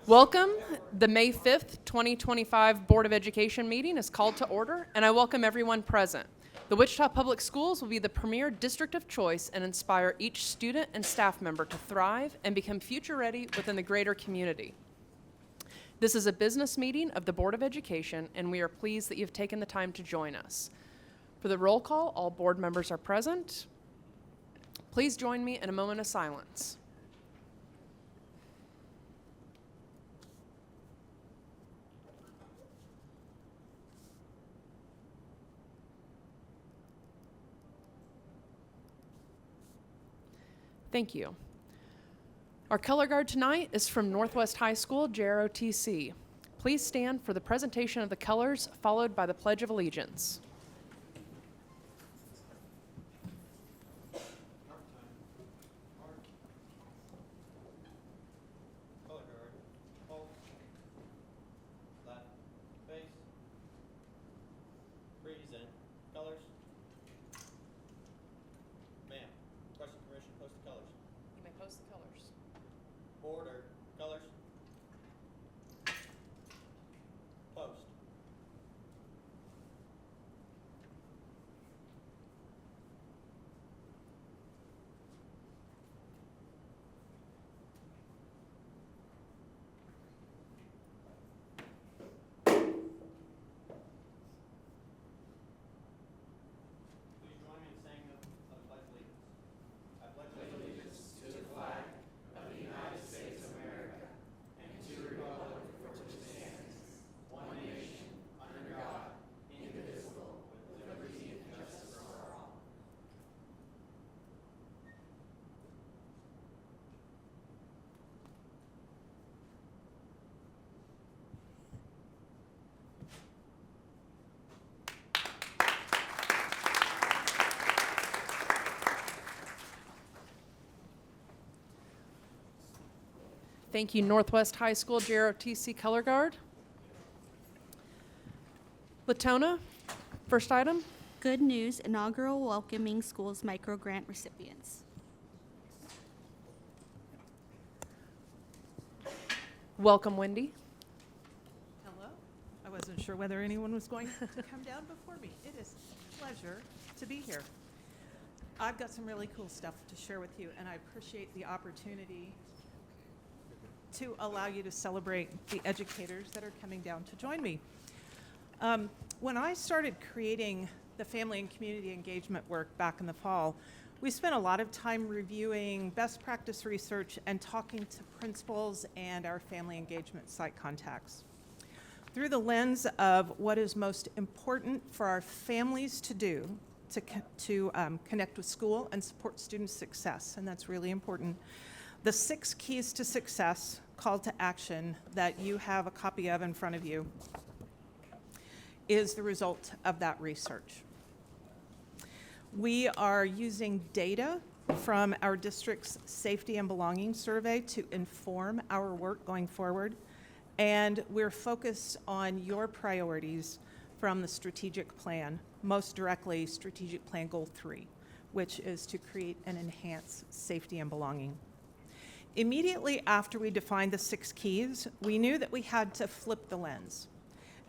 Welcome. The May 5th, 2025 Board of Education meeting is called to order, and I welcome everyone present. The Wichita Public Schools will be the premier district of choice and inspire each student and staff member to thrive and become future-ready within the greater community. This is a business meeting of the Board of Education, and we are pleased that you've taken the time to join us. For the roll call, all board members are present. Please join me in a moment of silence. Thank you. Our color guard tonight is from Northwest High School, JROTC. Please stand for the presentation of the colors, followed by the Pledge of Allegiance. Color guard, halt, left, face, present, colors. Ma'am, requesting permission to post the colors. You may post the colors. Order, colors. Post. Please join me in saying the Pledge of Allegiance. I pledge allegiance to the flag of the United States of America and to the republic for which it stands, one nation, under God, indivisible, with liberty and justice for all. Thank you, Northwest High School, JROTC color guard. Latona, first item. Good news, inaugural Welcoming Schools micro grant recipients. Welcome, Wendy. Hello. I wasn't sure whether anyone was going to come down before me. It is a pleasure to be here. I've got some really cool stuff to share with you, and I appreciate the opportunity to allow you to celebrate the educators that are coming down to join me. When I started creating the family and community engagement work back in the fall, we spent a lot of time reviewing best practice research and talking to principals and our family engagement site contacts. Through the lens of what is most important for our families to do to connect with school and support student success, and that's really important. The 6 keys to success call to action that you have a copy of in front of you is the result of that research. We are using data from our district's safety and belonging survey to inform our work going forward, and we're focused on your priorities from the strategic plan, most directly strategic plan goal 3, which is to create and enhance safety and belonging. Immediately after we defined the 6 keys, we knew that we had to flip the lens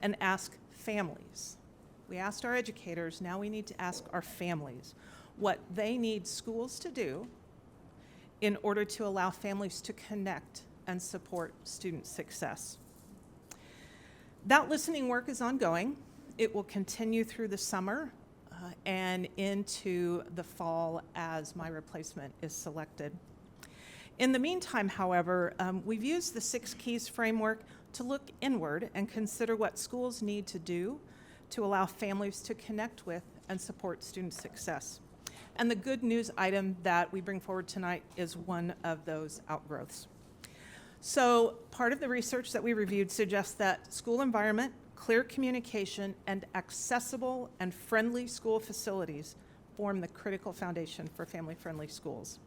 and ask families. We asked our educators, now we need to ask our families what they need schools to do in order to allow families to connect and support student success. That listening work is ongoing. It will continue through the summer and into the fall as my replacement is selected. In the meantime, however, we've used the 6 keys framework to look inward and consider what schools need to do to allow families to connect with and support student success. And the good news item that we bring forward tonight is one of those outgrowths. So part of the research that we reviewed suggests that school environment, clear communication, and accessible and friendly school facilities form the critical foundation for family-friendly schools.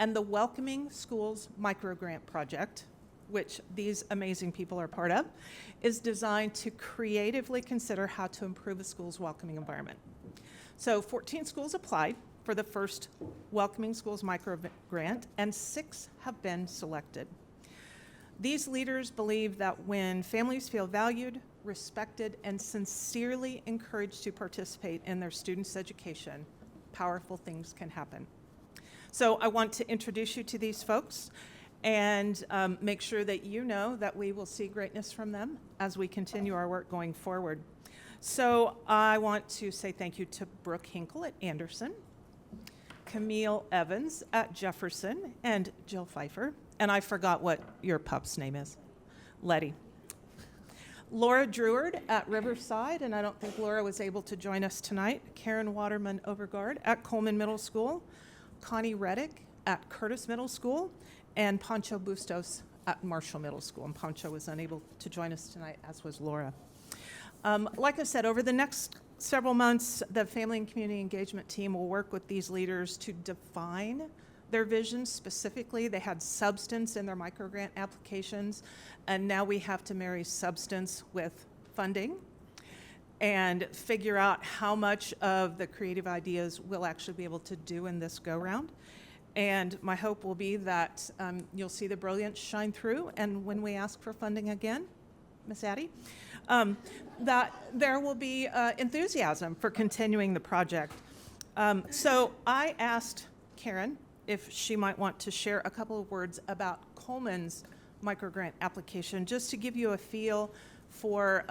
And the Welcoming Schools Microgrant Project, which these amazing people are part of, is designed to creatively consider how to improve a school's welcoming environment. So 14 schools applied for the first Welcoming Schools Microgrant, and 6 have been selected. These leaders believe that when families feel valued, respected, and sincerely encouraged to participate in their students' education, powerful things can happen. So I want to introduce you to these folks and make sure that you know that we will see greatness from them as we continue our work going forward. So I want to say thank you to Brooke Hinkle at Anderson, Camille Evans at Jefferson, and Jill Pfeiffer. And I forgot what your pup's name is. Letty. Laura Dreward at Riverside, and I don't think Laura was able to join us tonight. Karen Waterman Overgaard at Coleman Middle School. Connie Reddick at Curtis Middle School. And Pancho Bustos at Marshall Middle School. And Pancho was unable to join us tonight, as was Laura. Like I said, over the next several months, the Family and Community Engagement team will work with these leaders to define their visions specifically. They had substance in their microgrant applications, and now we have to marry substance with funding and figure out how much of the creative ideas we'll actually be able to do in this go-round. And my hope will be that you'll see the brilliance shine through, and when we ask for funding again, Miss Addie, that there will be enthusiasm for continuing the project. So I asked Karen if she might want to share a couple of words about Coleman's microgrant application, just to give you a feel for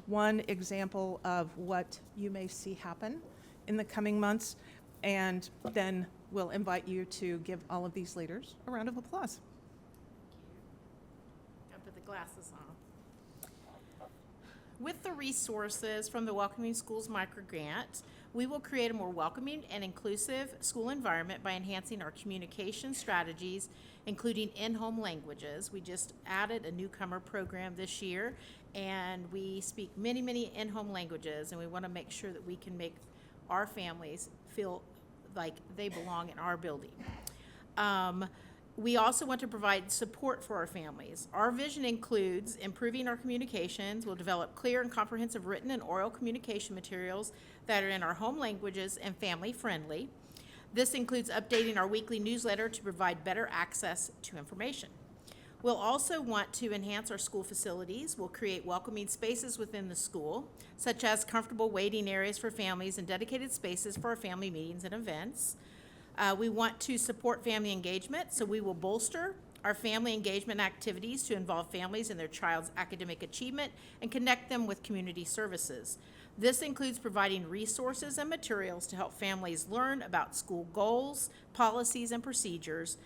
one example of what you may see happen in the coming months, and then we'll invite you to give all of these leaders a round of applause. I'll put the glasses on. With the resources from the Welcoming Schools microgrant, we will create a more welcoming and inclusive school environment by enhancing our communication strategies, including in-home languages. We just added a newcomer program this year, and we speak many, many in-home languages, and we want to make sure that we can make our families feel like they belong in our building. We also want to provide support for our families. Our vision includes improving our communications. We'll develop clear and comprehensive written and oral communication materials that are in our home languages and family friendly. This includes updating our weekly newsletter to provide better access to information. We'll also want to enhance our school facilities. We'll create welcoming spaces within the school, such as comfortable waiting areas for families and dedicated spaces for our family meetings and events. We want to support family engagement, so we will bolster our family engagement activities to involve families in their child's academic achievement and connect them with community services. This includes providing resources and materials to help families learn about school goals, policies, and procedures.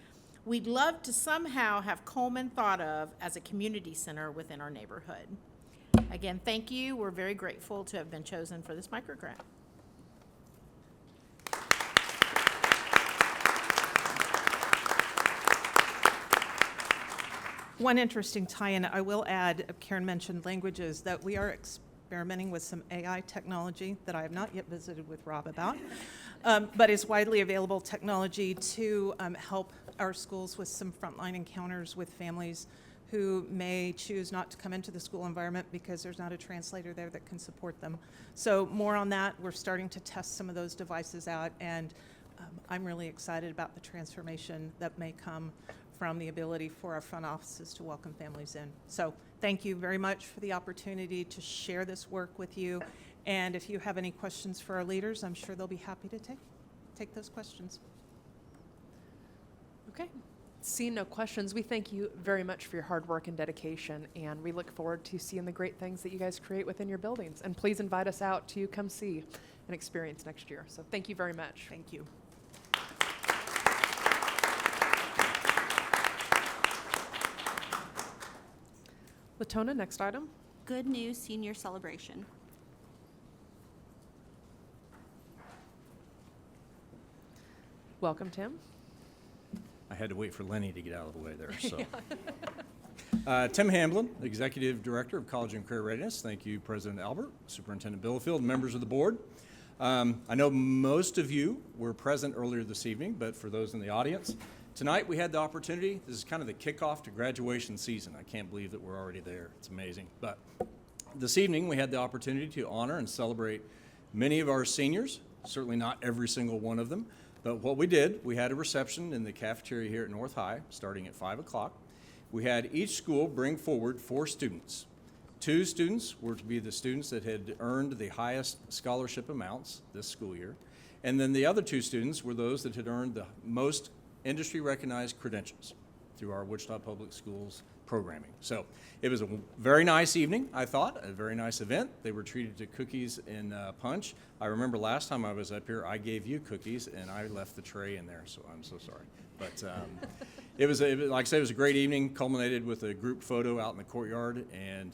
We'd love to somehow have Coleman thought of as a community center within our neighborhood. Again, thank you. We're very grateful to have been chosen for this microgrant. One interesting tie-in, I will add, Karen mentioned languages, that we are experimenting with some AI technology that I have not yet visited with Rob about, but is widely available technology to help our schools with some frontline encounters with families who may choose not to come into the school environment because there's not a translator there that can support them. So more on that. We're starting to test some of those devices out, and I'm really excited about the transformation that may come from the ability for our front offices to welcome families in. So thank you very much for the opportunity to share this work with you. And if you have any questions for our leaders, I'm sure they'll be happy to take those questions. Okay. Seeing no questions, we thank you very much for your hard work and dedication, and we look forward to seeing the great things that you guys create within your buildings. And please invite us out to come see and experience next year. So thank you very much. Thank you. Latona, next item. Good News Senior Celebration. Welcome, Tim. I had to wait for Lenny to get out of the way there, so. Tim Hamblin, Executive Director of College and Career Readiness. Thank you, President Albert, Superintendent Billafield, members of the board. I know most of you were present earlier this evening, but for those in the audience, tonight we had the opportunity, this is kind of the kickoff to graduation season. I can't believe that we're already there. It's amazing. But this evening we had the opportunity to honor and celebrate many of our seniors, certainly not every single one of them. But what we did, we had a reception in the cafeteria here at North High, starting at 5 o'clock. we had each school bring forward 4 students. 2 students were to be the students that had earned the highest scholarship amounts this school year. And then the other 2 students were those that had earned the most industry-recognized credentials through our Wichita Public Schools programming. So it was a very nice evening, I thought, a very nice event. They were treated to cookies and punch. I remember last time I was up here, I gave you cookies and I left the tray in there, so I'm so sorry. But it was, like I said, it was a great evening, culminated with a group photo out in the courtyard, and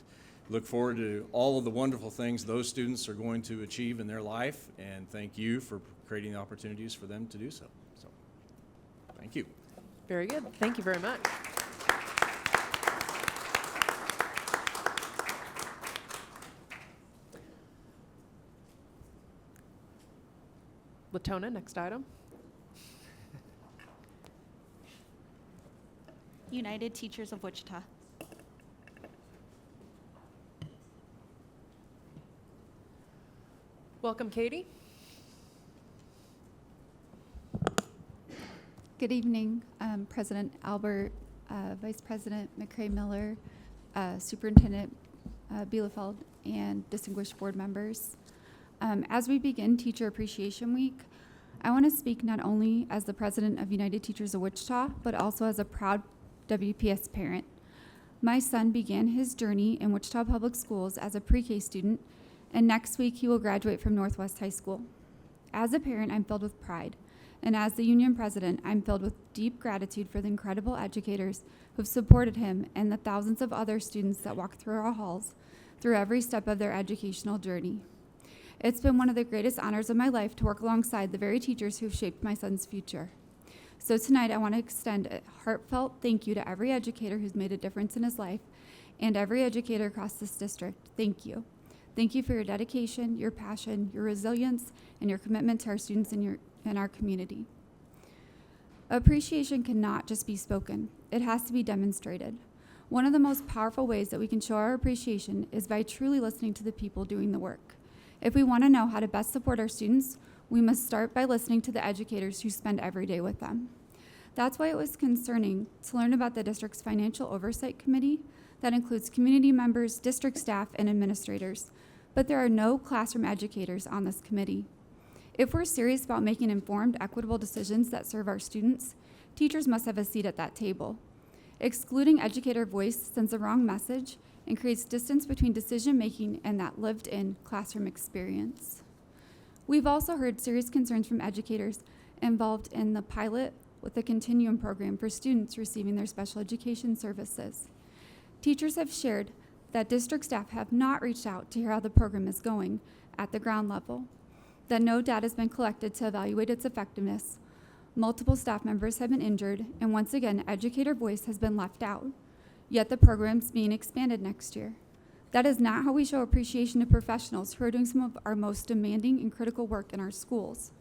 look forward to all of the wonderful things those students are going to achieve in their life, and thank you for creating the opportunities for them to do so. So, thank you. Very good. Thank you very much. Latona, next item. United Teachers of Wichita. Welcome, Katie. Good evening, President Albert, Vice President McCray Miller, Superintendent Bielefeld, and distinguished board members. As we begin Teacher Appreciation Week, I want to speak not only as the president of United Teachers of Wichita, but also as a proud WPS parent. My son began his journey in Wichita Public Schools as a pre-K student, and next week he will graduate from Northwest High School. As a parent, I'm filled with pride. And as the union president, I'm filled with deep gratitude for the incredible educators who've supported him and the thousands of other students that walk through our halls through every step of their educational journey. It's been one of the greatest honors of my life to work alongside the very teachers who've shaped my son's future. So tonight, I want to extend a heartfelt thank you to every educator who's made a difference in his life and every educator across this district. Thank you. Thank you for your dedication, your passion, your resilience, and your commitment to our students and our community. Appreciation cannot just be spoken. It has to be demonstrated. One of the most powerful ways that we can show our appreciation is by truly listening to the people doing the work. If we want to know how to best support our students, we must start by listening to the educators who spend every day with them. That's why it was concerning to learn about the district's Financial Oversight Committee that includes community members, district staff, and administrators, but there are no classroom educators on this committee. If we're serious about making informed, equitable decisions that serve our students, teachers must have a seat at that table. Excluding educator voice sends the wrong message and creates distance between decision-making and that lived-in classroom experience. We've also heard serious concerns from educators involved in the pilot with the Continuum program for students receiving their special education services. Teachers have shared that district staff have not reached out to hear how the program is going at the ground level, that no data has been collected to evaluate its effectiveness. Multiple staff members have been injured, and once again, educator voice has been left out. Yet the program's being expanded next year. That is not how we show appreciation to professionals who are doing some of our most demanding and critical work in our schools.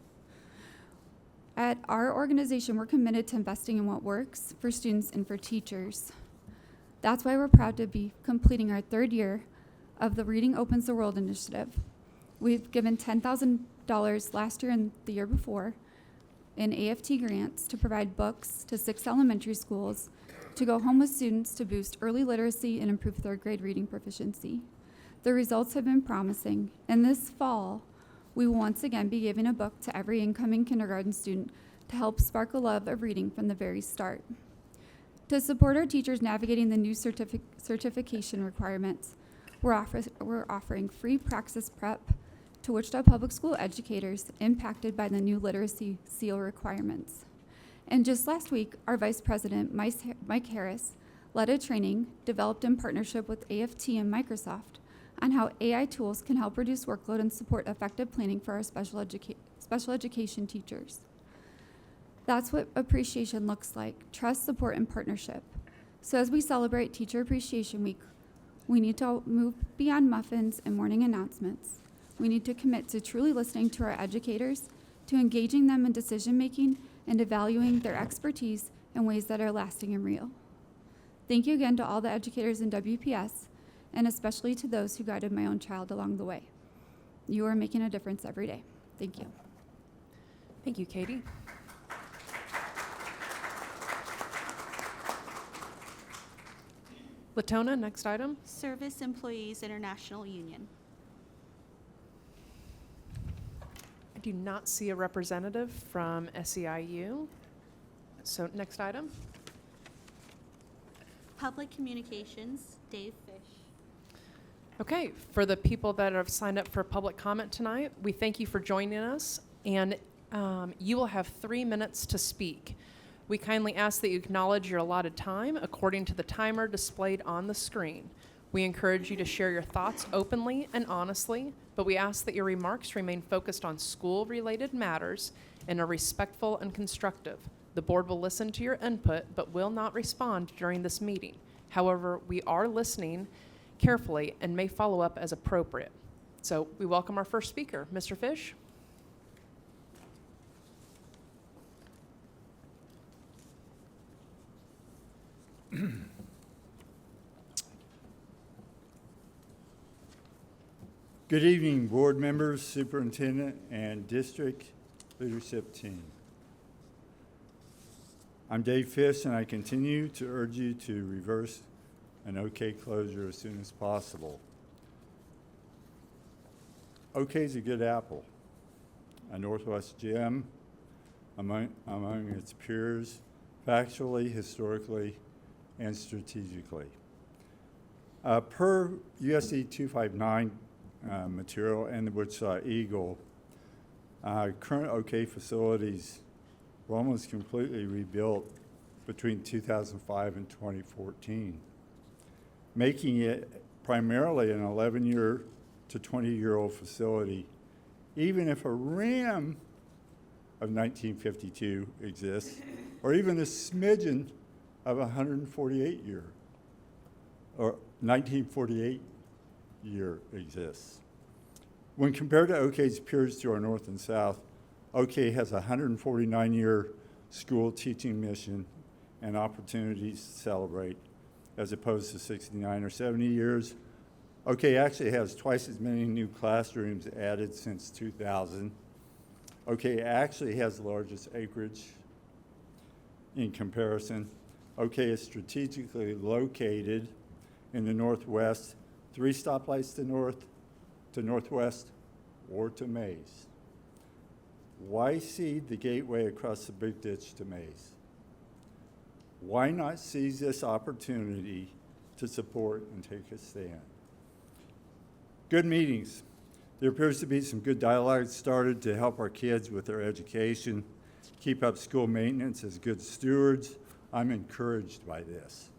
At our organization, we're committed to investing in what works for students and for teachers. That's why we're proud to be completing our 3rd year of the Reading Opens the World initiative. We've given $10,000 last year and the year before in AFT grants to provide books to 6 elementary schools to go home with students to boost early literacy and improve 3rd grade reading proficiency. The results have been promising, and this fall, we will once again be giving a book to every incoming kindergarten student to help spark a love of reading from the very start. To support our teachers navigating the new certification requirements, we're offering free praxis prep to Wichita Public School educators impacted by the new literacy seal requirements. And just last week, our Vice President, Mike Harris, led a training developed in partnership with AFT and Microsoft on how AI tools can help reduce workload and support effective planning for our special education teachers. That's what appreciation looks like: trust, support, and partnership. So as we celebrate Teacher Appreciation Week, we need to move beyond muffins and morning announcements. We need to commit to truly listening to our educators, to engaging them in decision-making, and to valuing their expertise in ways that are lasting and real. Thank you again to all the educators in WPS, and especially to those who guided my own child along the way. You are making a difference every day. Thank you. Thank you, Katie. Latona, next item. Service Employees International Union. I do not see a representative from SEIU. So next item. Public Communications, Dave Fish. Okay, for the people that have signed up for public comment tonight, we thank you for joining us, and you will have 3 minutes to speak. We kindly ask that you acknowledge your allotted time according to the timer displayed on the screen. We encourage you to share your thoughts openly and honestly, but we ask that your remarks remain focused on school-related matters and are respectful and constructive. The board will listen to your input, but will not respond during this meeting. However, we are listening carefully and may follow up as appropriate. So we welcome our first speaker, Mr. Fish. Good evening, board members, superintendent, and district leadership team. I'm Dave Fish, and I continue to urge you to reverse an OK closure as soon as possible. OK is a good apple, a Northwest gem among its peers, factually, historically, and strategically. Per USD 259 material and the Wichita Eagle, current OK facilities were almost completely rebuilt between 2005 and 2014, making it primarily an 11-year to 20-year-old facility, even if a rim of 1952 exists, or even a smidgen of 148-year or 1948 year exists. When compared to OK's peers to our north and south, OK has a 149-year school teaching mission and opportunities to celebrate, as opposed to 69 or 70 years. OK actually has twice as many new classrooms added since 2000. OK actually has the largest acreage in comparison. OK is strategically located in the northwest, 3 stoplights to north, to northwest, or to Mays. Why seed the gateway across the big ditch to Mays? Why not seize this opportunity to support and take a stand? Good meetings. There appears to be some good dialogue started to help our kids with their education, keep up school maintenance as good stewards. I'm encouraged by this.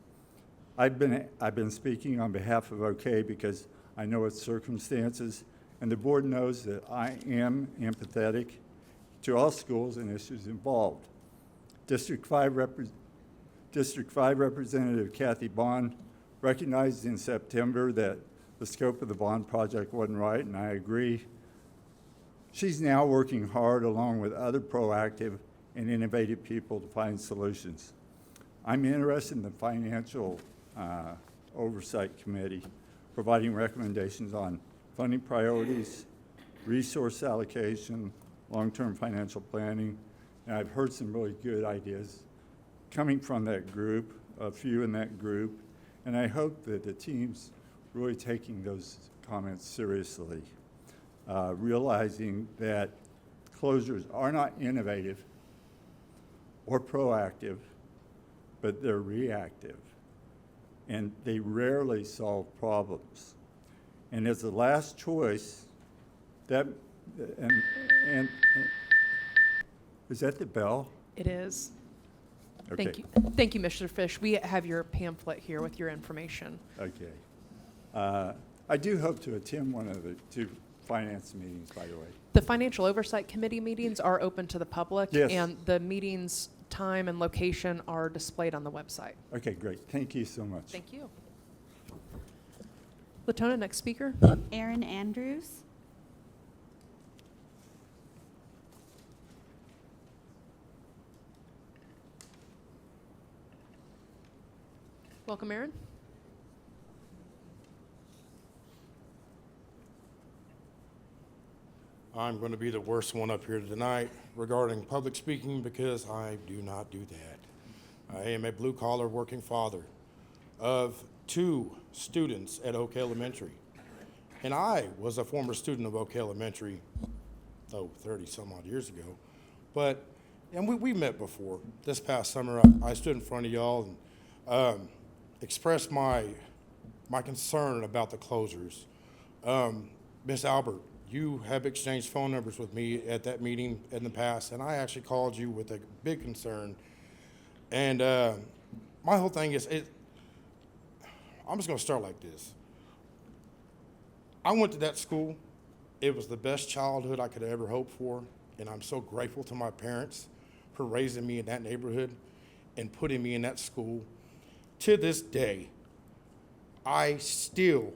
I've been speaking on behalf of OK because I know its circumstances, and the board knows that I am empathetic to all schools and issues involved. District 5 Representative Kathy Bond recognized in September that the scope of the bond project wasn't right, and I agree. She's now working hard along with other proactive and innovative people to find solutions. I'm interested in the Financial Oversight Committee providing recommendations on funding priorities, resource allocation, long-term financial planning, and I've heard some really good ideas coming from that group, a few in that group, and I hope that the team's really taking those comments seriously, realizing that closures are not innovative or proactive, but they're reactive, and they rarely solve problems. And as the last choice, that, and is that the bell? It is. Okay. Thank you. Thank you, Mr. Fish. We have your pamphlet here with your information. Okay. I do hope to attend one of the 2 finance meetings, by the way. The Financial Oversight Committee meetings are open to the public, Yes. and the meetings' time and location are displayed on the website. Okay, great. Thank you so much. Thank you. Latona, next speaker. Aaron Andrews. Welcome, Aaron. I'm going to be the worst one up here tonight regarding public speaking because I do not do that. I am a blue-collar working father of 2 students at Oak Elementary. And I was a former student of Oak Elementary, 30 some odd years ago. And we met before. This past summer, I stood in front of y'all and expressed my concern about the closures. Ms. Albert, you have exchanged phone numbers with me at that meeting in the past, and I actually called you with a big concern. And my whole thing is, I'm just going to start like this. I went to that school. It was the best childhood I could ever hope for, and I'm so grateful to my parents for raising me in that neighborhood and putting me in that school. To this day, I still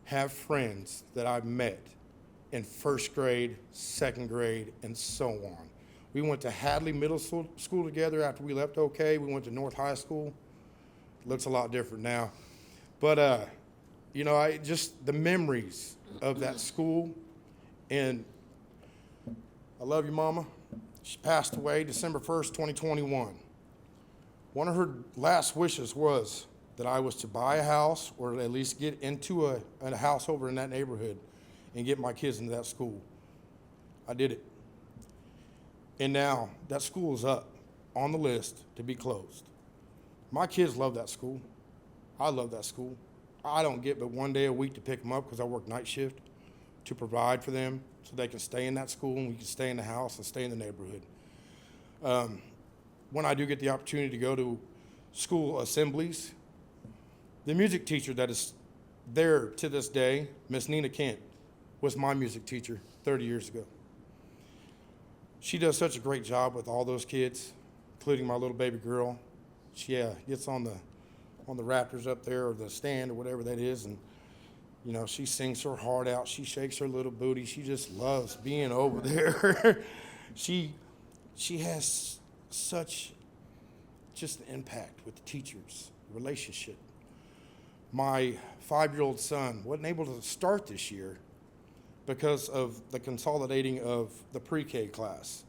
have friends that I've met in 1st grade, 2nd grade, and so on. We went to Hadley Middle School together after we left OK. We went to North High School. Looks a lot different now. But, you know, just the memories of that school. And I love you, Mama. She passed away December 1st, 2021. One of her last wishes was that I was to buy a house or at least get into a house over in that neighborhood and get my kids into that school. I did it. And now that school is up on the list to be closed. My kids love that school. I love that school. I don't get but 1 day a week to pick them up because I work night shift to provide for them so they can stay in that school and we can stay in the house and stay in the neighborhood. When I do get the opportunity to go to school assemblies, the music teacher that is there to this day, Miss Nina Kent, was my music teacher 30 years ago. She does such a great job with all those kids, including my little baby girl. She gets on the rafters up there or the stand or whatever that is, and you know, she sings her heart out. She shakes her little booty. She just loves being over there. She has such just an impact with the teachers, relationship. My 5-year-old son wasn't able to start this year because of the consolidating of the pre-K class.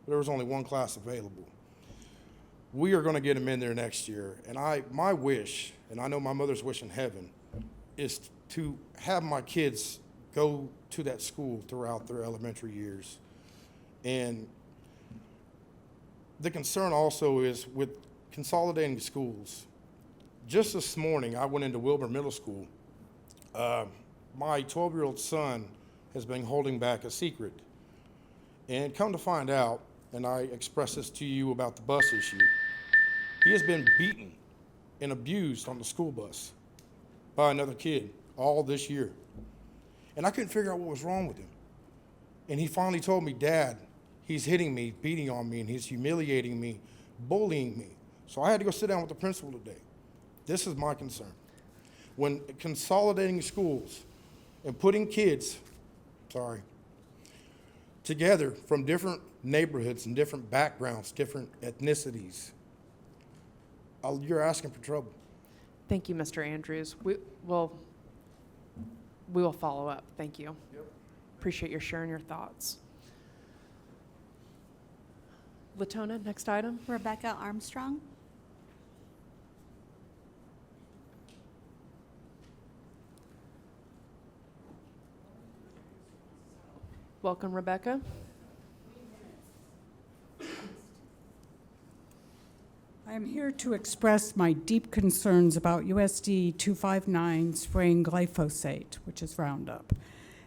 There was only one class available. We are going to get him in there next year, and my wish, and I know my mother's wish in heaven, is to have my kids go to that school throughout their elementary years. And the concern also is with consolidating schools. Just this morning, I went into Wilbur Middle School. My 12-year-old son has been holding back a secret. And come to find out, and I express this to you about the bus issue, he has been beaten and abused on the school bus by another kid all this year. And I couldn't figure out what was wrong with him. And he finally told me, Dad, he's hitting me, beating on me, and he's humiliating me, bullying me. So I had to go sit down with the principal today. This is my concern. When consolidating schools and putting kids, together from different neighborhoods and different backgrounds, different ethnicities, you're asking for trouble. Thank you, Mr. Andrews. We will follow up. Thank you. Yep. Appreciate your sharing your thoughts. Latona, next item. Rebecca Armstrong. Welcome, Rebecca. I am here to express my deep concerns about USD 259 spraying glyphosate, which is Roundup,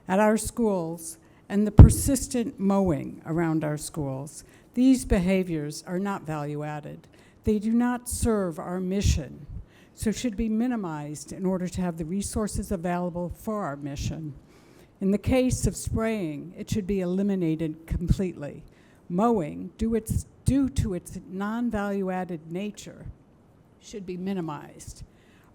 at our schools and the persistent mowing around our schools. These behaviors are not value added. They do not serve our mission, so should be minimized in order to have the resources available for our mission. In the case of spraying, it should be eliminated completely. Mowing, due to its non-value-added nature, should be minimized.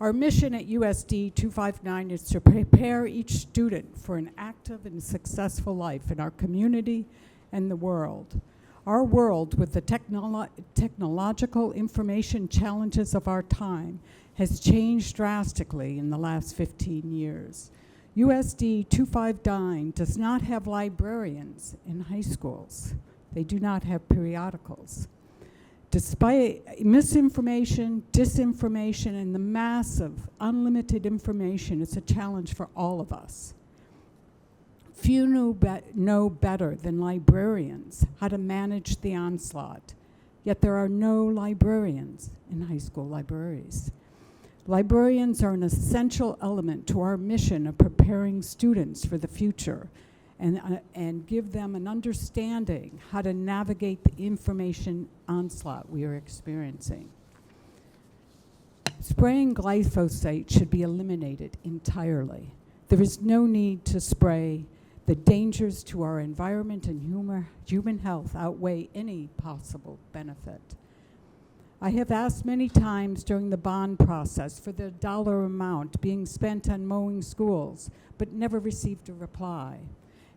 Our mission at USD 259 is to prepare each student for an active and successful life in our community and the world. Our world, with the technological information challenges of our time, has changed drastically in the last 15 years. USD 259 does not have librarians in high schools. They do not have periodicals. Despite misinformation, disinformation, and the massive, unlimited information, it's a challenge for all of us. Few know better than librarians how to manage the onslaught, yet there are no librarians in high school libraries. Librarians are an essential element to our mission of preparing students for the future and give them an understanding how to navigate the information onslaught we are experiencing. Spraying glyphosate should be eliminated entirely. There is no need to spray. The dangers to our environment and human health outweigh any possible benefit. I have asked many times during the bond process for the dollar amount being spent on mowing schools, but never received a reply.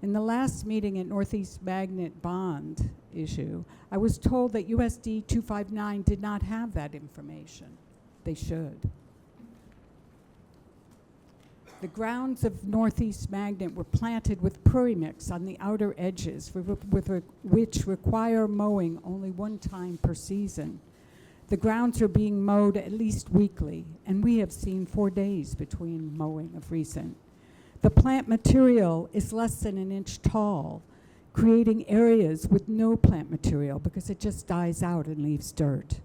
In the last meeting at Northeast Magnet bond issue, I was told that USD 259 did not have that information. They should. The grounds of Northeast Magnet were planted with prairie mix on the outer edges, which require mowing only one time per season. The grounds are being mowed at least weekly, and we have seen 4 days between mowing of recent. The plant material is less than an inch tall, creating areas with no plant material because it just dies out and leaves dirt.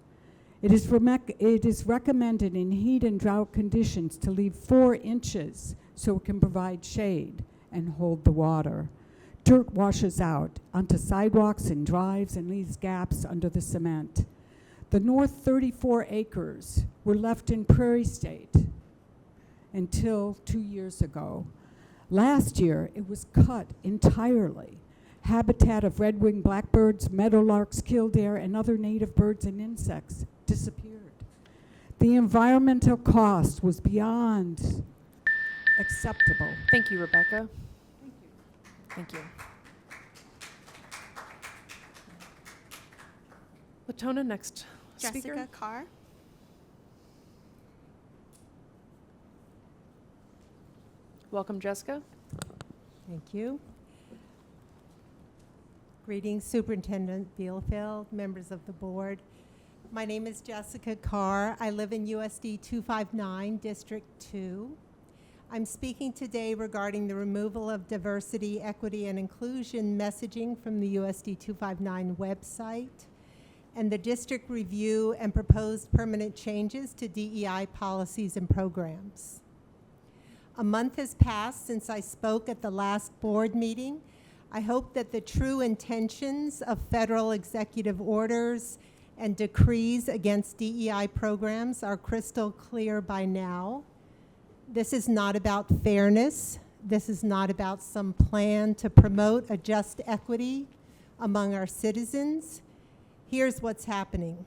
It is recommended in heat and drought conditions to leave 4 inches so it can provide shade and hold the water. Dirt washes out onto sidewalks and drives and leaves gaps under the cement. The north 34 acres were left in prairie state until 2 years ago. Last year, it was cut entirely. Habitat of red-winged blackbirds, meadowlarks, killdeer, and other native birds and insects disappeared. The environmental cost was beyond acceptable. Thank you, Rebecca. Thank you. Latona, next speaker. Jessica Carr. Welcome, Jessica. Thank you. Greetings, Superintendent Bielefeld, members of the board. My name is Jessica Carr. I live in USD 259, District 2. I'm speaking today regarding the removal of diversity, equity, and inclusion messaging from the USD 259 website and the district review and proposed permanent changes to DEI policies and programs. A month has passed since I spoke at the last board meeting. I hope that the true intentions of federal executive orders and decrees against DEI programs are crystal clear by now. This is not about fairness. This is not about some plan to promote a just equity among our citizens. Here's what's happening.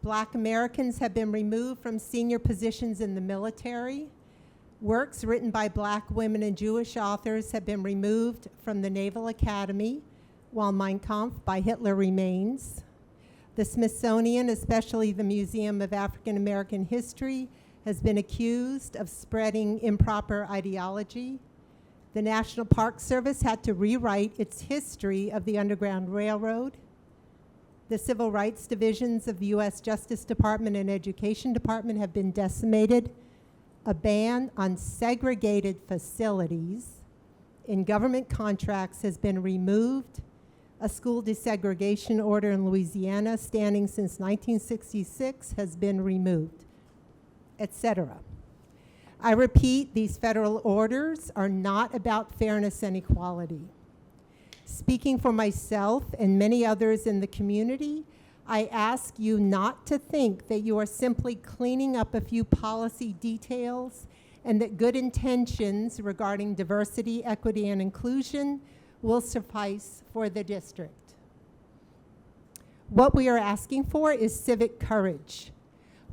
Black Americans have been removed from senior positions in the military. Works written by Black women and Jewish authors have been removed from the Naval Academy, while Mein Kampf by Hitler remains. The Smithsonian, especially the Museum of African American History, has been accused of spreading improper ideology. The National Park Service had to rewrite its history of the Underground Railroad. The civil rights divisions of the U.S. Justice Department and Education Department have been decimated. A ban on segregated facilities in government contracts has been removed. A school desegregation order in Louisiana, standing since 1966, has been removed, etc. I repeat, these federal orders are not about fairness and equality. Speaking for myself and many others in the community, I ask you not to think that you are simply cleaning up a few policy details and that good intentions regarding diversity, equity, and inclusion will suffice for the district. What we are asking for is civic courage.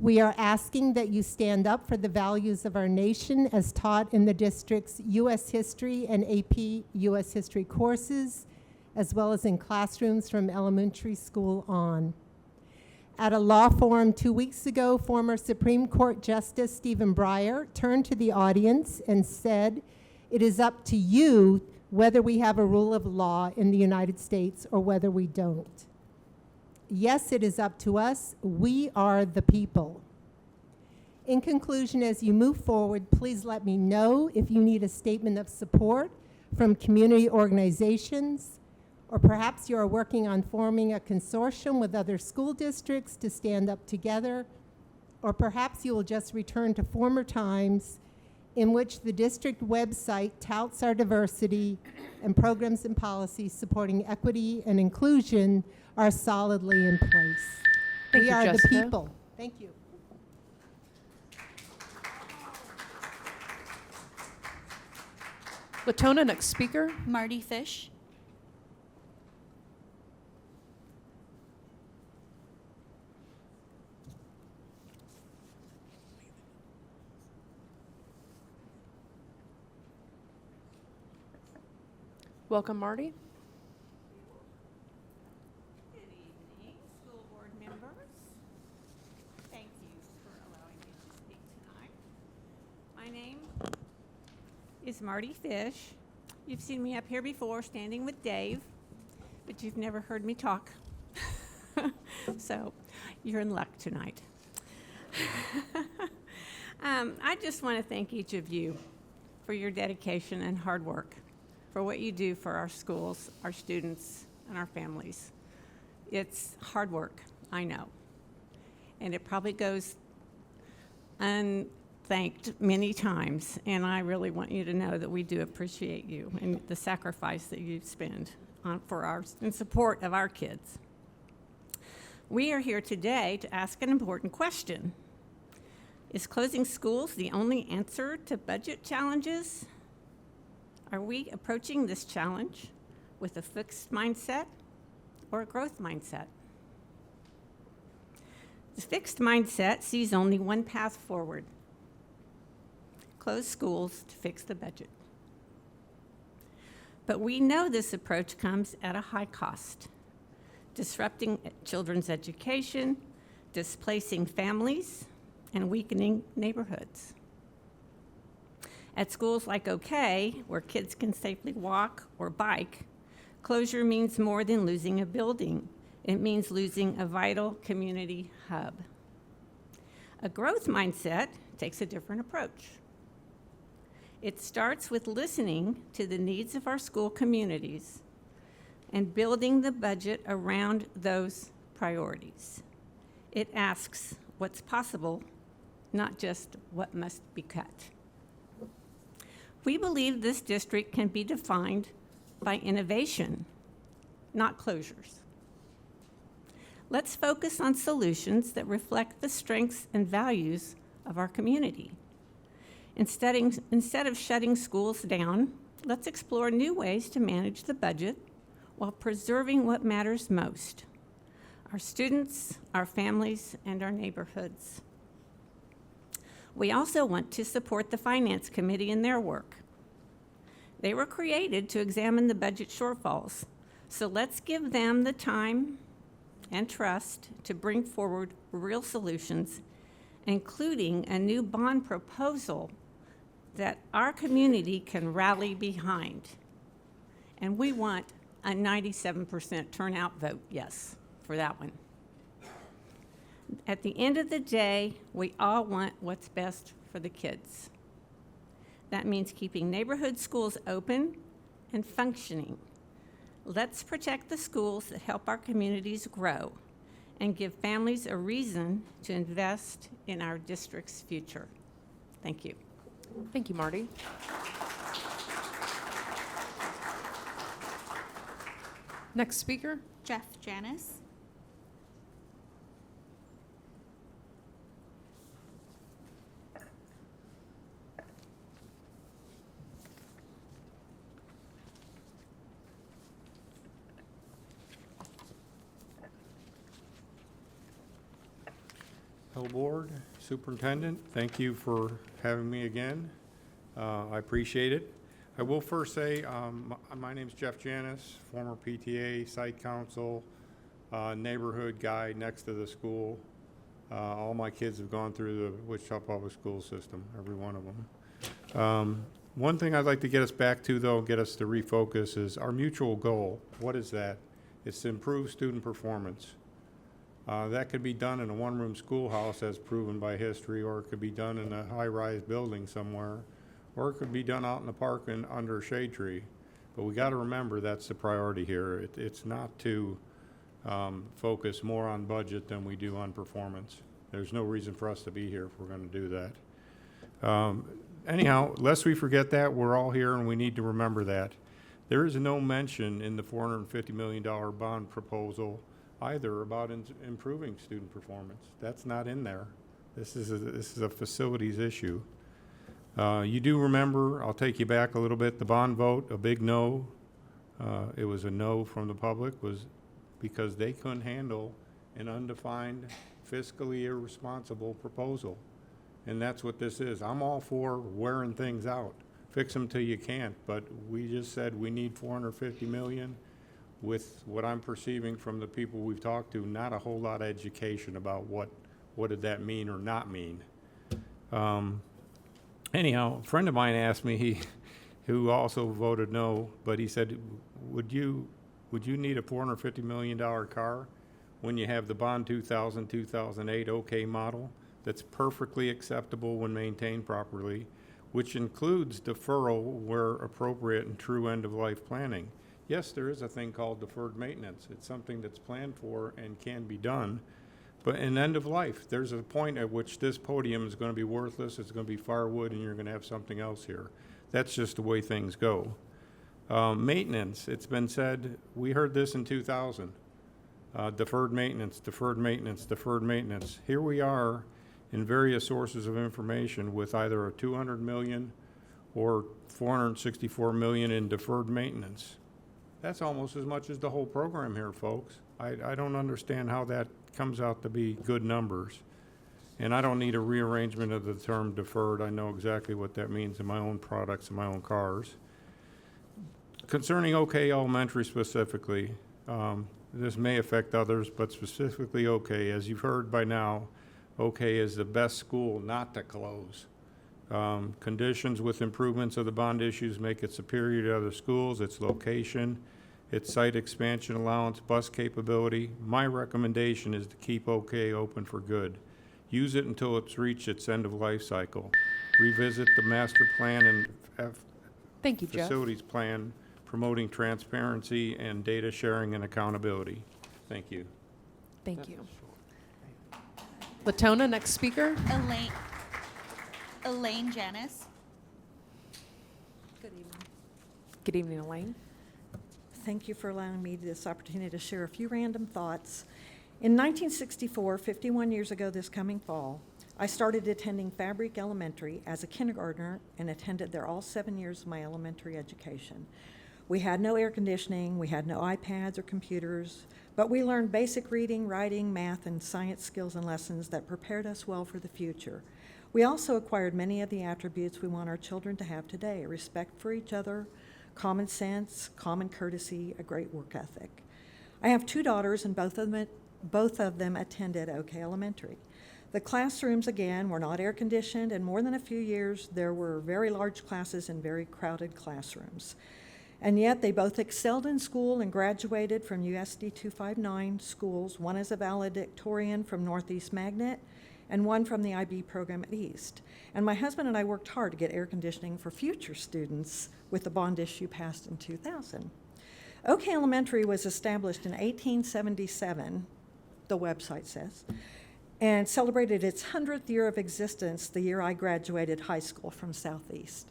We are asking that you stand up for the values of our nation as taught in the district's U.S. History and AP U.S. History courses, as well as in classrooms from elementary school on. At a law forum 2 weeks ago, former Supreme Court Justice Stephen Breyer turned to the audience and said, "It is up to you whether we have a rule of law in the United States or whether we don't." yes, it is up to us. We are the people. In conclusion, as you move forward, please let me know if you need a statement of support from community organizations, or perhaps you are working on forming a consortium with other school districts to stand up together, or perhaps you will just return to former times in which the district website touts our diversity and programs and policies supporting equity and inclusion are solidly in place. Thank We you, are Jessica. the people. Thank you. Latona, next speaker. Marty Fish. Welcome, Marty. Good evening, school board members. Thank you for allowing me to speak tonight. My name is Marty Fish. You've seen me up here before standing with Dave, but you've never heard me talk. So you're in luck tonight. I just want to thank each of you for your dedication and hard work, for what you do for our schools, our students, and our families. It's hard work, I know. And it probably goes unthanked many times, and I really want you to know that we do appreciate you and the sacrifice that you spend in support of our kids. We are here today to ask an important question. Is closing schools the only answer to budget challenges? Are we approaching this challenge with a fixed mindset or a growth mindset? The fixed mindset sees only one path forward: close schools to fix the budget. But we know this approach comes at a high cost, disrupting children's education, displacing families, and weakening neighborhoods. At schools like OK, where kids can safely walk or bike, closure means more than losing a building. It means losing a vital community hub. A growth mindset takes a different approach. It starts with listening to the needs of our school communities and building the budget around those priorities. It asks what's possible, not just what must be cut. We believe this district can be defined by innovation, not closures. Let's focus on solutions that reflect the strengths and values of our community. Instead of shutting schools down, let's explore new ways to manage the budget while preserving what matters most: our students, our families, and our neighborhoods. We also want to support the Finance Committee in their work. They were created to examine the budget shortfalls, so let's give them the time and trust to bring forward real solutions, including a new bond proposal that our community can rally behind. And we want a 97% turnout vote, yes, for that one. At the end of the day, we all want what's best for the kids. That means keeping neighborhood schools open and functioning. Let's protect the schools that help our communities grow and give families a reason to invest in our district's future. Thank you. Thank you, Marty. Next speaker. Jeff Janis. Hello, Board, Superintendent. Thank you for having me again. I appreciate it. I will first say my name's Jeff Janis, former PTA, site council, neighborhood guy next to the school. All my kids have gone through the Wichita Public School System, every one of them. One thing I'd like to get us back to, though, get us to refocus, is our mutual goal. What is that? It's to improve student performance. That could be done in a one-room schoolhouse as proven by history, or it could be done in a high-rise building somewhere, or it could be done out in the park and under a shade tree. But we got to remember that's the priority here. It's not to focus more on budget than we do on performance. There's no reason for us to be here if we're going to do that. Anyhow, lest we forget that, we're all here and we need to remember that. There is no mention in the $450 million bond proposal either about improving student performance. That's not in there. This is a facilities issue. You do remember, I'll take you back a little bit, the bond vote, a big no. It was a no from the public, was because they couldn't handle an undefined, fiscally irresponsible proposal. And that's what this is. I'm all for wearing things out. Fix them till you can't, but we just said we need $450 million. With what I'm perceiving from the people we've talked to, not a whole lot of education about what did that mean or not mean. Anyhow, a friend of mine asked me, who also voted no, but he said, would you need a $450 million car when you have the Bond 2000, 2008 OK model that's perfectly acceptable when maintained properly, which includes deferral where appropriate and true end-of-life planning? Yes, there is a thing called deferred maintenance. It's something that's planned for and can be done. But in end of life, there's a point at which this podium is going to be worthless, it's going to be firewood, and you're going to have something else here. That's just the way things go. Maintenance, it's been said, we heard this in 2000. Deferred maintenance, deferred maintenance, deferred maintenance. Here we are in various sources of information with either a $200 million or $464 million in deferred maintenance. That's almost as much as the whole program here, folks. I don't understand how that comes out to be good numbers. And I don't need a rearrangement of the term deferred. I know exactly what that means in my own products and my own cars. Concerning OK Elementary specifically, this may affect others, but specifically OK, as you've heard by now, OK is the best school not to close. Conditions with improvements of the bond issues make it superior to other schools, its location, its site expansion allowance, bus capability. My recommendation is to keep OK open for good. Use it until it's reached its end of life cycle. Revisit the master plan and Thank you, Jeff. facilities plan promoting transparency and data sharing and accountability. Thank you. Thank you. Latona, next speaker. Elaine Janis. Good evening. Good evening, Elaine. Thank you for allowing me this opportunity to share a few random thoughts. In 1964, 51 years ago this coming fall, I started attending Fabric Elementary as a kindergartner and attended there all 7 years of my elementary education. We had no air conditioning, we had no iPads or computers, but we learned basic reading, writing, math, and science skills and lessons that prepared us well for the future. We also acquired many of the attributes we want our children to have today: respect for each other, common sense, common courtesy, a great work ethic. I have 2 daughters, and both of them attended OK Elementary. The classrooms, again, were not air conditioned, and more than a few years, there were very large classes and very crowded classrooms. And yet, they both excelled in school and graduated from USD 259 schools, one as a valedictorian from Northeast Magnet, and one from the IB program at East. And my husband and I worked hard to get air conditioning for future students with the bond issue passed in 2000. OK Elementary was established in 1877, the website says, and celebrated its 100th year of existence the year I graduated high school from Southeast.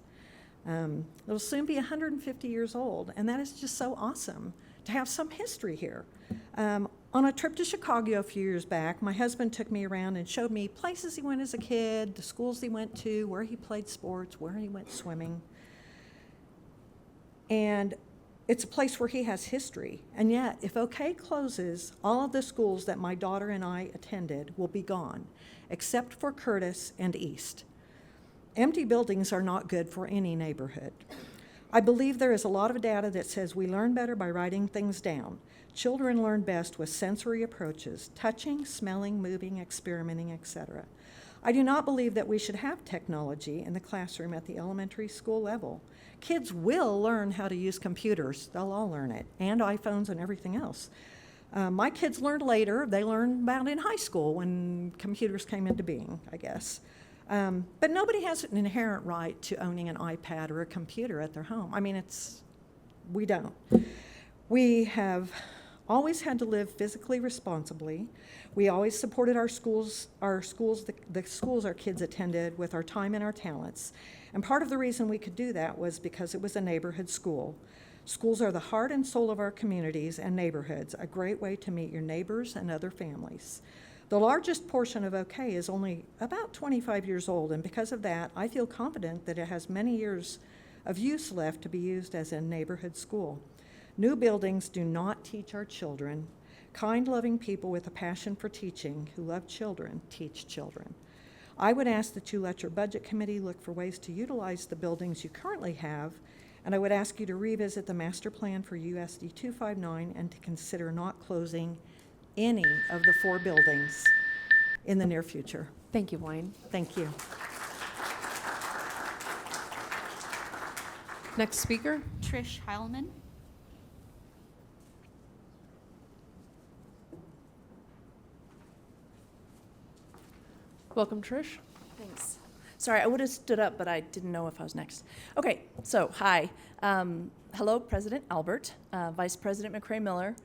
It'll soon be 150 years old, and that is just so awesome to have some history here. On a trip to Chicago a few years back, my husband took me around and showed me places he went as a kid, the schools he went to, where he played sports, where he went swimming. And it's a place where he has history. And yet, if OK closes, all of the schools that my daughter and I attended will be gone, except for Curtis and East. Empty buildings are not good for any neighborhood. I believe there is a lot of data that says we learn better by writing things down. Children learn best with sensory approaches: touching, smelling, moving, experimenting, etc. I do not believe that we should have technology in the classroom at the elementary school level. Kids will learn how to use computers. They'll all learn it, and iPhones and everything else. My kids learned later. They learned about in high school when computers came into being, I guess. But nobody has an inherent right to owning an iPad or a computer at their home. I mean, we don't. We have always had to live physically responsibly. We always supported the schools our kids attended with our time and our talents. And part of the reason we could do that was because it was a neighborhood school. Schools are the heart and soul of our communities and neighborhoods, a great way to meet your neighbors and other families. The largest portion of OK is only about 25 years old, and because of that, I feel confident that it has many years of use left to be used as a neighborhood school. New buildings do not teach our children. Kind, loving people with a passion for teaching who love children teach children. I would ask that you let your budget committee look for ways to utilize the buildings you currently have, and I would ask you to revisit the master plan for USD 259 and to consider not closing any of the 4 buildings in the near future. Thank you, Wayne. Thank you. Next speaker. Trish Heilman. Welcome, Trish. Thanks. Sorry, I would have stood up, but I didn't know if I was next. Okay, so hi. Hello, President Albert, Vice President McCray Miller,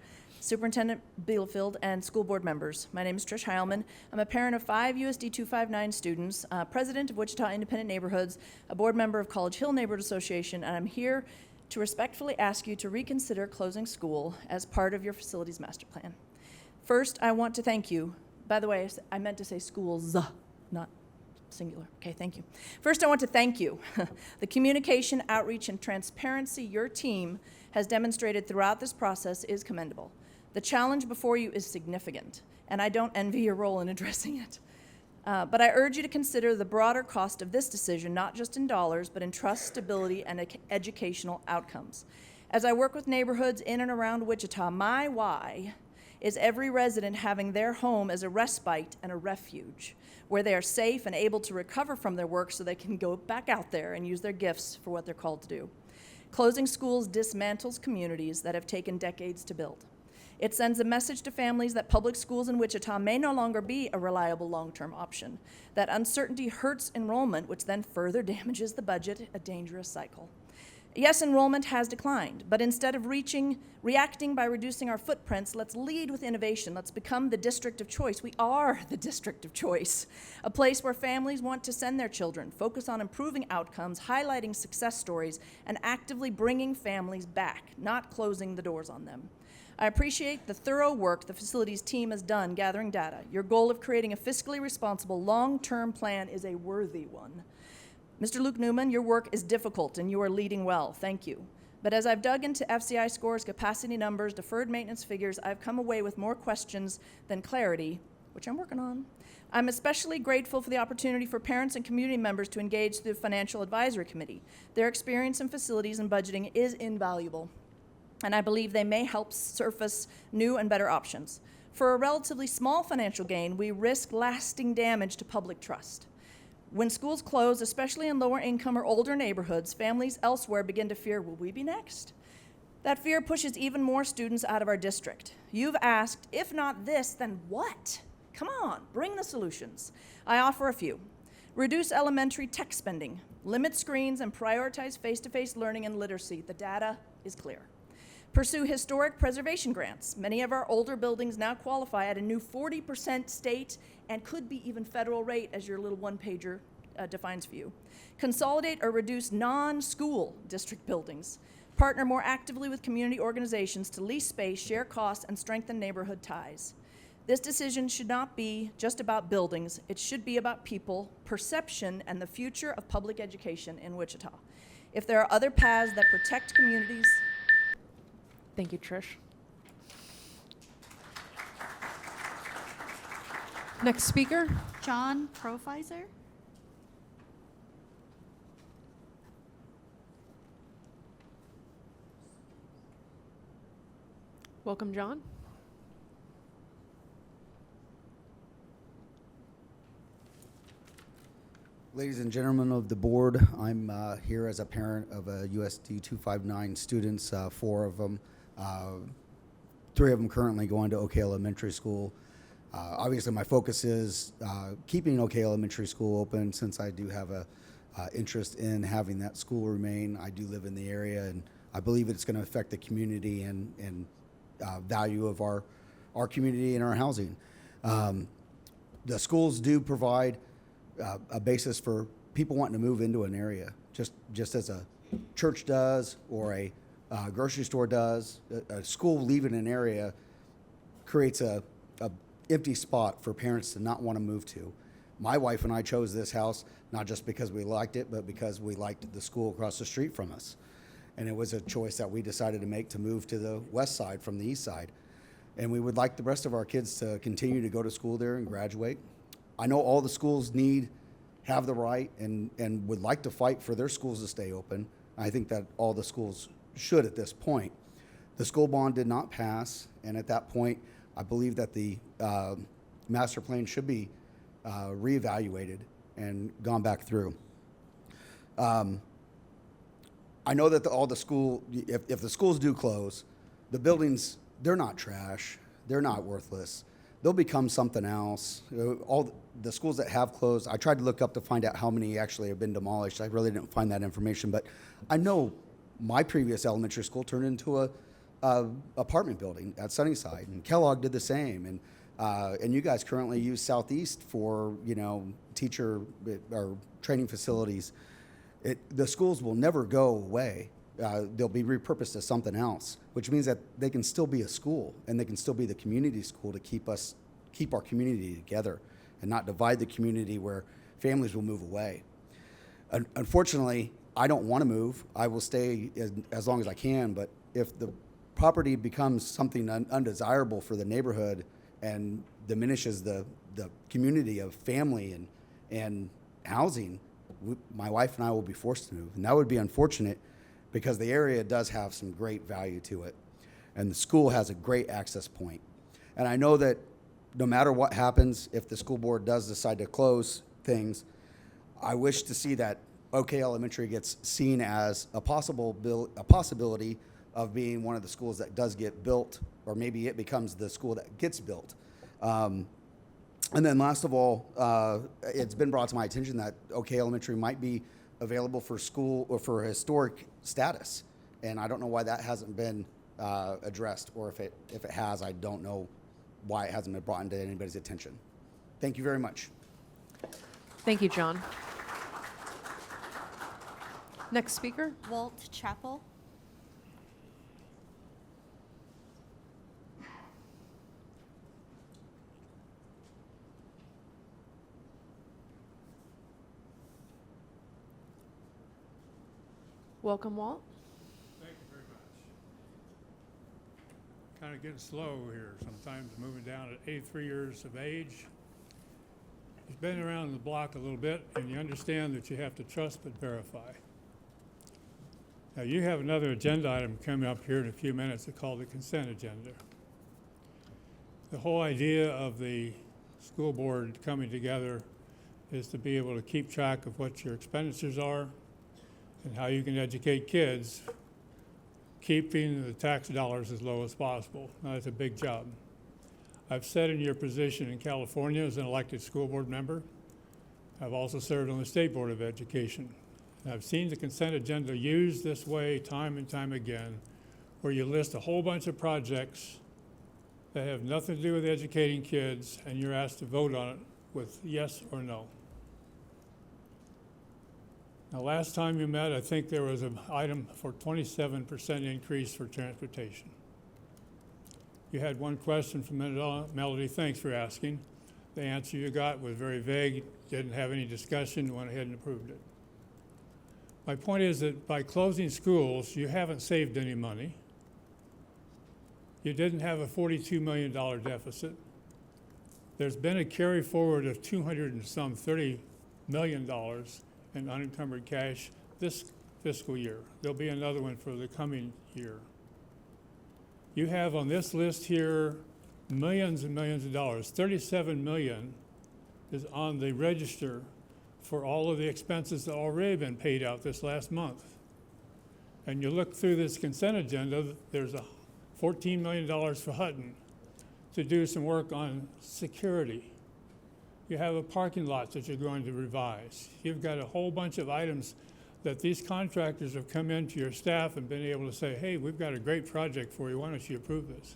Superintendent Bielefeld, and school board members. My name is Trish Heilman. I'm a parent of 5 USD 259 students, president of Wichita Independent Neighborhoods, a board member of College Hill Neighborhood Association, and I'm here to respectfully ask you to reconsider closing school as part of your facilities master plan. First, I want to thank you. By the way, I meant to say schools, not singular. Okay, thank you. First, I want to thank you. The communication, outreach, and transparency your team has demonstrated throughout this process is commendable. The challenge before you is significant, and I don't envy your role in addressing it. But I urge you to consider the broader cost of this decision, not just in dollars, but in trust, stability, and educational outcomes. As I work with neighborhoods in and around Wichita, my why is every resident having their home as a respite and a refuge, where they are safe and able to recover from their work so they can go back out there and use their gifts for what they're called to do. Closing schools dismantles communities that have taken decades to build. It sends a message to families that public schools in Wichita may no longer be a reliable long-term option. That uncertainty hurts enrollment, which then further damages the budget, a dangerous cycle. Yes, enrollment has declined, but instead of reacting by reducing our footprints, let's lead with innovation. Let's become the district of choice. We are the district of choice, a place where families want to send their children, focus on improving outcomes, highlighting success stories, and actively bringing families back, not closing the doors on them. I appreciate the thorough work the facilities team has done gathering data. Your goal of creating a fiscally responsible long-term plan is a worthy one. Mr. Luke Newman, your work is difficult and you are leading well. Thank you. But as I've dug into FCI scores, capacity numbers, deferred maintenance figures, I've come away with more questions than clarity, which I'm working on. I'm especially grateful for the opportunity for parents and community members to engage through the Financial Advisory Committee. Their experience in facilities and budgeting is invaluable, and I believe they may help surface new and better options. For a relatively small financial gain, we risk lasting damage to public trust. When schools close, especially in lower income or older neighborhoods, families elsewhere begin to fear, will we be next? That fear pushes even more students out of our district. You've asked, if not this, then what? Come on, bring the solutions. I offer a few. Reduce elementary tech spending, limit screens, and prioritize face-to-face learning and literacy. The data is clear. Pursue historic preservation grants. Many of our older buildings now qualify at a new 40% state and could be even federal rate, as your little one-pager defines for you. Consolidate or reduce non-school district buildings. Partner more actively with community organizations to lease space, share costs, and strengthen neighborhood ties. This decision should not be just about buildings. It should be about people, perception, and the future of public education in Wichita. If there are other paths that protect communities. Thank you, Trish. Next speaker. John Profizer. Welcome, John. Ladies and gentlemen of the board, I'm here as a parent of a USD 259 students, 4 of them, 3 of them currently going to OK Elementary School. Obviously, my focus is keeping OK Elementary School open, since I do have a interest in having that school remain. I do live in the area, and I believe it's going to affect the community and value of our community and our housing. The schools do provide a basis for people wanting to move into an area, just as a church does or a grocery store does. A school leaving an area creates a empty spot for parents to not want to move to. My wife and I chose this house not just because we liked it, but because we liked the school across the street from us. And it was a choice that we decided to make, to move to the west side from the east side. And we would like the rest of our kids to continue to go to school there and graduate. I know all the schools have the right and would like to fight for their schools to stay open. I think that all the schools should at this point. The school bond did not pass, and at that point, I believe that the master plan should be reevaluated and gone back through. I know that all the school, if the schools do close, the buildings, they're not trash, they're not worthless. They'll become something else. All the schools that have closed, I tried to look up to find out how many actually have been demolished. I really didn't find that information, but I know my previous elementary school turned into a apartment building at Sunnyside, and Kellogg did the same. And you guys currently use Southeast for, teacher or training facilities. The schools will never go away. They'll be repurposed as something else, which means that they can still be a school, and they can still be the community school to keep our community together and not divide the community where families will move away. Unfortunately, I don't want to move. I will stay as long as I can, but if the property becomes something undesirable for the neighborhood and diminishes the community of family and housing, my wife and I will be forced to move. And that would be unfortunate, because the area does have some great value to it. And the school has a great access point. And I know that no matter what happens, if the school board does decide to close things, I wish to see that OK Elementary gets seen as a possibility of being one of the schools that does get built, or maybe it becomes the school that gets built. And then last of all, it's been brought to my attention that OK Elementary might be available for school or for historic status. And I don't know why that hasn't been addressed, or if it has, I don't know why it hasn't been brought into anybody's attention. Thank you very much. Thank you, John. Next speaker. Walt Chappell. Welcome, Walt. Thank you very much. Kind of getting slow here sometimes, moving down at 83 years of age. You've been around the block a little bit, and you understand that you have to trust but verify. Now, you have another agenda item coming up here in a few minutes called the consent agenda. The whole idea of the school board coming together is to be able to keep track of what your expenditures are and how you can educate kids, keeping the tax dollars as low as possible. Now, that's a big job. I've sat in your position in California as an elected school board member. I've also served on the State Board of Education. And I've seen the consent agenda used this way time and time again, where you list a whole bunch of projects that have nothing to do with educating kids, and you're asked to vote on it with yes or no. Now, last time you met, I think there was an item for 27% increase for transportation. You had one question from Melody. Thanks for asking. The answer you got was very vague, didn't have any discussion, went ahead and approved it. My point is that by closing schools, you haven't saved any money. You didn't have a $42 million deficit. There's been a carry forward of $230 million in unencumbered cash this fiscal year. There'll be another one for the coming year. You have on this list here millions and millions of dollars. $37 million is on the register for all of the expenses that already been paid out this last month. And you look through this consent agenda, there's $14 million for Hutton to do some work on security. You have a parking lot that you're going to revise. You've got a whole bunch of items that these contractors have come into your staff and been able to say, hey, we've got a great project for you, why don't you approve this?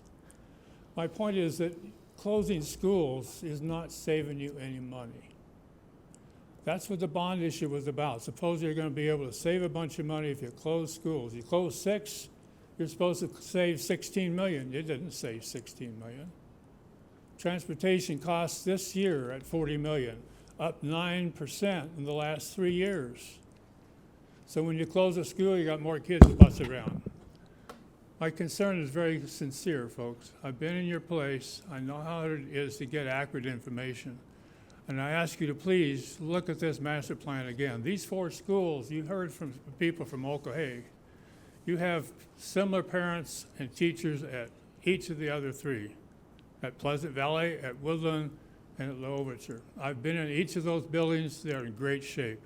My point is that closing schools is not saving you any money. That's what the bond issue was about. Suppose you're going to be able to save a bunch of money if you close schools. You close 6, you're supposed to save 16 million. It didn't save 16 million. Transportation costs this year at 40 million, up 9% in the last 3 years. So when you close a school, you got more kids to bus around. My concern is very sincere, folks. I've been in your place. I know how it is to get accurate information. And I ask you to please look at this master plan again. These 4 schools, you heard from people from Ocohee. You have similar parents and teachers at each of the other 3, at Pleasant Valley, at Woodland, and at Low Overture. I've been in each of those buildings. They're in great shape.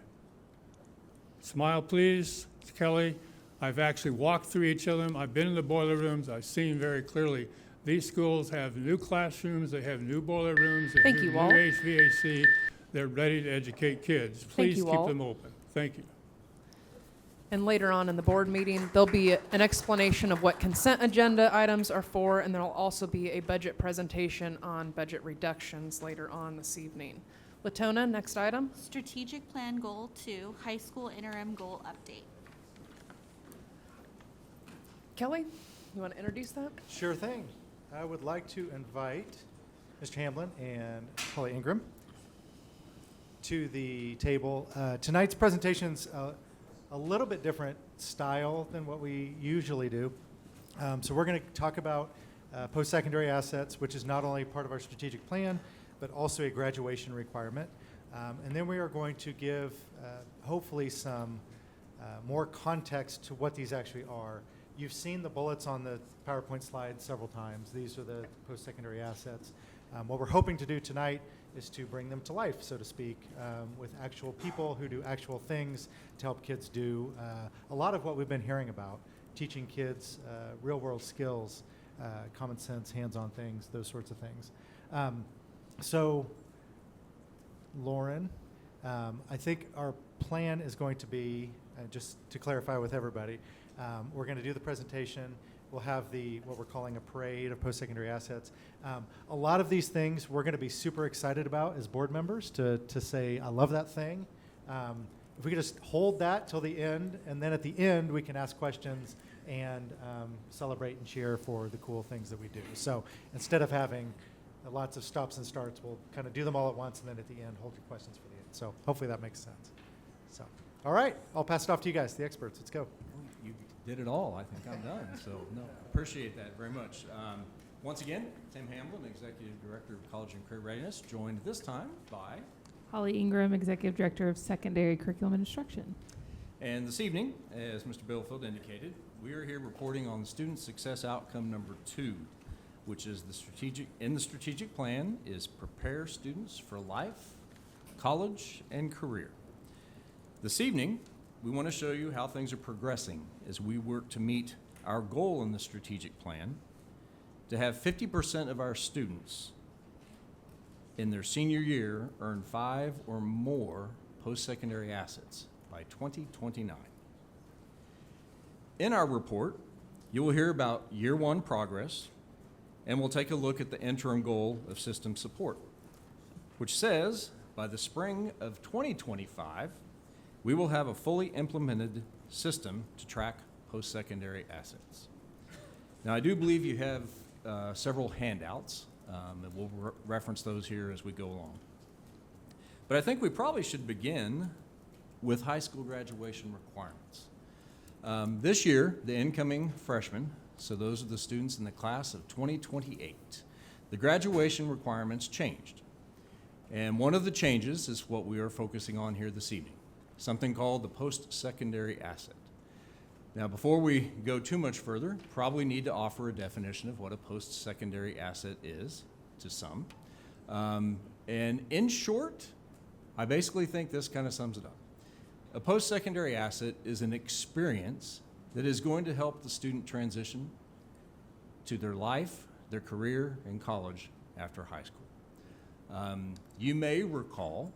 Smile, please, Kelly. I've actually walked through each of them. I've been in the boiler rooms. I've seen very clearly these schools have new classrooms, they have new boiler rooms, they have Thank you, new Walt. HVAC. They're ready to educate kids. Please you, keep Walt. them open. Thank you. And later on in the board meeting, there'll be an explanation of what consent agenda items are for, and there'll also be a budget presentation on budget reductions later on this evening. Latona, next item. Strategic Plan Goal 2, High School Interim Goal Update. Kelly, you want to introduce that? Sure thing. I would like to invite Mr. Hamblin and Holly Ingram to the table. Tonight's presentation's a little bit different style than what we usually do. So we're going to talk about post-secondary assets, which is not only part of our strategic plan, but also a graduation requirement. And then we are going to give, hopefully, some more context to what these actually are. You've seen the bullets on the PowerPoint slide several times. These are the post-secondary assets. What we're hoping to do tonight is to bring them to life, so to speak, with actual people who do actual things to help kids do a lot of what we've been hearing about, teaching kids real-world skills, common sense, hands-on things, those sorts of things. So, Lauren, I think our plan is going to be, just to clarify with everybody, we're going to do the presentation. We'll have what we're calling a parade of post-secondary assets. A lot of these things we're going to be super excited about as board members to say, I love that thing. If we could just hold that till the end, and then at the end we can ask questions and celebrate and cheer for the cool things that we do. So instead of having lots of stops and starts, we'll kind of do them all at once, and then at the end hold your questions for the end. So hopefully that makes sense. So, all right, I'll pass it off to you guys, the experts. Let's go. You did it all. I think I'm done. So, no, appreciate that very much. Once again, Tim Hamblin, Executive Director of College and Career Readiness, joined this time by. Holly Ingram, Executive Director of Secondary Curriculum and Instruction. And this evening, as Mr. Bielefeld indicated, we are here reporting on student success outcome number 2, which is the strategic plan is prepare students for life, college, and career. This evening, we want to show you how things are progressing as we work to meet our goal in the strategic plan to have 50% of our students in their senior year earn 5 or more post-secondary assets by 2029. In our report, you will hear about year 1 progress, and we'll take a look at the interim goal of system support, which says by the spring of 2025, we will have a fully implemented system to track post-secondary assets. Now, I do believe you have several handouts, and we'll reference those here as we go along. But I think we probably should begin with high school graduation requirements. This year, the incoming freshmen, so those are the students in the class of 2028, the graduation requirements changed. And one of the changes is what we are focusing on here this evening, something called the post-secondary asset. Now, before we go too much further, probably need to offer a definition of what a post-secondary asset is to some. And in short, I basically think this kind of sums it up. A post-secondary asset is an experience that is going to help the student transition to their life, their career, and college after high school. You may recall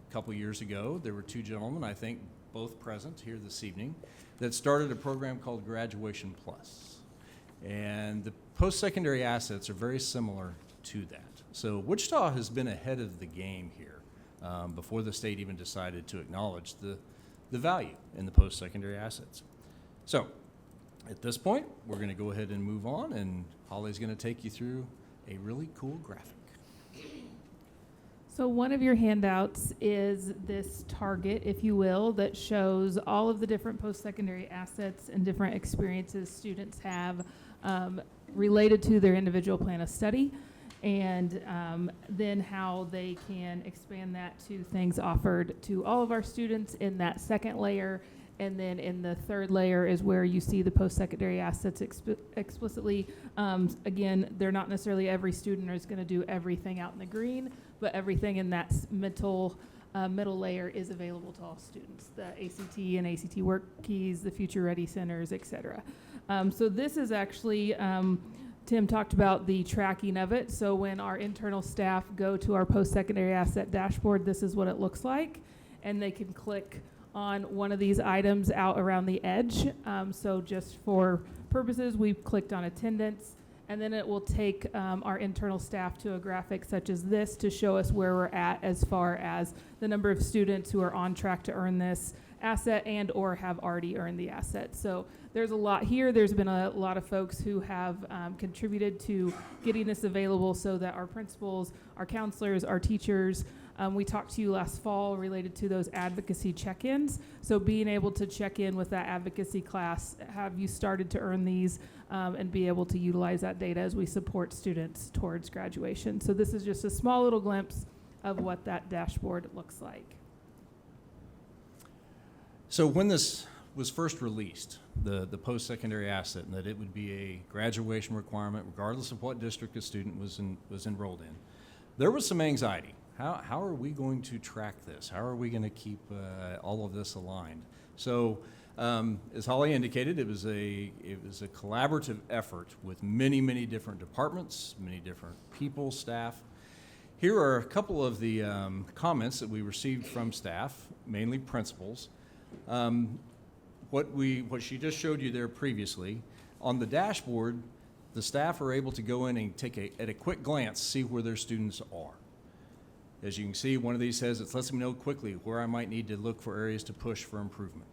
a couple years ago, there were two gentlemen, I think both present here this evening, that started a program called Graduation Plus. And the post-secondary assets are very similar to that. So Wichita has been ahead of the game here before the state even decided to acknowledge the value in the post-secondary assets. So at this point, we're going to go ahead and move on, and Holly's going to take you through a really cool graphic. So one of your handouts is this target, if you will, that shows all of the different post-secondary assets and different experiences students have related to their individual plan of study, and then how they can expand that to things offered to all of our students in that second layer. And then in the third layer is where you see the post-secondary assets explicitly. Again, they're not necessarily every student is going to do everything out in the green, but everything in that middle layer is available to all students. The ACT and ACT work keys, the Future Ready centers, et cetera. So this is actually, Tim talked about the tracking of it. So when our internal staff go to our post-secondary asset dashboard, this is what it looks like. And they can click on one of these items out around the edge. So just for purposes, we've clicked on attendance, and then it will take our internal staff to a graphic such as this to show us where we're at as far as the number of students who are on track to earn this asset and or have already earned the asset. So there's a lot here. There's been a lot of folks who have contributed to getting this available so that our principals, our counselors, our teachers, we talked to you last fall related to those advocacy check-ins. So being able to check in with that advocacy class, have you started to earn these, and be able to utilize that data as we support students towards graduation. So this is just a small little glimpse of what that dashboard looks like. So when this was first released, the post-secondary asset, and that it would be a graduation requirement regardless of what district a student was enrolled in, there was some anxiety. How are we going to track this? How are we going to keep all of this aligned? So, as Holly indicated, it was a collaborative effort with many different departments, many different people, staff. Here are a couple of the comments that we received from staff, mainly principals. What she just showed you there previously, on the dashboard, the staff are able to go in and take at a quick glance, see where their students are. As you can see, one of these says it lets me know quickly where I might need to look for areas to push for improvement.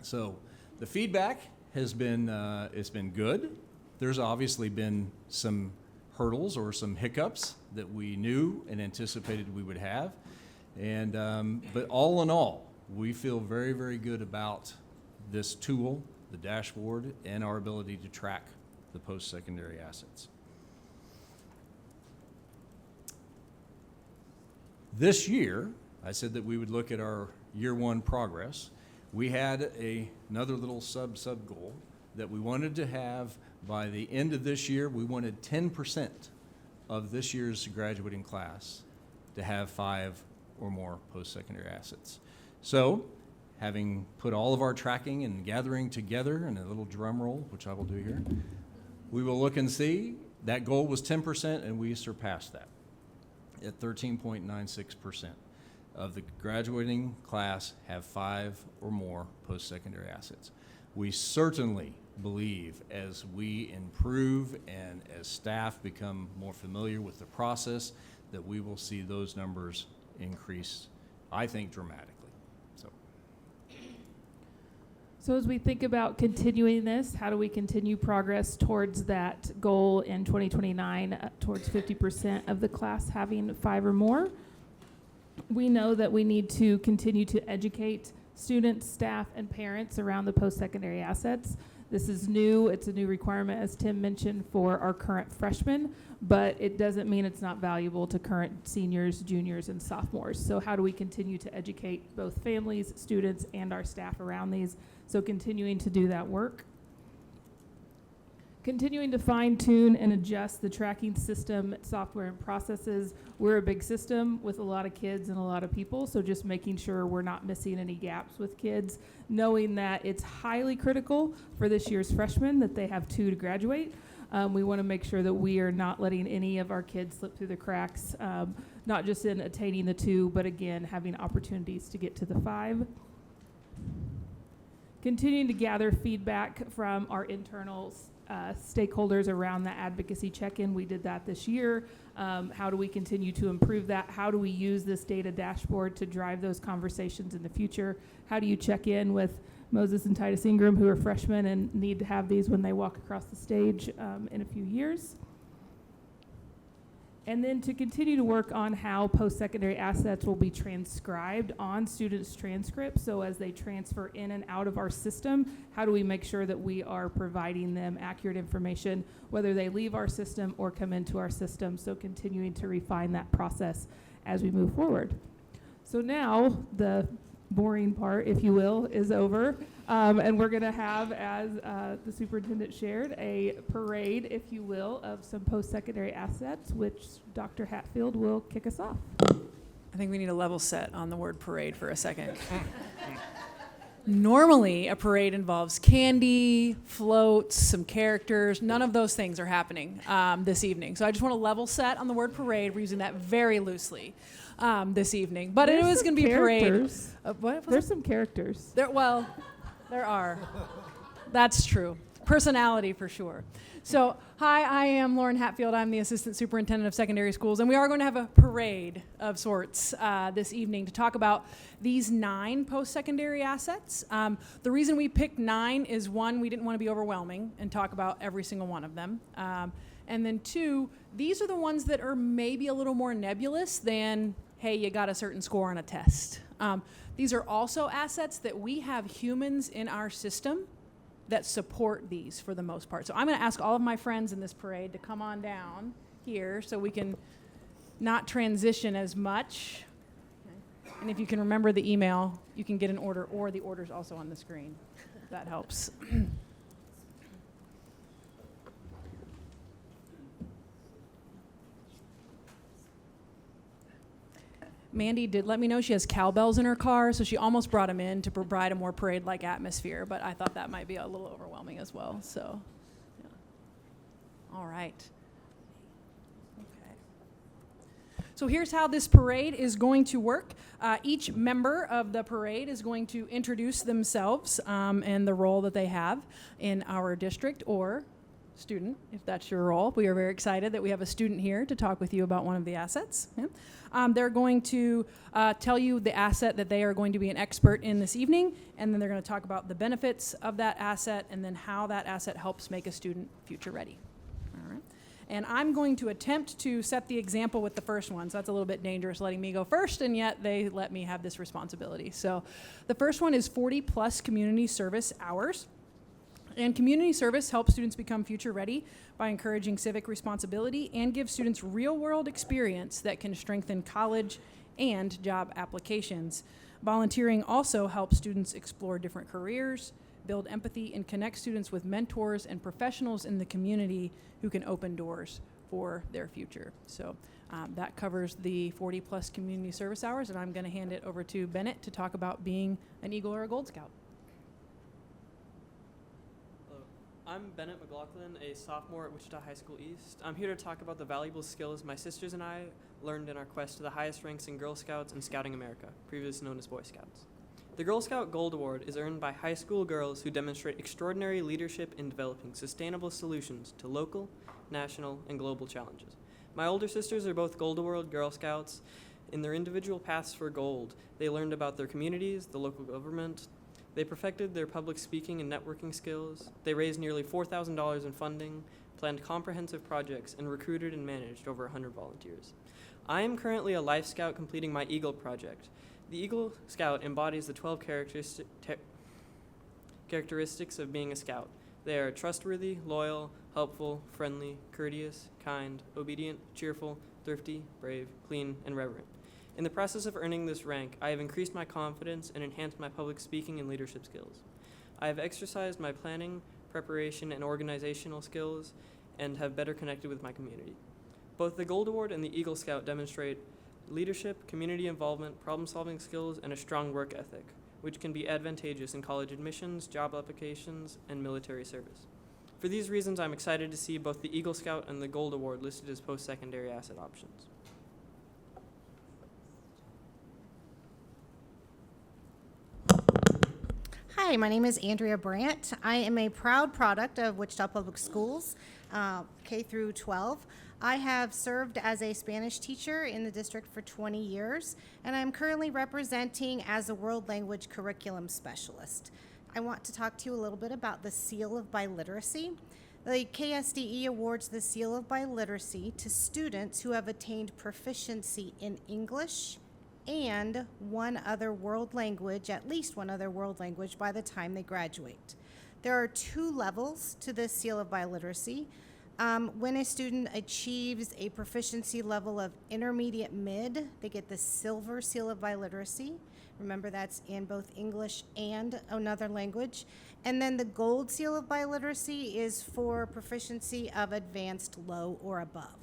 So the feedback has been it's been good. There's obviously been some hurdles or some hiccups that we knew and anticipated we would have, and but all in all, we feel very good about this tool, the dashboard, and our ability to track the post-secondary assets. This year, I said that we would look at our year one progress. We had another little sub goal that we wanted to have by the end of this year. We wanted 10% of this year's graduating class to have 5 or more post-secondary assets. So, having put all of our tracking and gathering together in a little drum roll, which I will do here, we will look and see that goal was 10%, and we surpassed that at 13.96% of the graduating class have 5 or more post-secondary assets. We certainly believe as we improve and as staff become more familiar with the process that we will see those numbers increase, I think, dramatically. So as we think about continuing this, how do we continue progress towards that goal in 2029, towards 50% of the class having 5 or more? We know that we need to continue to educate students, staff, and parents around the post-secondary assets. This is new. It's a new requirement, as Tim mentioned, for our current freshmen, but it doesn't mean it's not valuable to current seniors, juniors, and sophomores. So how do we continue to educate both families, students, and our staff around these? So continuing to do that work. Continuing to fine tune and adjust the tracking system, software, and processes. We're a big system with a lot of kids and a lot of people, so just making sure we're not missing any gaps with kids, knowing that it's highly critical for this year's freshmen that they have 2 to graduate. We want to make sure that we are not letting any of our kids slip through the cracks, not just in attaining the 2, but again, having opportunities to get to the 5. Continuing to gather feedback from our internal stakeholders around the advocacy check-in. We did that this year. How do we continue to improve that? How do we use this data dashboard to drive those conversations in the future? How do you check in with Moses and Titus Ingram, who are freshmen and need to have these when they walk across the stage in a few years? And then to continue to work on how post-secondary assets will be transcribed on students' transcripts. So as they transfer in and out of our system, how do we make sure that we are providing them accurate information, whether they leave our system or come into our system? So continuing to refine that process as we move forward. So now the boring part, if you will, is over. And we're going to have, as the superintendent shared, a parade, if you will, of some post-secondary assets, which Dr. Hatfield will kick us off. I think we need a level set on the word parade for a second. Normally, a parade involves candy, floats, some characters. None of those things are happening this evening. So I just want to level set on the word parade. We're using that very loosely this evening. But it was going to be a parade. There's some characters. There are. That's true. Personality for sure. So, hi, I am Lauren Hatfield. I'm the Assistant Superintendent of Secondary Schools, and we are going to have a parade of sorts this evening to talk about these 9 post-secondary assets. The reason we picked 9 is 1, we didn't want to be overwhelming and talk about every single one of them. And then 2, these are the ones that are maybe a little more nebulous than, hey, you got a certain score on a test. These are also assets that we have humans in our system that support these for the most part. So I'm going to ask all of my friends in this parade to come on down here so we can not transition as much. And if you can remember the email, you can get an order, or the order's also on the screen. That helps. Mandy did let me know she has cowbells in her car, so she almost brought them in to provide a more parade-like atmosphere, but I thought that might be a little overwhelming as well, so, yeah. All right. Okay. So here's how this parade is going to work. Each member of the parade is going to introduce themselves and the role that they have in our district, or student, if that's your role. We are very excited that we have a student here to talk with you about one of the assets. Yeah. They're going to tell you the asset that they are going to be an expert in this evening, and then they're going to talk about the benefits of that asset and then how that asset helps make a student future ready. All right. And I'm going to attempt to set the example with the first one, so that's a little bit dangerous letting me go first, and yet they let me have this responsibility. So the first one is 40+ community service hours. And community service helps students become future ready by encouraging civic responsibility and give students real-world experience that can strengthen college and job applications. Volunteering also helps students explore different careers, build empathy, and connect students with mentors and professionals in the community who can open doors for their future. So that covers the 40+ community service hours, and I'm going to hand it over to Bennett to talk about being an Eagle or a Gold Scout. I'm Bennett McLaughlin, a sophomore at Wichita High School East. I'm here to talk about the valuable skills my sisters and I learned in our quest to the highest ranks in Girl Scouts and Scouting America, previously known as Boy Scouts. The Girl Scout Gold Award is earned by high school girls who demonstrate extraordinary leadership in developing sustainable solutions to local, national, and global challenges. My older sisters are both Gold Award Girl Scouts. In their individual paths for gold, they learned about their communities, the local government. They perfected their public speaking and networking skills. They raised nearly $4,000 in funding, planned comprehensive projects, and recruited and managed over 100 volunteers. I am currently a Life Scout completing my Eagle project. The Eagle Scout embodies the 12 characteristics of being a Scout. They are trustworthy, loyal, helpful, friendly, courteous, kind, obedient, cheerful, thrifty, brave, clean, and reverent. In the process of earning this rank, I have increased my confidence and enhanced my public speaking and leadership skills. I have exercised my planning, preparation, and organizational skills, and have better connected with my community. Both the Gold Award and the Eagle Scout demonstrate leadership, community involvement, problem-solving skills, and a strong work ethic, which can be advantageous in college admissions, job applications, and military service. For these reasons, I'm excited to see both the Eagle Scout and the Gold Award listed as post-secondary asset options. Hi, my name is Andrea Brandt. I am a proud product of Wichita Public Schools, K through 12. I have served as a Spanish teacher in the district for 20 years, and I'm currently representing as a World Language Curriculum Specialist. I want to talk to you a little bit about the Seal of Biliteracy. The KSDE awards the Seal of Biliteracy to students who have attained proficiency in English and one other world language, at least one other world language, by the time they graduate. There are 2 levels to this Seal of Biliteracy. When a student achieves a proficiency level of intermediate mid, they get the Silver Seal of Biliteracy. Remember, that's in both English and another language. And then the Gold Seal of Biliteracy is for proficiency of advanced low or above.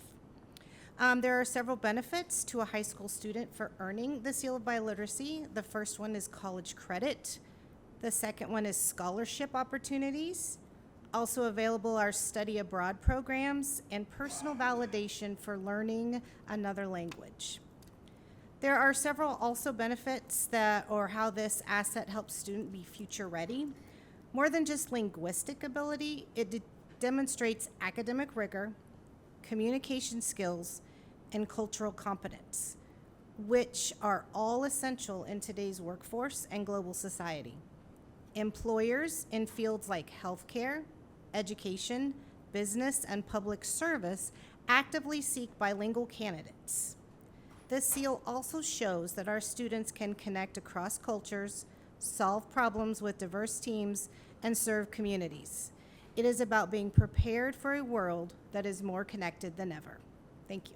There are several benefits to a high school student for earning the Seal of Biliteracy. The first one is college credit. The second one is scholarship opportunities. Also available are study abroad programs and personal validation for learning another language. There are several also benefits or how this asset helps student be future ready. More than just linguistic ability, it demonstrates academic rigor, communication skills, and cultural competence, which are all essential in today's workforce and global society. Employers in fields like healthcare, education, business, and public service actively seek bilingual candidates. This seal also shows that our students can connect across cultures, solve problems with diverse teams, and serve communities. It is about being prepared for a world that is more connected than ever. Thank you.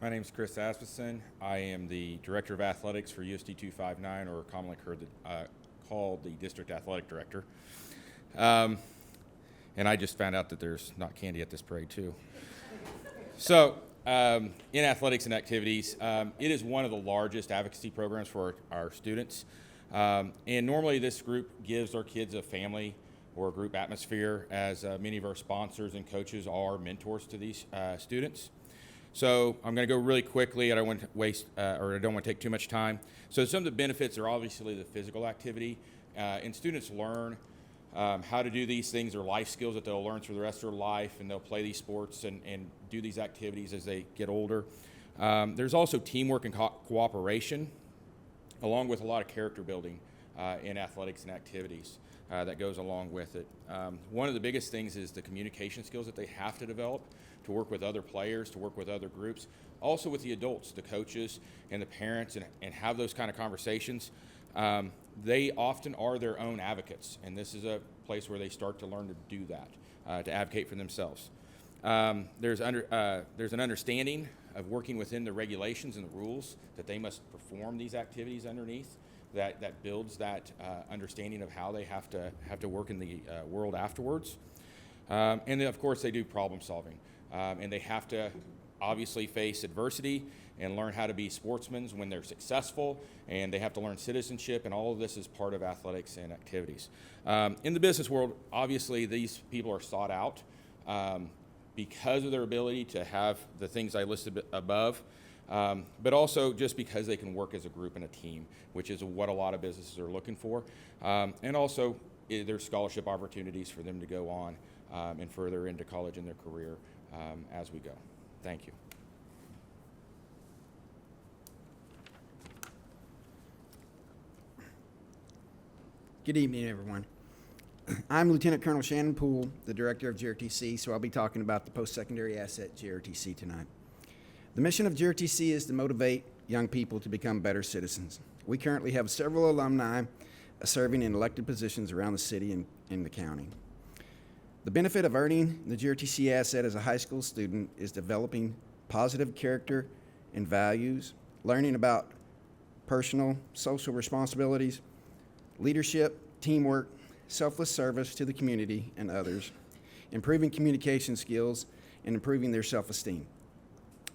My name is Chris Asmussen. I am the Director of Athletics for USD 259, or commonly called the District Athletic Director. And I just found out that there's not candy at this parade, too. So, in athletics and activities, it is one of the largest advocacy programs for our students. And normally this group gives our kids a family or a group atmosphere, as many of our sponsors and coaches are mentors to these students. So I'm going to go really quickly. I don't want to waste, or I don't want to take too much time. So some of the benefits are obviously the physical activity, and students learn how to do these things. They're life skills that they'll learn through the rest of their life, and they'll play these sports and do these activities as they get older. There's also teamwork and cooperation, along with a lot of character building in athletics and activities that goes along with it. One of the biggest things is the communication skills that they have to develop to work with other players, to work with other groups, also with the adults, the coaches and the parents, and have those kind of conversations. They often are their own advocates, and this is a place where they start to learn to do that, to advocate for themselves. There's an understanding of working within the regulations and the rules that they must perform these activities underneath, that builds that understanding of how they have to work in the world afterwards. And then, of course, they do problem solving. And they have to obviously face adversity and learn how to be sportsmen when they're successful, and they have to learn citizenship, and all of this is part of athletics and activities. In the business world, obviously these people are sought out because of their ability to have the things I listed above, but also just because they can work as a group and a team, which is what a lot of businesses are looking for. And also, there's scholarship opportunities for them to go on and further into college and their career as we go. Thank you. Good evening, everyone. I'm Lieutenant Colonel Shannon Poole, the Director of JRTC, so I'll be talking about the post-secondary asset JRTC tonight. The mission of JRTC is to motivate young people to become better citizens. We currently have several alumni serving in elected positions around the city and in the county. The benefit of earning the JRTC asset as a high school student is developing positive character and values, learning about personal, social responsibilities, leadership, teamwork, selfless service to the community and others, improving communication skills, and improving their self-esteem.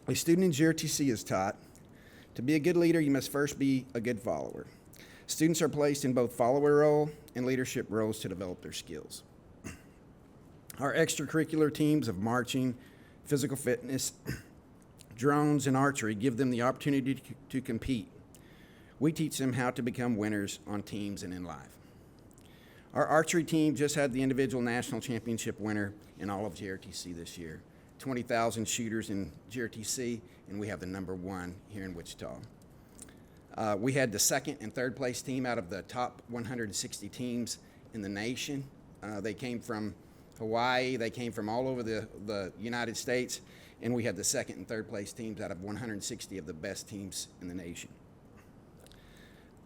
A student in GRTC is taught, to be a good leader, you must first be a good follower. Students are placed in both follower role and leadership roles to develop their skills. Our extracurricular teams of marching, physical fitness, drones, and archery give them the opportunity to compete. We teach them how to become winners on teams and in life. Our archery team just had the individual national championship winner in all of GRTC this year. 20,000 shooters in GRTC, and we have the #1 here in Wichita. We had the second and third place team out of the top 160 teams in the nation. They came from Hawaii, they came from all over the United States, and we had the second and third place teams out of 160 of the best teams in the nation.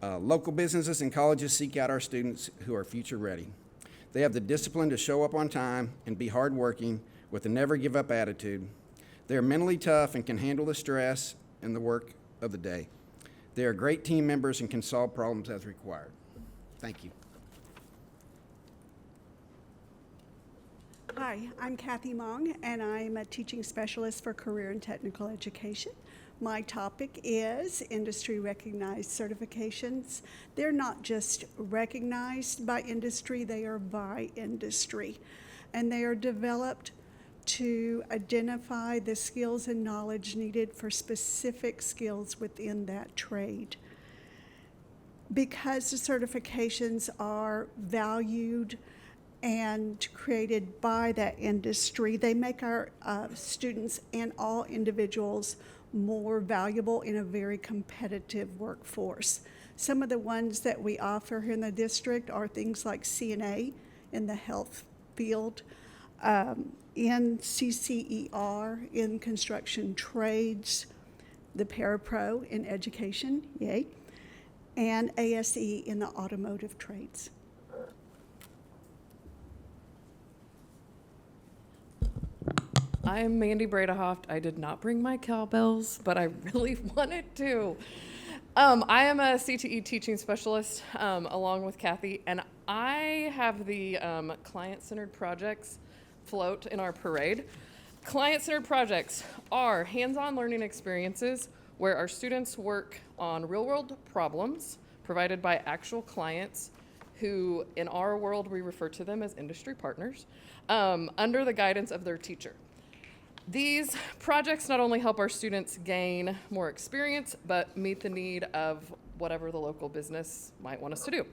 Local businesses and colleges seek out our students who are future ready. They have the discipline to show up on time and be hardworking with a never give up attitude. They are mentally tough and can handle the stress and the work of the day. They are great team members and can solve problems as required. Thank you. Hi, I'm Kathy Mong, and I'm a teaching specialist for career and technical education. My topic is industry recognized certifications. They're not just recognized by industry, they are by industry. And they are developed to identify the skills and knowledge needed for specific skills within that trade. Because the certifications are valued and created by that industry, they make our students and all individuals more valuable in a very competitive workforce. Some of the ones that we offer here in the district are things like CNA in the health field, NCCER in construction trades, the Parapro in education, yay, and ASE in the automotive trades. I'm Mandy Bredehoft. I did not bring my cowbells, but I really wanted to. I am a CTE teaching specialist along with Kathy, and I have the client-centered projects float in our parade. Client-centered projects are hands-on learning experiences where our students work on real-world problems provided by actual clients who, in our world, we refer to them as industry partners, under the guidance of their teacher. These projects not only help our students gain more experience, but meet the need of whatever the local business might want us to do.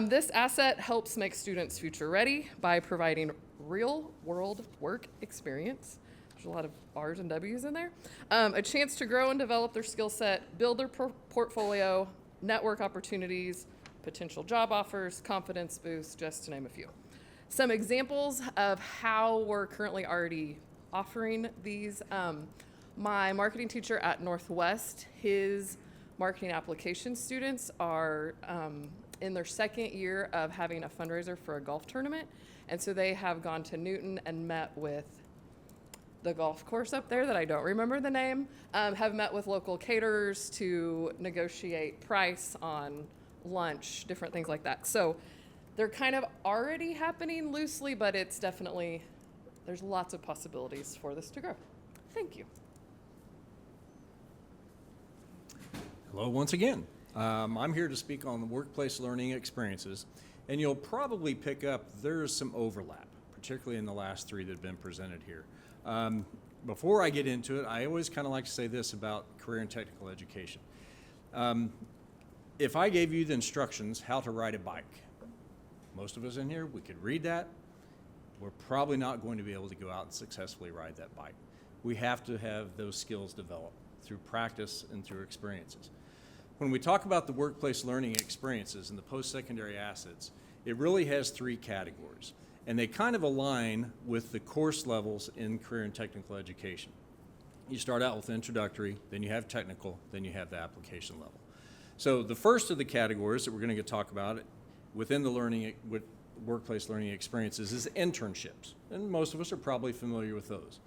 This asset helps make students future ready by providing real world work experience. There's a lot of R's and W's in there. A chance to grow and develop their skill set, build their portfolio, network opportunities, potential job offers, confidence boosts, just to name a few. Some examples of how we're currently already offering these. My marketing teacher at Northwest, his marketing application students are in their second year of having a fundraiser for a golf tournament. And so they have gone to Newton and met with the golf course up there that I don't remember the name, have met with local caterers to negotiate price on lunch, different things like that. So they're kind of already happening loosely, but it's definitely, there's lots of possibilities for this to grow. Thank you. Hello once again. I'm here to speak on the workplace learning experiences, and you'll probably pick up there's some overlap, particularly in the last three that have been presented here. Before I get into it, I always kind of like to say this about career and technical education. If I gave you the instructions how to ride a bike, most of us in here, we could read that. We're probably not going to be able to go out and successfully ride that bike. We have to have those skills developed through practice and through experiences. When we talk about the workplace learning experiences and the post-secondary assets, it really has three categories, and they kind of align with the course levels in career and technical education. You start out with introductory, then you have technical, then you have the application level. So the first of the categories that we're going to talk about within the learning, workplace learning experiences is internships, and most of us are probably familiar with those.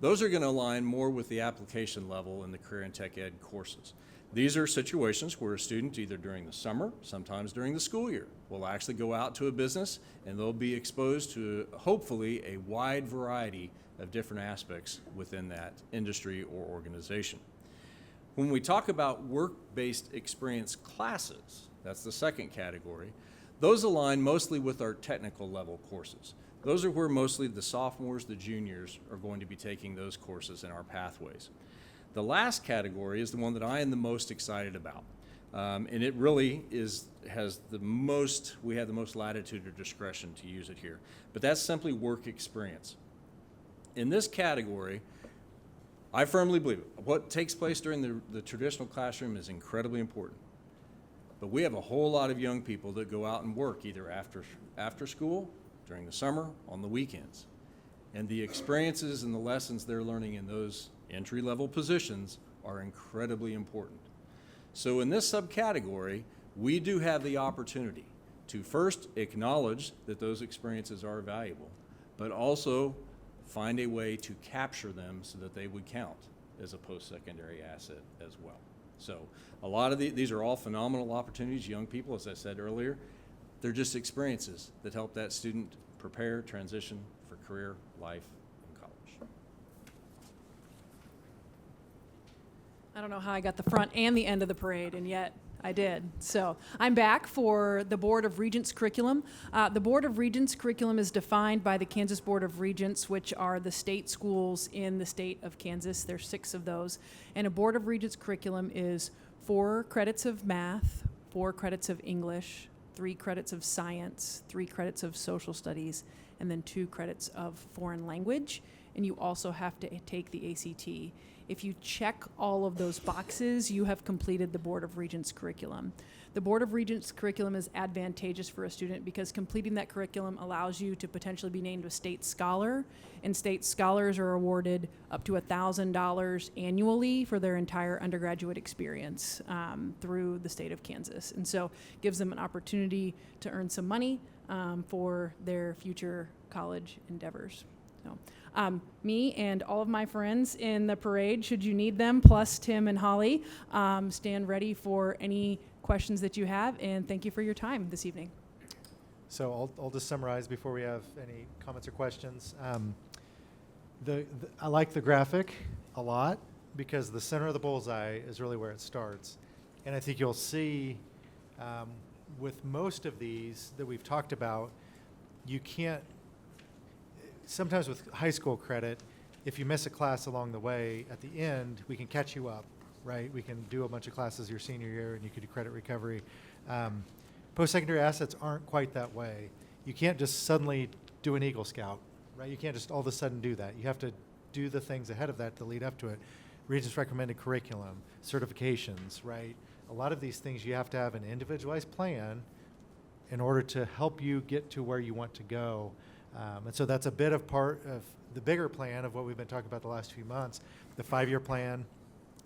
Those are going to align more with the application level in the career and tech ed courses. These are situations where a student, either during the summer, sometimes during the school year, will actually go out to a business and they'll be exposed to, hopefully, a wide variety of different aspects within that industry or organization. When we talk about work-based experience classes, that's the second category, those align mostly with our technical level courses. Those are where mostly the sophomores, the juniors are going to be taking those courses in our pathways. The last category is the one that I am the most excited about. And it really has the most, we have the most latitude or discretion to use it here. But that's simply work experience. In this category, I firmly believe it. What takes place during the traditional classroom is incredibly important. But we have a whole lot of young people that go out and work either after school, during the summer, on the weekends. And the experiences and the lessons they're learning in those entry-level positions are incredibly important. So in this subcategory, we do have the opportunity to first acknowledge that those experiences are valuable, but also find a way to capture them so that they would count as a post-secondary asset as well. So a lot of these are all phenomenal opportunities. Young people, as I said earlier, they're just experiences that help that student prepare, transition for career, life, and college. I don't know how I got the front and the end of the parade, and yet I did. So I'm back for the Board of Regents curriculum. The Board of Regents curriculum is defined by the Kansas Board of Regents, which are the state schools in the state of Kansas. There's 6 of those. And a Board of Regents curriculum is 4 credits of math, 4 credits of English, 3 credits of science, 3 credits of social studies, and then 2 credits of foreign language. And you also have to take the ACT. If you check all of those boxes, you have completed the Board of Regents curriculum. The Board of Regents curriculum is advantageous for a student because completing that curriculum allows you to potentially be named a state scholar, and state scholars are awarded up to $1,000 annually for their entire undergraduate experience through the state of Kansas. And so it gives them an opportunity to earn some money for their future college endeavors. So, me and all of my friends in the parade, should you need them, plus Tim and Holly, stand ready for any questions that you have, and thank you for your time this evening. So I'll just summarize before we have any comments or questions. I like the graphic a lot because the center of the bullseye is really where it starts. And I think you'll see with most of these that we've talked about, you can't, sometimes with high school credit, if you miss a class along the way, at the end, we can catch you up, right? We can do a bunch of classes your senior year and you can do credit recovery. Post-secondary assets aren't quite that way. You can't just suddenly do an Eagle Scout, right? You can't just all of a sudden do that. You have to do the things ahead of that to lead up to it. Regents recommended curriculum, certifications, right? A lot of these things you have to have an individualized plan in order to help you get to where you want to go. And so that's a bit of part of the bigger plan of what we've been talking about the last few months, the 5-year plan,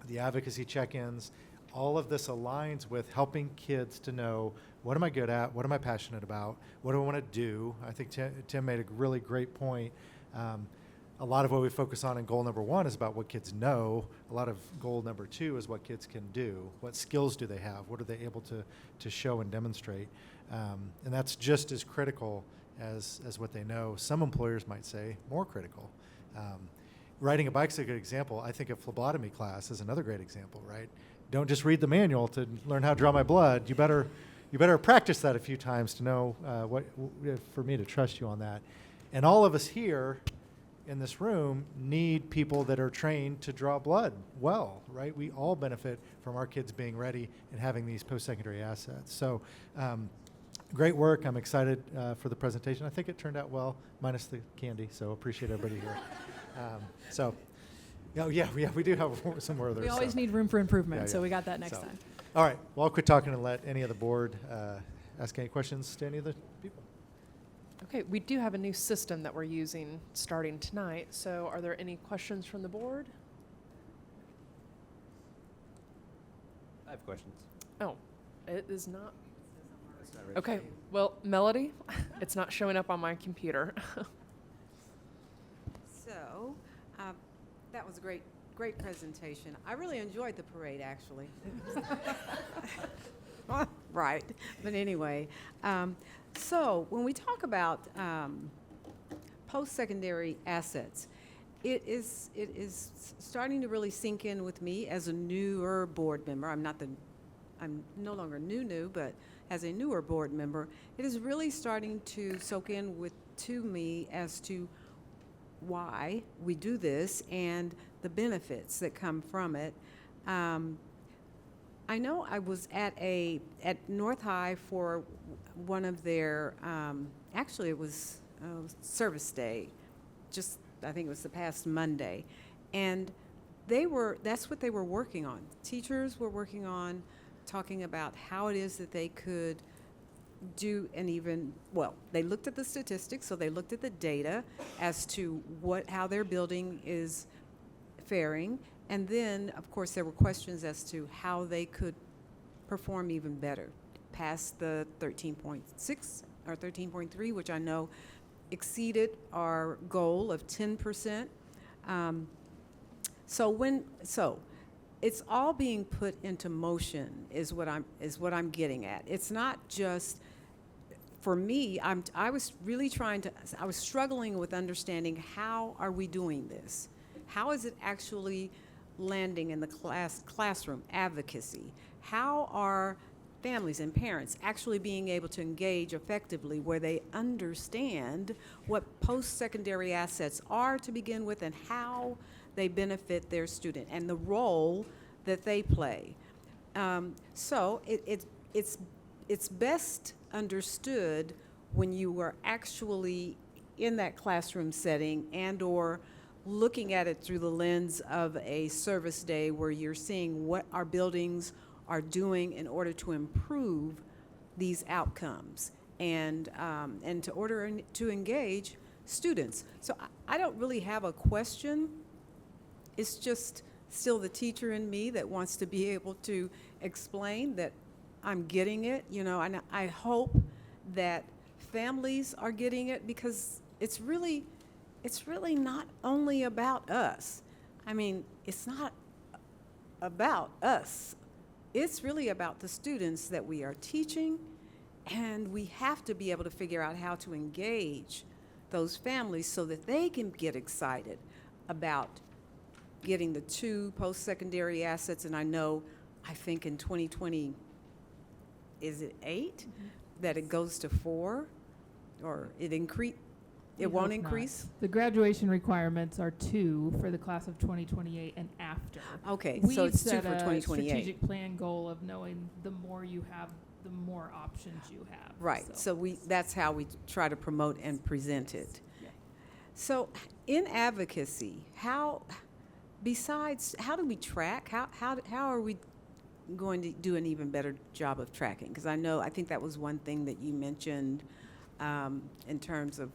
the advocacy check-ins. All of this aligns with helping kids to know, what am I good at? What am I passionate about? What do I want to do? I think Tim made a really great point. A lot of what we focus on in goal number 1 is about what kids know. A lot of goal number 2 is what kids can do. What skills do they have? What are they able to show and demonstrate? And that's just as critical as what they know. Some employers might say more critical. Riding a bike's a good example. I think a phlebotomy class is another great example, right? Don't just read the manual to learn how to draw my blood. You better practice that a few times to know for me to trust you on that. And all of us here in this room need people that are trained to draw blood well, right? We all benefit from our kids being ready and having these post-secondary assets. So great work. I'm excited for the presentation. I think it turned out well, minus the candy, so appreciate everybody here. We do have some more others. We always need room for improvement, so we got that next time. All right, well, I'll quit talking and let any of the board ask any questions to any of the people. Okay, we do have a new system that we're using starting tonight, so are there any questions from the board? I have questions. Oh, it is not. Okay, well, Melody, it's not showing up on my computer. So, That was a great presentation. I really enjoyed the parade, actually. Right, but anyway, so when we talk about post-secondary assets, it is starting to really sink in with me as a newer board member. I'm no longer new, but as a newer board member, it is really starting to soak in to me as to why we do this and the benefits that come from it. I know I was at North High for one of their, actually it was service day, I think it was the past Monday, and that's what they were working on. Teachers were working on talking about how it is that they could do they looked at the statistics, so they looked at the data as to how their building is faring, and then of course there were questions as to how they could perform even better past the 13.6 or 13.3, which I know exceeded our goal of 10%. So it's all being put into motion is what I'm getting at. It's not just for me. I was struggling with understanding how are we doing this? How is it actually landing in the classroom? Advocacy. How are families and parents actually being able to engage effectively where they understand what post-secondary assets are to begin with and how they benefit their student and the role that they play. So it's best understood when you are actually in that classroom setting and or looking at it through the lens of a service day where you're seeing what our buildings are doing in order to improve these outcomes and to engage students. So I don't really have a question. It's just still the teacher in me that wants to be able to explain that I'm getting it, and I hope that families are getting it, because it's really not only about us. I mean, it's not about us. It's really about the students that we are teaching, and we have to be able to figure out how to engage those families so that they can get excited about getting the 2 post-secondary assets. And I think in 2020, is it 8? That it goes to 4, or it won't increase? The graduation requirements are 2 for the class of 2028 and after. Okay, We've so it's 2 set for a 2028. strategic plan goal of knowing the more you have, the more options you have. Right, so that's how we try to promote and present it. Yeah. So in advocacy, how do we track? How are we going to do an even better job of tracking? Because I think that was one thing that you mentioned in terms of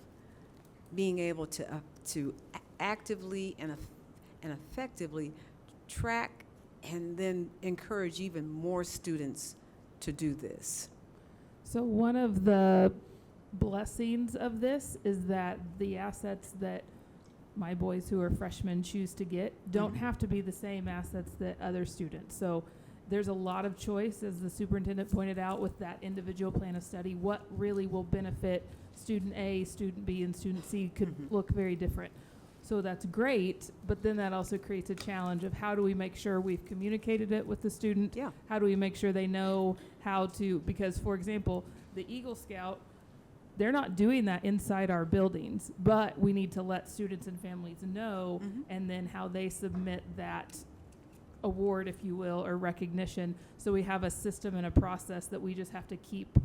being able to actively and effectively track and then encourage even more students to do this. So one of the blessings of this is that the assets that my boys who are freshmen choose to get don't have to be the same assets that other students. So there's a lot of choice, as the superintendent pointed out, with that individual plan of study. What really will benefit student A, student B, and student C could look very different. So that's great, but then that also creates a challenge of how do we make sure we've communicated it with the student? Yeah. How do we make sure they know how to, because for example, the Eagle Scout, they're not doing that inside our buildings, but we need to let students and families know, and then how they submit that award, if you will, or recognition. So we have a system and a process that we just have to keep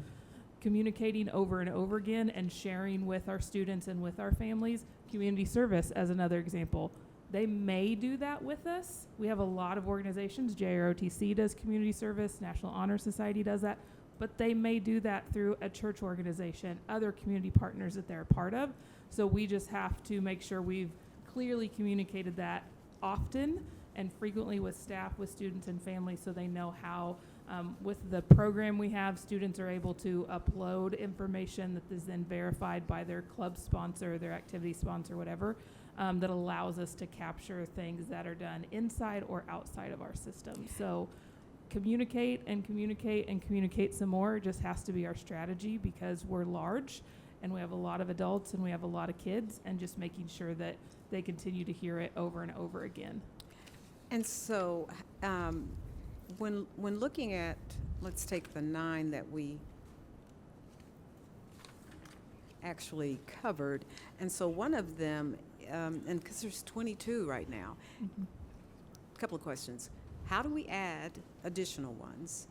communicating over and over again and sharing with our students and with our families. Community service, as another example. They may do that with us. We have a lot of organizations. JROTC does community service. National Honor Society does that. But they may do that through a church organization, other community partners that they're a part of. So we just have to make sure we've clearly communicated that often and frequently with staff, with students and families, so they know how, with the program we have, students are able to upload information that is then verified by their club sponsor, their activity sponsor, whatever. that allows us to capture things that are done inside or outside of our system. So communicate and communicate and communicate some more just has to be our strategy, because we're large and we have a lot of adults and we have a lot of kids, and just making sure that they continue to hear it over and over again. And so, when looking at, let's take the 9 that we actually covered, and so one of them, and because there's 22 right now, a couple of questions. How do we add additional ones?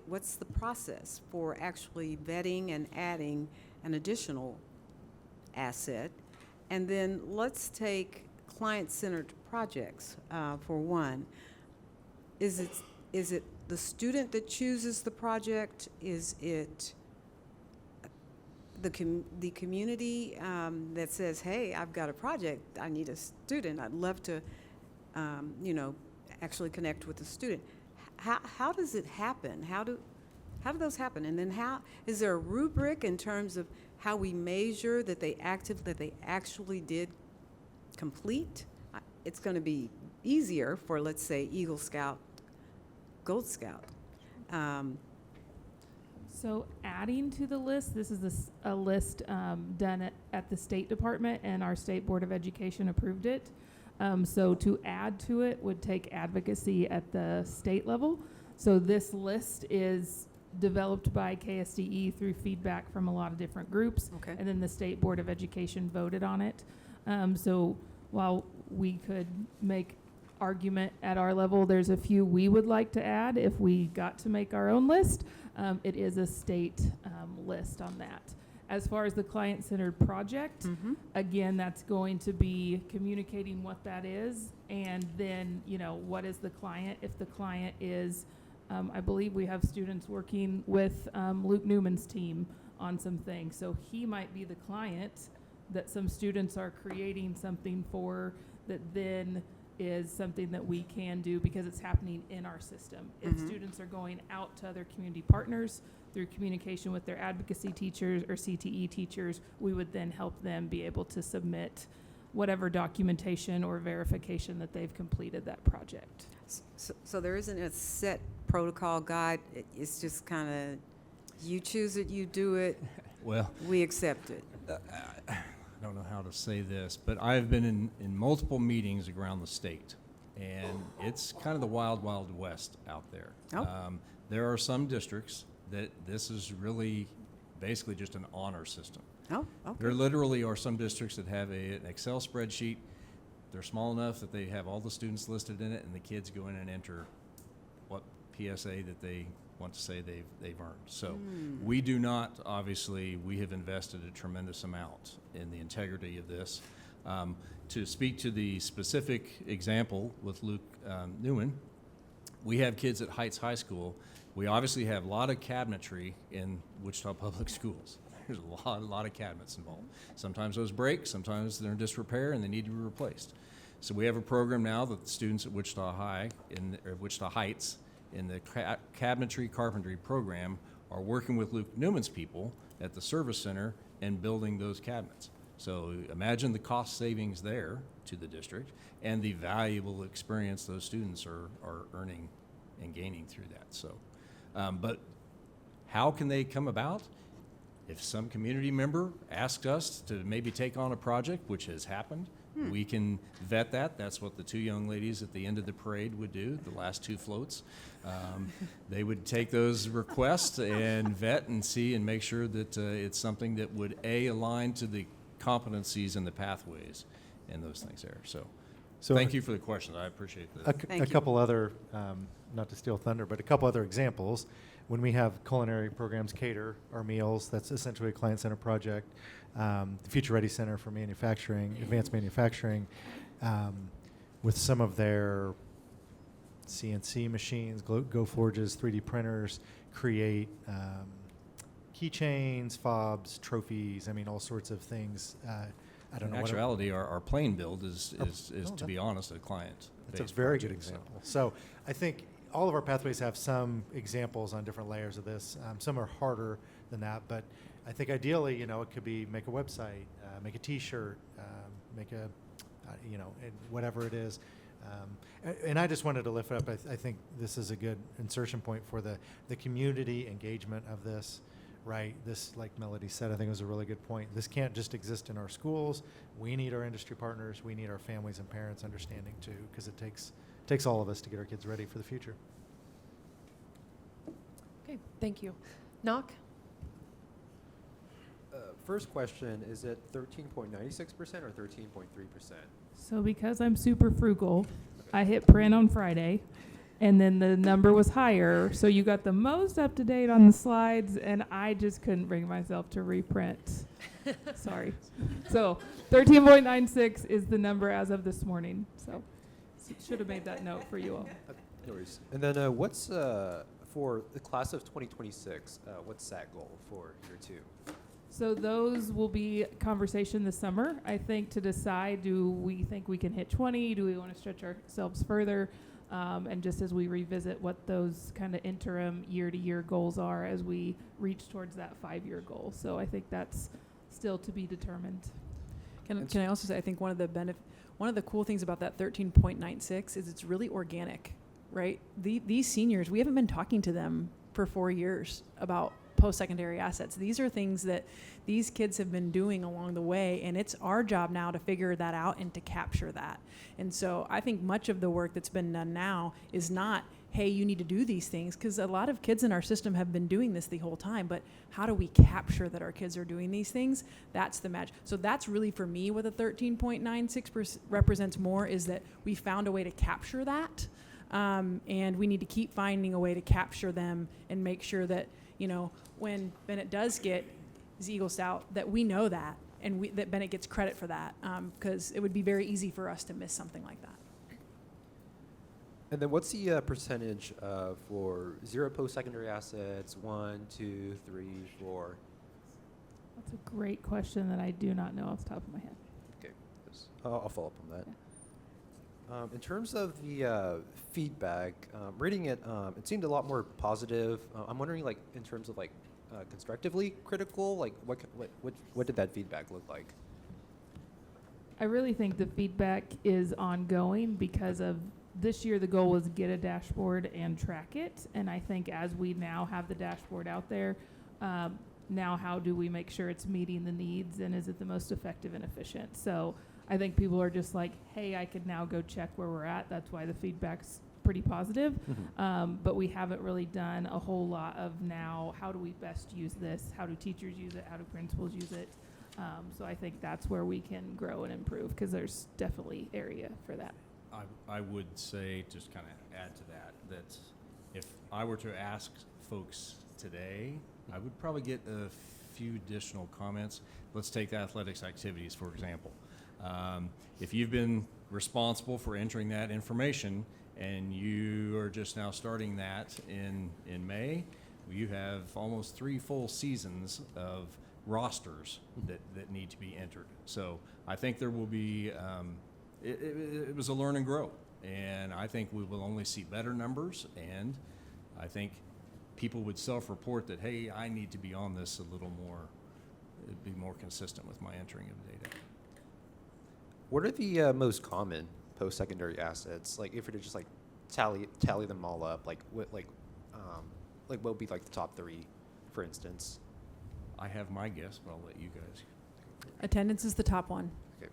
What's the process for actually vetting and adding an additional asset? And then let's take client-centered projects for one. Is it the student that chooses the project? Is it the community that says, hey, I've got a project, I need a student, I'd love to, actually connect with the student. How does it happen? How do those happen? And then is there a rubric in terms of how we measure that they actually did complete? It's going to be easier for, let's say, Eagle Scout, Gold Scout. So adding to the list, this is a list done at the State Department, and our State Board of Education approved it. So to add to it would take advocacy at the state level. So this list is developed by KSDE through feedback from a lot of different groups. Okay. And then the State Board of Education voted on it. So while we could make argument at our level, there's a few we would like to add if we got to make our own list. It is a state list on that. As far as the client-centered project, again, that's going to be communicating what that is, and then, what is the client? If the client is, I believe we have students working with Luke Newman's team on some things. So he might be the client that some students are creating something for, that then is something that we can do because it's happening in our system. If students are going out to other community partners through communication with their advocacy teachers or CTE teachers, we would then help them be able to submit whatever documentation or verification that they've completed that project. So there isn't a set protocol guide. It's just kind of, you choose it, you do it, Well, we accept it. I don't know how to say this, but I've been in multiple meetings around the state, and it's kind of the wild, wild west out there. Oh. There are some districts that this is really basically just an honor system. Oh, okay. There literally are some districts that have an Excel spreadsheet. They're small enough that they have all the students listed in it, and the kids go in and enter what PSA that they want to say they've earned. So we do not, obviously, we have invested a tremendous amount in the integrity of this. To speak to the specific example with Luke Newman, we have kids at Heights High School. We obviously have a lot of cabinetry in Wichita Public Schools. There's a lot of cabinets involved. Sometimes those break, sometimes they're in disrepair and they need to be replaced. So we have a program now that the students at Wichita Heights in the cabinetry carpentry program are working with Luke Newman's people at the service center and building those cabinets. So imagine the cost savings there to the district and the valuable experience those students are earning and gaining through that. So, but how can they come about? If some community member asks us to maybe take on a project, which has happened, we can vet that. That's what the two young ladies at the end of the parade would do, the last two floats. They would take those requests and vet and see and make sure that it's something that would, align to the competencies and the pathways and those things there. So thank you for the questions. I appreciate that. A couple other, not to steal thunder, but a couple other examples. When we have culinary programs cater our meals, that's essentially a client-centered project. The Future Ready Center for Manufacturing, Advanced Manufacturing, with some of their CNC machines, GoForges, 3D printers, create keychains, fobs, trophies, all sorts of things. I don't know. In actuality, our plane build is to be honest, a client. That's a very good example. So I think all of our pathways have some examples on different layers of this. Some are harder than that, but I think ideally, it could be make a website, make a T-shirt, make a and whatever it is. And I just wanted to lift up, I think this is a good insertion point for the community engagement of this, right? This, like Melody said, I think was a really good point. This can't just exist in our schools. We need our industry partners. We need our families and parents understanding too, because it takes all of us to get our kids ready for the future. Okay, thank you. Knock? First question, is it 13.96% or 13.3%? So because I'm super frugal, I hit print on Friday, and then the number was higher, so you got the most up to date on the slides, and I just couldn't bring myself to reprint. Sorry. So 13.96 is the number as of this morning. So should have made that note for you all. No worries. And then what's for the class of 2026? What's that goal for year 2? So those will be conversation this summer, I think, to decide, do we think we can hit 20? Do we want to stretch ourselves further? And just as we revisit what those kind of interim year-to-year goals are as we reach towards that 5-year goal. So I think that's still to be determined. Can I also say, I think one of the cool things about that 13.96 is it's really organic, right? These seniors, we haven't been talking to them for 4 years about post-secondary assets. These are things that these kids have been doing along the way, and it's our job now to figure that out and to capture that. And so I think much of the work that's been done now is not, hey, you need to do these things, because a lot of kids in our system have been doing this the whole time, but how do we capture that our kids are doing these things? That's the magic. So that's really, for me, what the 13.96% represents more, is that we found a way to capture that, and we need to keep finding a way to capture them and make sure that, when Bennett does get his Eagle Scout, that we know that, and that Bennett gets credit for that, because it would be very easy for us to miss something like that. And then what's the percentage for 0 post-secondary assets, 1, 2, 3, 4? That's a great question that I do not know off the top of my head. Okay, I'll follow up on that. In terms of the feedback, reading it, it seemed a lot more positive. I'm wondering, like, in terms of like constructively critical, like what did that feedback look like? I really think the feedback is ongoing, because of this year the goal was get a dashboard and track it. And I think as we now have the dashboard out there, now how do we make sure it's meeting the needs, and is it the most effective and efficient? So I think people are just like, hey, I could now go check where we're at. That's why the feedback's pretty positive. But we haven't really done a whole lot of now, how do we best use this? How do teachers use it? How do principals use it? So I think that's where we can grow and improve, because there's definitely area for that. I would say, just kind of add to that if I were to ask folks today, I would probably get a few additional comments. Let's take the athletics activities, for example. If you've been responsible for entering that information and you are just now starting that in May, you have almost 3 full seasons of rosters that need to be entered. So I think there will be, it was a learn and grow, and I think we will only see better numbers, and I think people would self-report that, hey, I need to be on this a little more, be more consistent with my entering of data. What are the most common post-secondary assets? Like, if we were to just like tally them all up, like what would be like the top 3, for instance? I have my guess, but I'll let you guys. Attendance is the top one. Okay.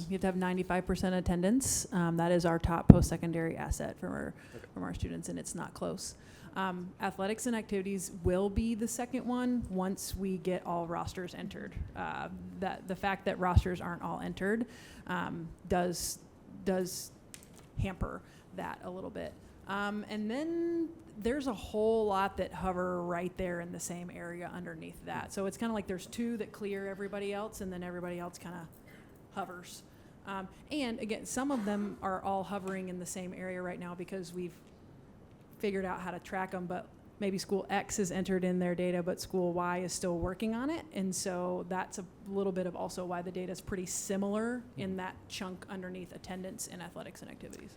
You have to have 95% attendance. That is our top post-secondary asset from our students, and it's not close. Athletics and activities will be the second one once we get all rosters entered. That the fact that rosters aren't all entered does hamper that a little bit. And then there's a whole lot that hover right there in the same area underneath that. So it's kind of like there's 2 that clear everybody else, and then everybody else kind of hovers. And again, some of them are all hovering in the same area right now because we've figured out how to track them, but maybe school X is entered in their data, but school Y is still working on it. And so that's a little bit of also why the data is pretty similar in that chunk underneath attendance and athletics and activities.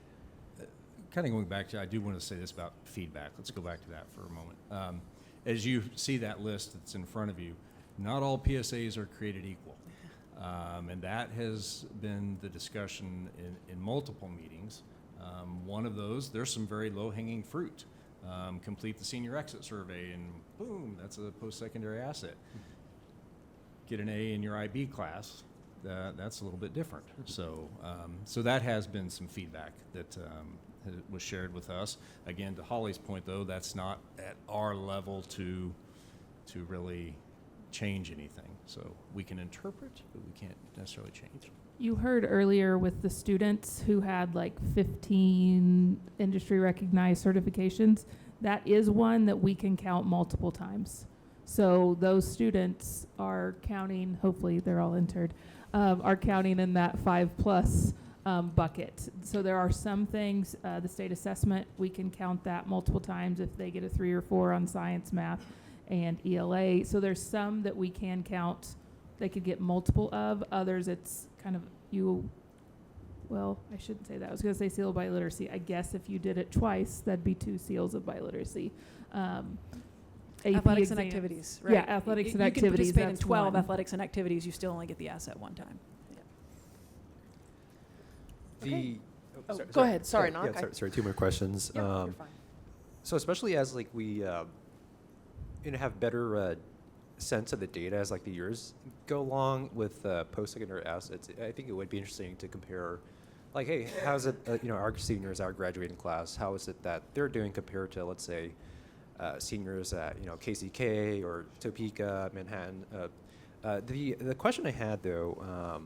Kind of going back to, I do want to say this about feedback. Let's go back to that for a moment. As you see that list that's in front of you, not all PSAs are created equal. And that has been the discussion in multiple meetings. One of those, there's some very low-hanging fruit. Complete the senior exit survey and boom, that's a post-secondary asset. Get an A in your IB class, that's a little bit different. So, so that has been some feedback that was shared with us. Again, to Holly's point though, that's not at our level to really change anything. So we can interpret, but we can't necessarily change. You heard earlier with the students who had like 15 industry recognized certifications, that is one that we can count multiple times. So those students are counting, hopefully they're all entered, are counting in that 5+ bucket. So there are some things, the state assessment, we can count that multiple times if they get a 3 or 4 on science, math, and ELA. So there's some that we can count, they could get multiple of. Others, it's kind of well, I shouldn't say that. I was going to say seal of biliteracy. I guess if you did it twice, that'd be 2 seals of biliteracy. AP Athletics and exams. activities, right? Yeah, athletics and activities. You can participate in that's 12 one. athletics and activities, you still only get the asset one time. Go ahead. Sorry, Knock. Yeah, sorry, 2 more questions. You're fine. So especially as like we have better sense of the data as like the years go along with post-secondary assets, I think it would be interesting to compare, like, hey, how's it, our seniors, our graduating class, how is it that they're doing compared to, let's say, seniors at, KCK or Topeka, Manhattan. The question I had though,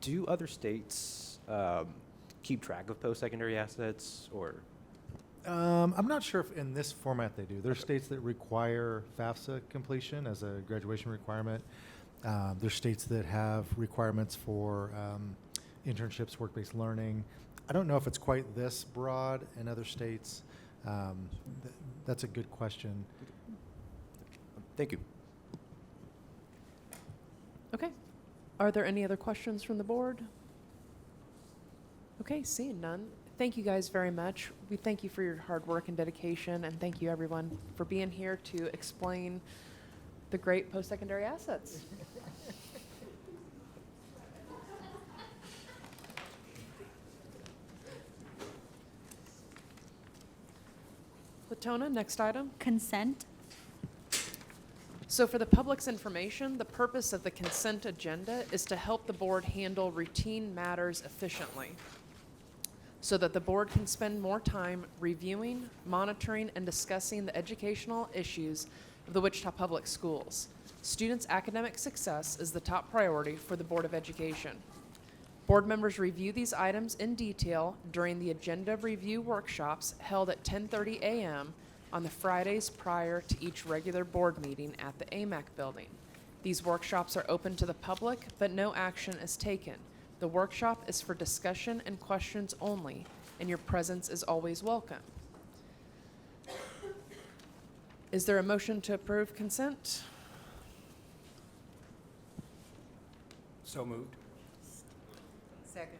do other states keep track of post-secondary assets, or? I'm not sure if in this format they do. There's states that require FAFSA completion as a graduation requirement. There's states that have requirements for internships, work-based learning. I don't know if it's quite this broad in other states. That's a good question. Thank you. Okay. Are there any other questions from the board? Okay, seeing none. Thank you guys very much. We thank you for your hard work and dedication, and thank you everyone for being here to explain the great post-secondary assets. Latona, next item. Consent. So for the public's information, the purpose of the consent agenda is to help the board handle routine matters efficiently, so that the board can spend more time reviewing, monitoring, and discussing the educational issues of the Wichita Public Schools. Students' academic success is the top priority for the Board of Education. Board members review these items in detail during the agenda review workshops held at 10:30 a.m. on the Fridays prior to each regular board meeting at the AMAC building. These workshops are open to the public, but no action is taken. The workshop is for discussion and questions only, and your presence is always welcome. Is there a motion to approve consent? So moved. Second.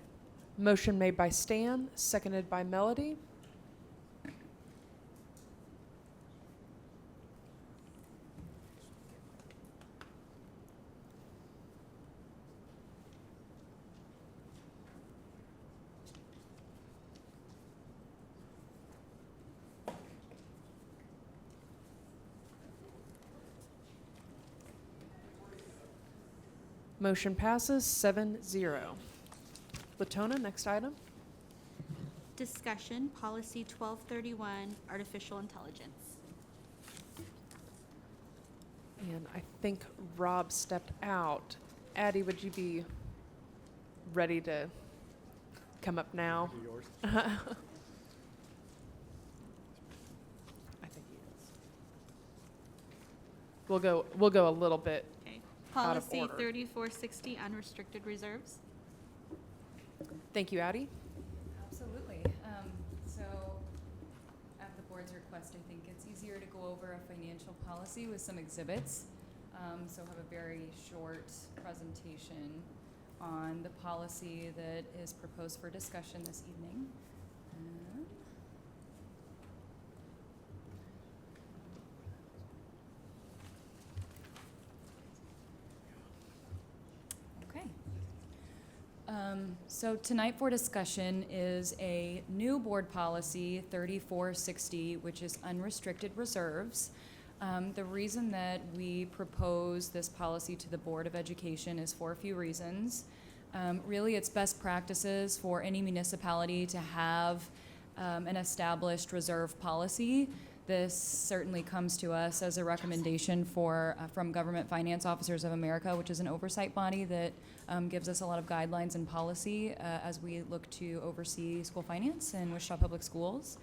Motion made by Stan, seconded by Melody. Motion passes 7-0. Latona, next item. Discussion, policy 1231, artificial intelligence. And I think Rob stepped out. Addie, would you be ready to come up now? I think he is. We'll go a little bit Okay. out of Policy order. 3460, unrestricted reserves. Thank you, Addie. Absolutely. So at the board's request, I think it's easier to go over a financial policy with some exhibits. So have a very short presentation on the policy that is proposed for discussion this evening. So tonight for discussion is a new board policy, 3460, which is unrestricted reserves. The reason that we propose this policy to the Board of Education is for a few reasons. Really, it's best practices for any municipality to have an established reserve policy. This certainly comes to us as a recommendation from Government Finance Officers of America, which is an oversight body that gives us a lot of guidelines and policy as we look to oversee school finance in Wichita Public Schools.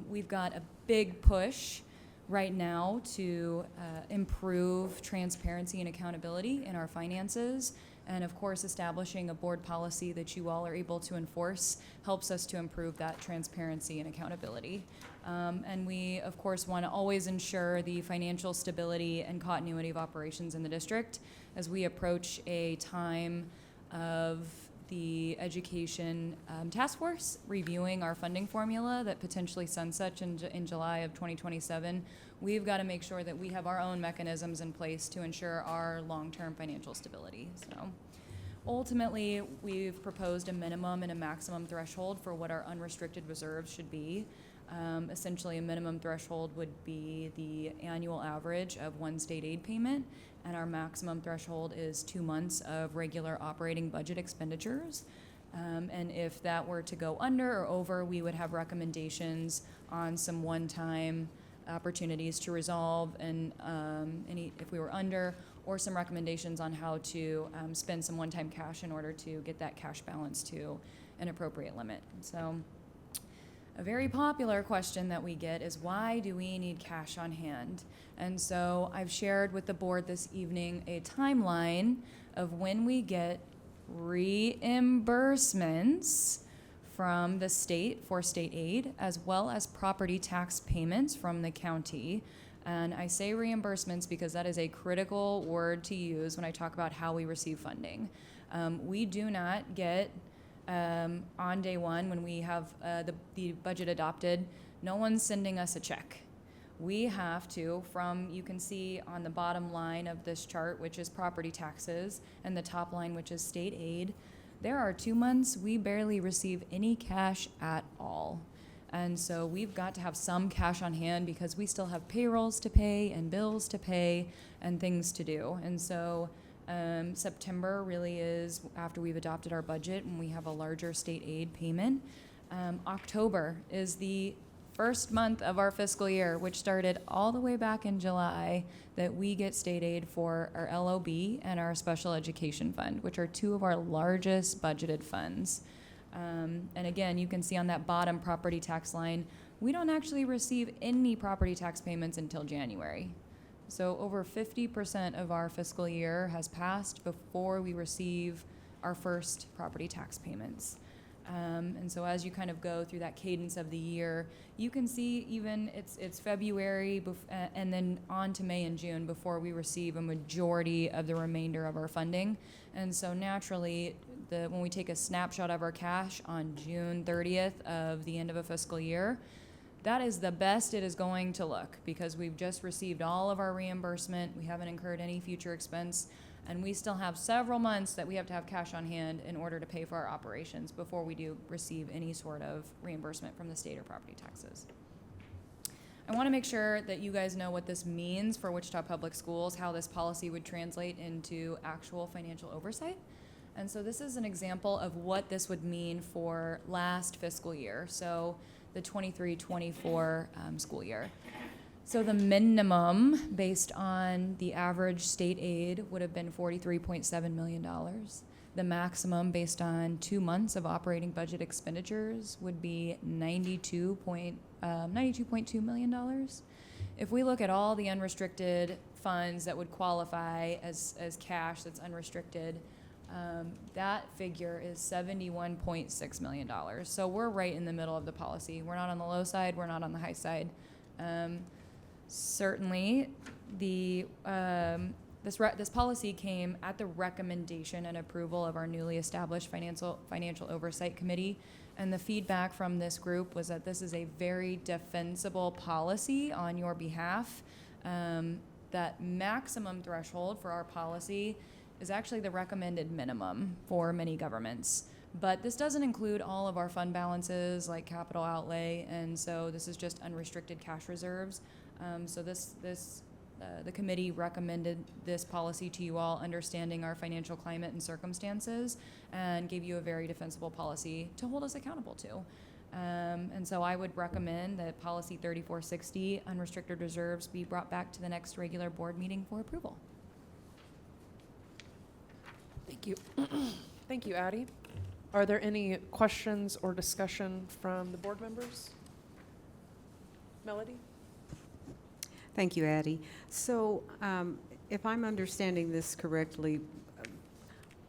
We've got a big push right now to improve transparency and accountability in our finances. And of course, establishing a board policy that you all are able to enforce helps us to improve that transparency and accountability. And we, of course, want to always ensure the financial stability and continuity of operations in the district as we approach a time of the education task force reviewing our funding formula that potentially sunsets in July of 2027. We've got to make sure that we have our own mechanisms in place to ensure our long-term financial stability. So ultimately, we've proposed a minimum and a maximum threshold for what our unrestricted reserves should be. Essentially, a minimum threshold would be the annual average of one state aid payment, and our maximum threshold is 2 months of regular operating budget expenditures. And if that were to go under or over, we would have recommendations on some one-time opportunities to resolve and if we were under, or some recommendations on how to spend some one-time cash in order to get that cash balance to an appropriate limit. So a very popular question that we get is, why do we need cash on hand? And so I've shared with the board this evening a timeline of when we get reimbursements from the state for state aid, as well as property tax payments from the county. And I say reimbursements because that is a critical word to use when I talk about how we receive funding. We do not get on day one, when we have the budget adopted, no one's sending us a check. We have to, you can see on the bottom line of this chart, which is property taxes, and the top line, which is state aid, there are 2 months we barely receive any cash at all. And so we've got to have some cash on hand because we still have payrolls to pay and bills to pay and things to do. And so September really is after we've adopted our budget and we have a larger state aid payment. October is the first month of our fiscal year, which started all the way back in July, that we get state aid for our LOB and our special education fund, which are two of our largest budgeted funds. And again, you can see on that bottom property tax line, we don't actually receive any property tax payments until January. So over 50% of our fiscal year has passed before we receive our first property tax payments. And so as you kind of go through that cadence of the year, you can see even it's February and then on to May and June before we receive a majority of the remainder of our funding. And so naturally, when we take a snapshot of our cash on June 30th of the end of a fiscal year, that is the best it is going to look because we've just received all of our reimbursement. We haven't incurred any future expense. And we still have several months that we have to have cash on hand in order to pay for our operations before we do receive any sort of reimbursement from the state or property taxes. I want to make sure that you guys know what this means for Wichita Public Schools, how this policy would translate into actual financial oversight. And so this is an example of what this would mean for last fiscal year, so the 23-24 school year. So the minimum based on the average state aid would have been $43.7 million. The maximum based on 2 months of operating budget expenditures would be $92.2 million. If we look at all the unrestricted funds that would qualify as cash that's unrestricted, that figure is $71.6 million. So we're right in the middle of the policy. We're not on the low side, we're not on the high side. Certainly, this policy came at the recommendation and approval of our newly established Financial Oversight Committee, and the feedback from this group was that this is a very defensible policy on your behalf. That maximum threshold for our policy is actually the recommended minimum for many governments. But this doesn't include all of our fund balances like capital outlay, and so this is just unrestricted cash reserves. So the committee recommended this policy to you all, understanding our financial climate and circumstances, and gave you a very defensible policy to hold us accountable to. And so I would recommend that policy 3460, unrestricted reserves, be brought back to the next regular board meeting for approval. Thank you. Thank you, Addie. Are there any questions or discussion from the board members? Melody? Thank you, Addie. So if I'm understanding this correctly,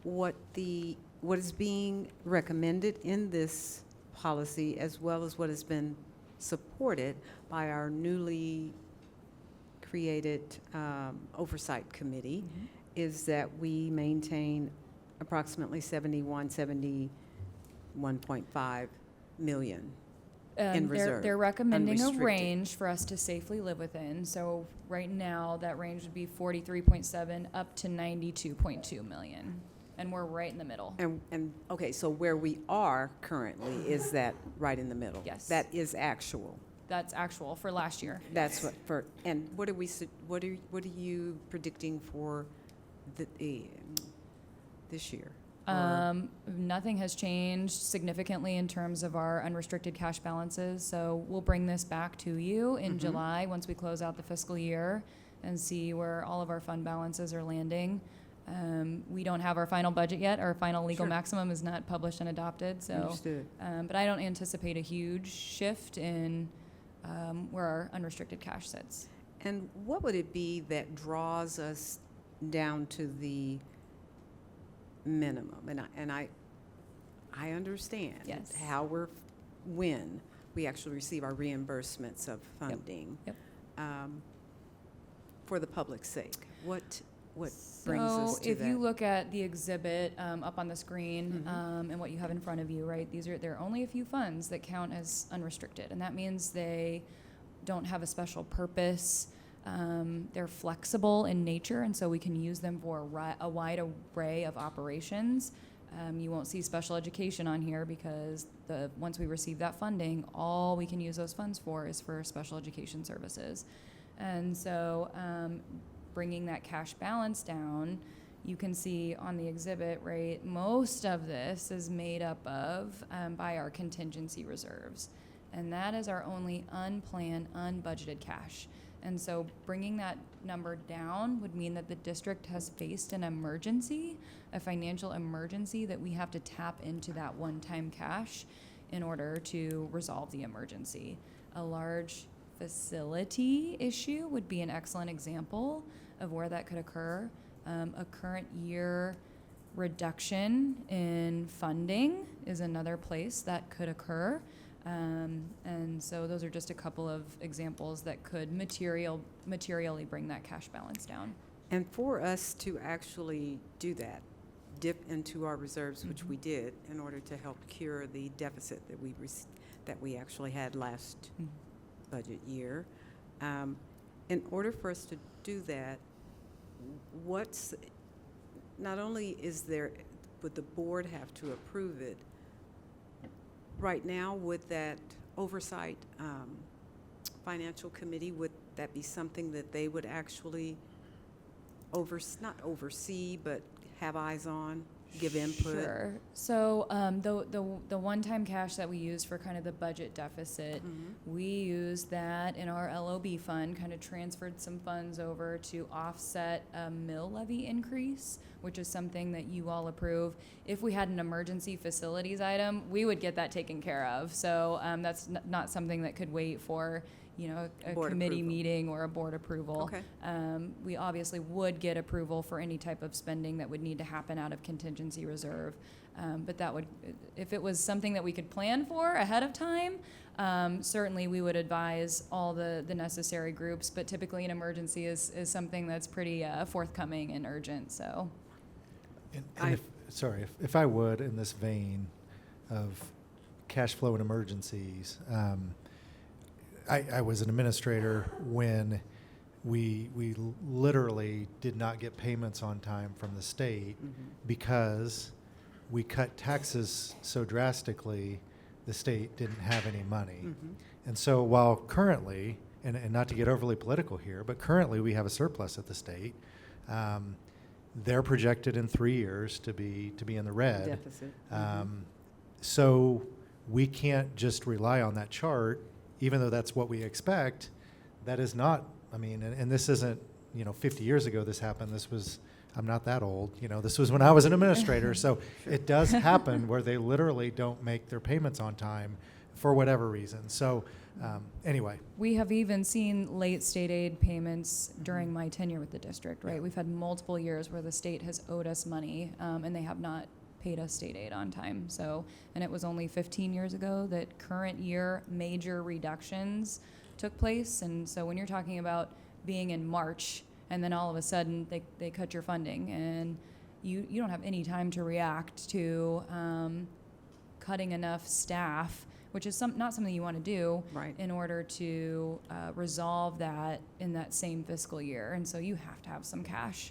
what is being recommended in this policy, as well as what has been supported by our newly created oversight committee, is that we maintain approximately 71.5 million in reserve. They're recommending a unrestricted. range for us to safely live within. So right now, that range would be 43.7 up to 92.2 million. And we're right in the middle. And okay, so where we are currently, is that right in the middle? Yes. That is actual. That's actual for last year. That's what for. And what are you predicting for this year? Nothing has changed significantly in terms of our unrestricted cash balances. So we'll bring this back to you in July once we close out the fiscal year and see where all of our fund balances are landing. We don't have our final budget yet. Our final legal maximum is not published and adopted. So, Understood. but I don't anticipate a huge shift in where our unrestricted cash sits. And what would it be that draws us down to the minimum? And I understand how when we actually receive our reimbursements of funding. Yep. For the public's sake, what brings us to if that? you look at the exhibit up on the screen and what you have in front of you, right? There are only a few funds that count as unrestricted, and that means they don't have a special purpose. They're flexible in nature, and so we can use them for a wide array of operations. You won't see special education on here because once we receive that funding, all we can use those funds for is for special education services. And so bringing that cash balance down, you can see on the exhibit, right, most of this is made up of by our contingency reserves. And that is our only unplanned, unbudgeted cash. And so bringing that number down would mean that the district has faced an emergency, a financial emergency, that we have to tap into that one-time cash in order to resolve the emergency. A large facility issue would be an excellent example of where that could occur. A current year reduction in funding is another place that could occur. And so those are just a couple of examples that could materially bring that cash balance down. And for us to actually do that, dip into our reserves, which we did, in order to help cure the deficit that we actually had last budget year, in order for us to do that, not only would the board have to approve it, right now, would that oversight financial committee, would that be something that they would actually not oversee, but have eyes on, give input? Sure. So the one-time cash that we use for kind of the budget deficit, we used that in our LOB fund, kind of transferred some funds over to offset a mill levy increase, which is something that you all approve. If we had an emergency facilities item, we would get that taken care of. So that's not something that could wait for a Board committee approval. meeting or a board approval. Okay. We obviously would get approval for any type of spending that would need to happen out of contingency reserve. But that would, if it was something that we could plan for ahead of time, certainly we would advise all the necessary groups. But typically an emergency is something that's pretty forthcoming and urgent, so. If I would, in this vein of cash flow and emergencies, I was an administrator when we literally did not get payments on time from the state because we cut taxes so drastically, the state didn't have any money. And so while currently, and not to get overly political here, but currently we have a surplus at the state, they're projected in 3 years to be in the red. Deficit. So we can't just rely on that chart, even though that's what we expect. That is not, I mean, and this isn't, 50 years ago this happened. This was, I'm not that old, this was when I was an administrator. So it does happen where they literally don't make their payments on time for whatever reason. So anyway. We have even seen late state aid payments during my tenure with the district, right? We've had multiple years where the state has owed us money, and they have not paid us state aid on time. So, and it was only 15 years ago that current year major reductions took place. And so when you're talking about being in March and then all of a sudden they cut your funding and you don't have any time to react to cutting enough staff, which is not something you want to do in order to resolve that in that same fiscal year. And so you have to have some cash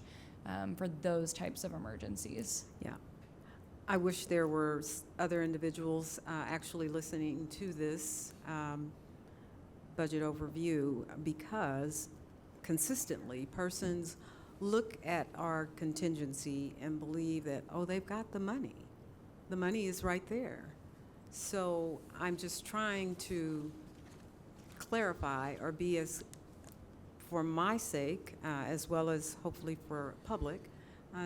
for those types of emergencies. Yeah. I wish there were other individuals actually listening to this budget overview, because consistently persons look at our contingency and believe that, oh, they've got the money. The money is right there. So I'm just trying to clarify or be as, for my sake, as well as hopefully for public,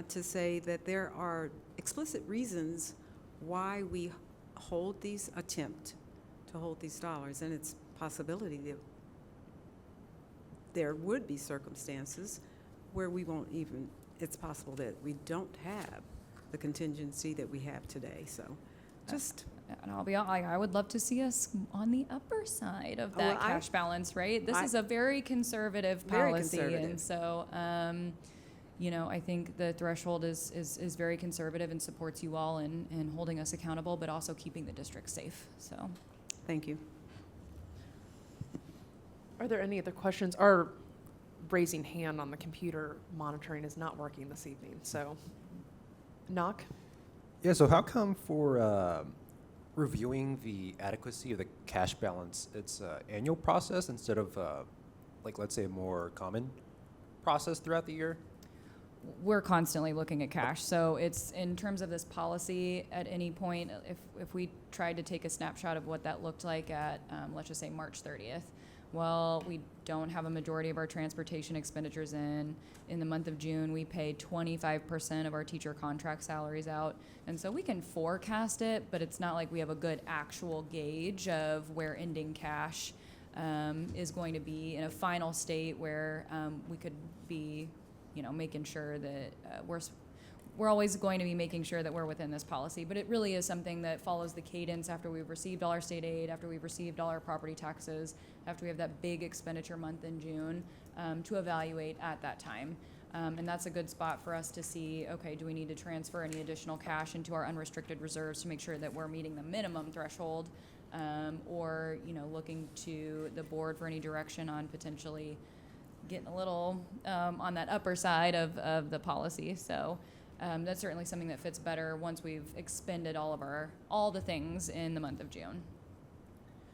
to say that there are explicit reasons why we attempt to hold these dollars, and it's possibility that there would be circumstances where we won't even, it's possible that we don't have the contingency that we have today. So just. And I'll be honest, I would love to see us on the upper side of that cash balance, right? This is a very conservative policy. And so, I think the threshold is very conservative and supports you all in holding us accountable, but also keeping the district safe. So, thank you. Are there any other questions? Our raising hand on the computer monitoring is not working this evening. So, knock. Yeah, so how come for reviewing the adequacy of the cash balance, it's an annual process instead of, let's say, a more common process throughout the year? We're constantly looking at cash. So it's in terms of this policy at any point, if we tried to take a snapshot of what that looked like at, let's just say March 30th, well, we don't have a majority of our transportation expenditures in the month of June. We pay 25% of our teacher contract salaries out. And so we can forecast it, but it's not like we have a good actual gauge of where ending cash is going to be in a final state where we could be, making sure that we're always going to be making sure that we're within this policy. But it really is something that follows the cadence after we've received all our state aid, after we've received all our property taxes, after we have that big expenditure month in June, to evaluate at that time. And that's a good spot for us to see, okay, do we need to transfer any additional cash into our unrestricted reserves to make sure that we're meeting the minimum threshold, or, looking to the board for any direction on potentially getting a little on that upper side of the policy. So that's certainly something that fits better once we've expended all the things in the month of June.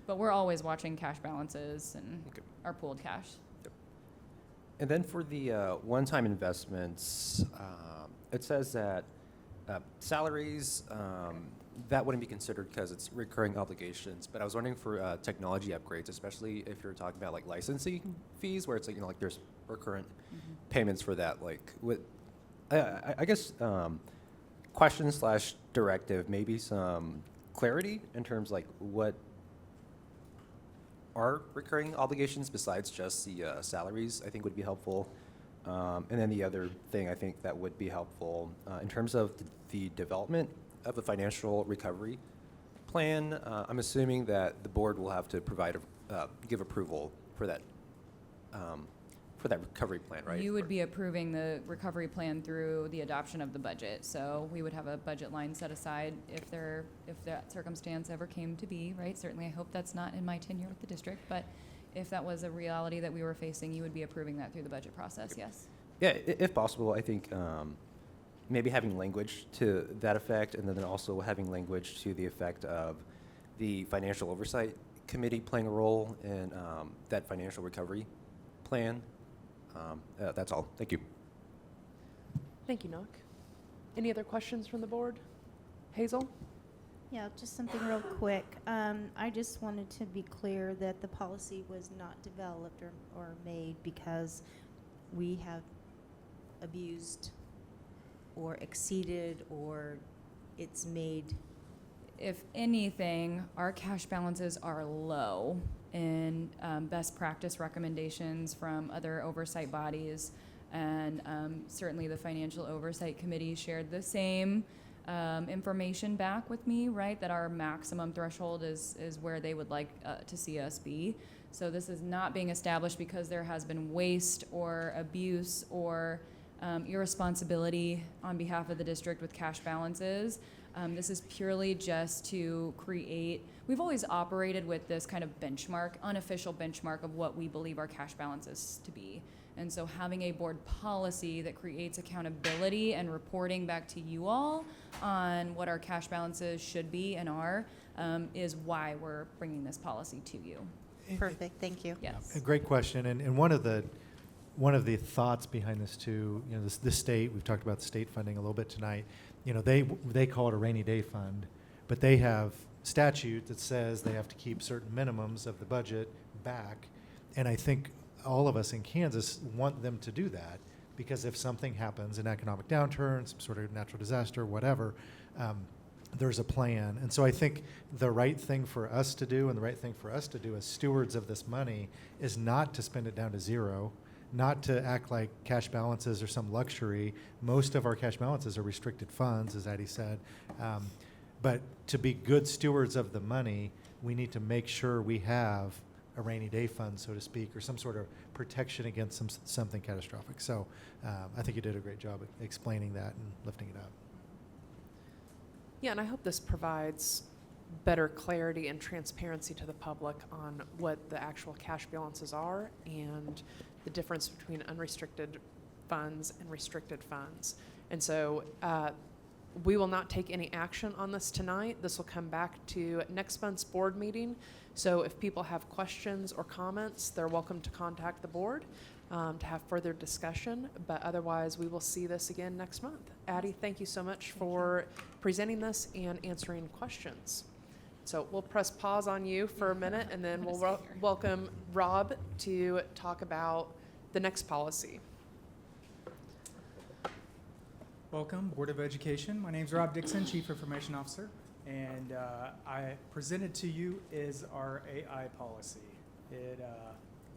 But we're always watching cash balances and our pooled cash. And then for the one-time investments, it says that salaries, that wouldn't be considered because it's recurring obligations. But I was wondering for technology upgrades, especially if you're talking about licensing fees, where it's there's recurrent payments for that. I guess question/directive, maybe some clarity in terms what are recurring obligations besides just the salaries, I think would be helpful. And then the other thing I think that would be helpful in terms of the development of the financial recovery plan, I'm assuming that the board will have to give approval for that recovery plan, right? You would be approving the recovery plan through the adoption of the budget. So we would have a budget line set aside if that circumstance ever came to be, right? Certainly, I hope that's not in my tenure with the district, but if that was a reality that we were facing, you would be approving that through the budget process, yes? Yeah, if possible, I think maybe having language to that effect, and then also having language to the effect of the Financial Oversight Committee playing a role in that financial recovery plan. That's all. Thank you. Thank you, Nook. Any other questions from the board? Hazel? Yeah, just something real quick. I just wanted to be clear that the policy was not developed or made because we have abused or exceeded, or it's made. If anything, our cash balances are low in best practice recommendations from other oversight bodies. And certainly the Financial Oversight Committee shared the same information back with me, right? That our maximum threshold is where they would like to see us be. So this is not being established because there has been waste or abuse or irresponsibility on behalf of the district with cash balances. This is purely just to create, we've always operated with this kind of benchmark, unofficial benchmark of what we believe our cash balances to be. And so having a board policy that creates accountability and reporting back to you all on what our cash balances should be and are is why we're bringing this policy to you. Perfect, thank you. Yes. A great question, and one of the thoughts behind this too, you know, the state, we've talked about the state funding a little bit tonight, you know, they call it a rainy day fund, but they have statute that says they have to keep certain minimums of the budget back, and I think all of us in Kansas want them to do that, because if something happens, an economic downturn, some sort of natural disaster, whatever, there's a plan. And so I think the right thing for us to do, and the right thing for us to do as stewards of this money, is not to spend it down to zero, not to act like cash balances are some luxury. Most of our cash balances are restricted funds, as Addie said. But to be good stewards of the money, we need to make sure we have a rainy day fund, so to speak, or some sort of protection against something catastrophic. So I think you did a great job at explaining that and lifting it up. Yeah, and I hope this provides better clarity and transparency to the public on what the actual cash balances are and the difference between unrestricted funds and restricted funds. And so we will not take any action on this tonight. This will come back to next month's board meeting. So if people have questions or comments, they're welcome to contact the board to have further discussion. But otherwise, we will see this again next month. Addie, thank you so much for presenting this and answering questions. So we'll press pause on you for a minute, and then we'll welcome Rob to talk about the next policy. Welcome, Board of Education. My name is Rob Dixon, Chief Information Officer, and I presented to you is our AI policy. It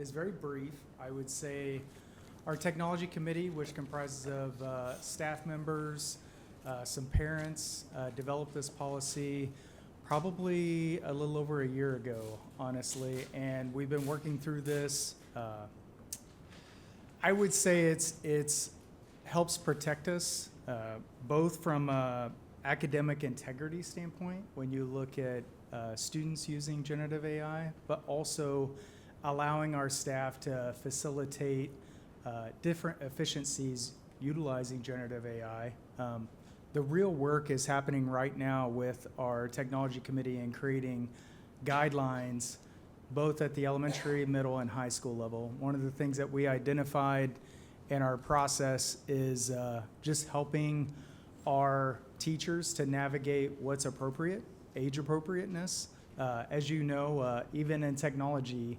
is very brief. I would say our technology committee, which comprises of staff members, some parents, developed this policy probably a little over a year ago, honestly, and we've been working through this. I would say it's helps protect us both from academic integrity standpoint when you look at students using generative AI, but also allowing our staff to facilitate different efficiencies utilizing generative AI. The real work is happening right now with our technology committee in creating guidelines both at the elementary, middle, and high school level. One of the things that we identified in our process is just helping our teachers to navigate what's appropriate, age appropriateness. As you know, even in technology,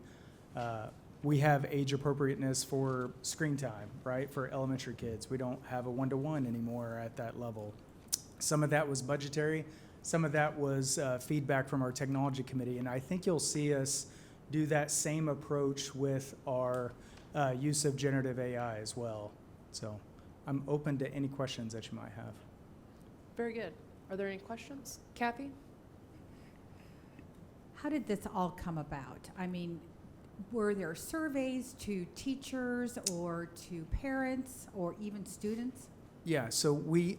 we have age appropriateness for screen time, right? For elementary kids. We don't have a one-to-one anymore at that level. Some of that was budgetary. Some of that was feedback from our technology committee. And I think you'll see us do that same approach with our use of generative AI as well. So I'm open to any questions that you might have. Very good. Are there any questions? Kathy? How did this all come about? I mean, were there surveys to teachers or to parents or even students? Yeah, so we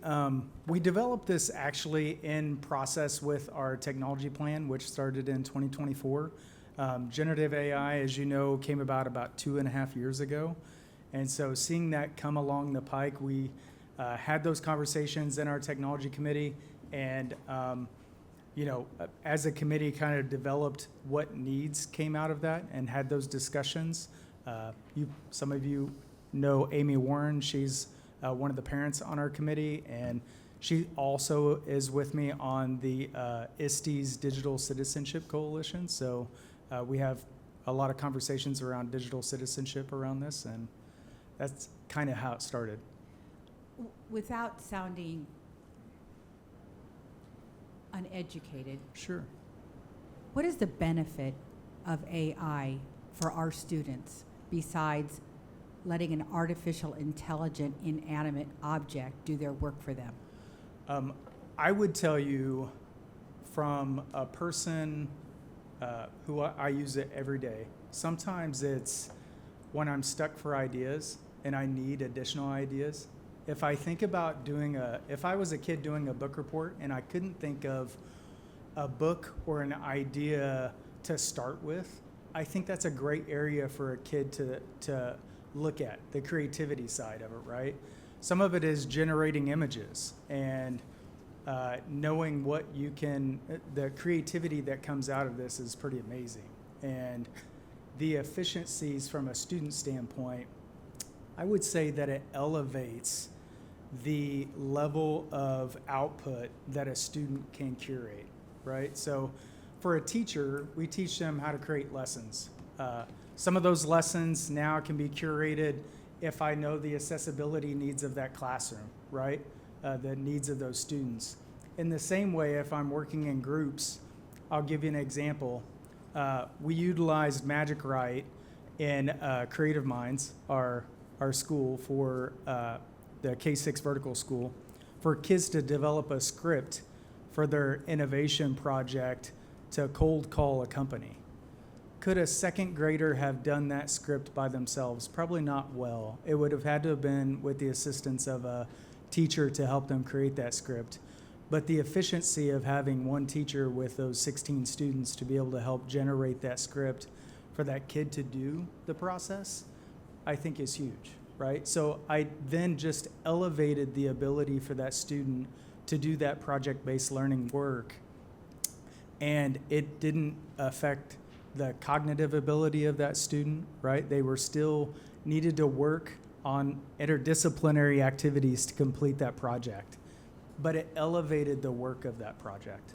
developed this actually in process with our technology plan, which started in 2024. Generative AI, as you know, came about 2.5 years ago. And so seeing that come along the pike, we had those conversations in our technology committee, and as a committee kind of developed what needs came out of that and had those discussions. Some of you know Amy Warren. She's one of the parents on our committee, and she also is with me on the ISTE's Digital Citizenship Coalition. So we have a lot of conversations around digital citizenship around this, and that's kind of how it started. Without sounding uneducated, Sure. what is the benefit of AI for our students besides letting an artificial intelligent inanimate object do their work for them? I would tell you from a person who I use it every day. Sometimes it's when I'm stuck for ideas and I need additional ideas. If I think about if I was a kid doing a book report and I couldn't think of a book or an idea to start with, I think that's a great area for a kid to look at, the creativity side of it, right? Some of it is generating images and knowing what you can, the creativity that comes out of this is pretty amazing. And the efficiencies from a student standpoint, I would say that it elevates the level of output that a student can curate, right? So for a teacher, we teach them how to create lessons. Some of those lessons now can be curated if I know the accessibility needs of that classroom, right? The needs of those students. In the same way, if I'm working in groups, I'll give you an example. We utilized Magic Write in Creative Minds, our school for the K-6 vertical school, for kids to develop a script for their innovation project to cold call a company. Could a second grader have done that script by themselves? Probably not well. It would have had to have been with the assistance of a teacher to help them create that script. But the efficiency of having one teacher with those 16 students to be able to help generate that script for that kid to do the process, I think is huge, right? So I then just elevated the ability for that student to do that project-based learning work, and it didn't affect the cognitive ability of that student, right? They were still needed to work on interdisciplinary activities to complete that project, but it elevated the work of that project.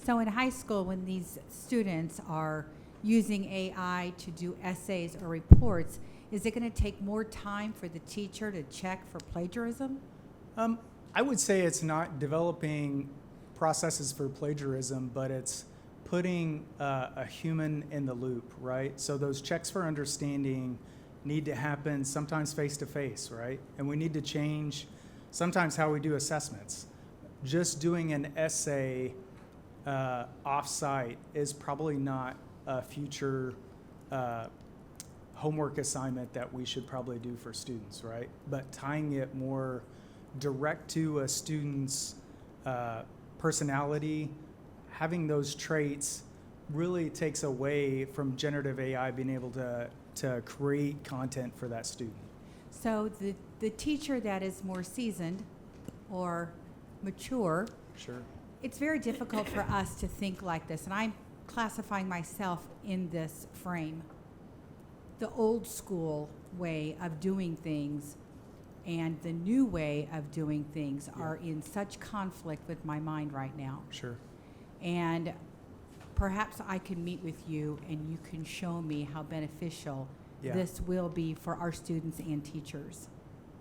So in high school, when these students are using AI to do essays or reports, is it going to take more time for the teacher to check for plagiarism? I would say it's not developing processes for plagiarism, but it's putting a human in the loop, right? So those checks for understanding need to happen sometimes face-to-face, right? And we need to change sometimes how we do assessments. Just doing an essay off-site is probably not a future homework assignment that we should probably do for students, right? But tying it more direct to a student's personality, having those traits really takes away from generative AI being able to create content for that student. So the teacher that is more seasoned or mature, Sure. it's very difficult for us to think like this, and I'm classifying myself in this frame. The old school way of doing things and the new way of doing things are in such conflict with my mind right now. Sure. And perhaps I can meet with you and you can show me how beneficial Yeah. this will be for our students and teachers.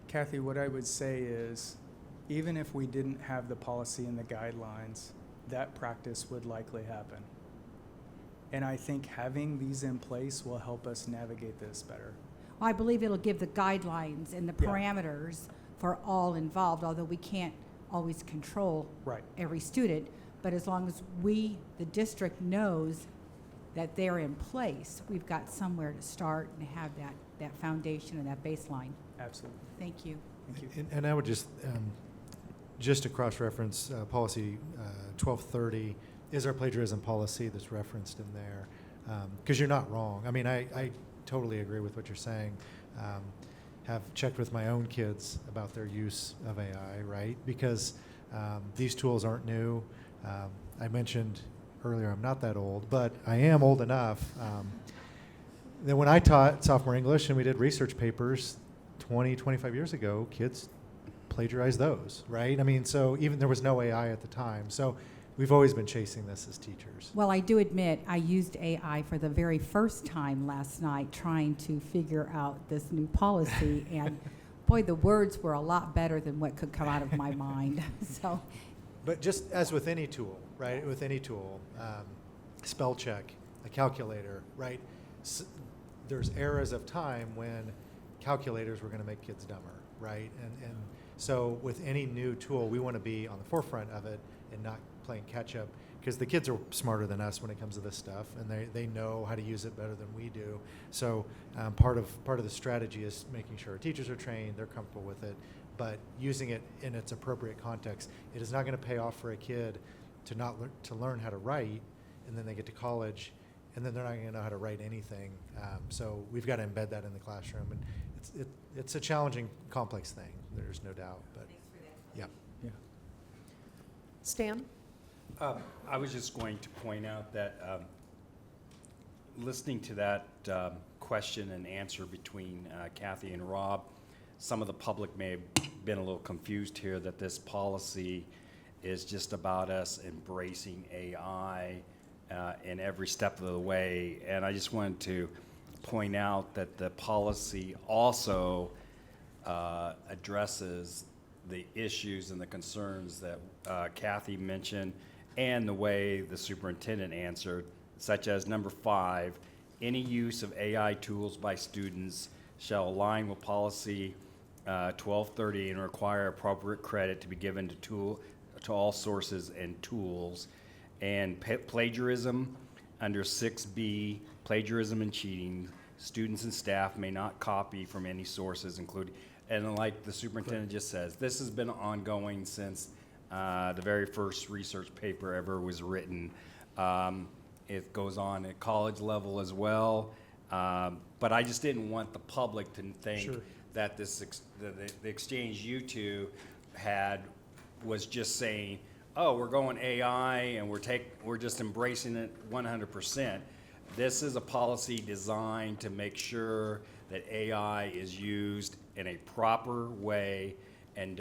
Kathy, what I would say is, even if we didn't have the policy and the guidelines, that practice would likely happen. And I think having these in place will help us navigate this better. Well, I believe it'll give the guidelines and the Yeah. parameters for all involved, although we can't always control Right. every student. But as long as we, the district, knows that they're in place, we've got somewhere to start and have that foundation and that baseline. Absolutely. Thank you. Thank you. And I would just to cross-reference, policy 1230 is our plagiarism policy that's referenced in there. Because you're not wrong. I mean, I totally agree with what you're saying. Have checked with my own kids about their use of AI, right? Because these tools aren't new. I mentioned earlier I'm not that old, but I am old enough. That when I taught sophomore English and we did research papers 20, 25 years ago, kids plagiarized those, right? I mean, so even there was no AI at the time. So we've always been chasing this as teachers. Well, I do admit I used AI for the very first time last night trying to figure out this new policy, and boy, the words were a lot better than what could come out of my mind. So, But just as with any tool, right? With any tool, spell check, a calculator, right? There's eras of time when calculators were going to make kids dumber, right? And so with any new tool, we want to be on the forefront of it and not playing catch up, because the kids are smarter than us when it comes to this stuff, and they know how to use it better than we do. So part of the strategy is making sure our teachers are trained, they're comfortable with it, but using it in its appropriate context. It is not going to pay off for a kid to learn how to write, and then they get to college, and then they're not going to know how to write anything. So we've got to embed that in the classroom, and it's a challenging, complex thing. There's no doubt. But yeah. Stan? I was just going to point out that listening to that question and answer between Kathy and Rob, some of the public may have been a little confused here that this policy is just about us embracing AI in every step of the way. And I just wanted to point out that the policy also addresses the issues and the concerns that Kathy mentioned, and the way the superintendent answered, such as number 5, any use of AI tools by students shall align with policy 1230 and require appropriate credit to be given to all sources and tools. And plagiarism under 6B, plagiarism and cheating, students and staff may not copy from any sources including, and like the superintendent just says, this has been ongoing since the very first research paper ever was written. It goes on at college level as well. But I just didn't want the public to think that this the exchange you two had was just saying, oh, we're going AI and we're just embracing it 100%. This is a policy designed to make sure that AI is used in a proper way and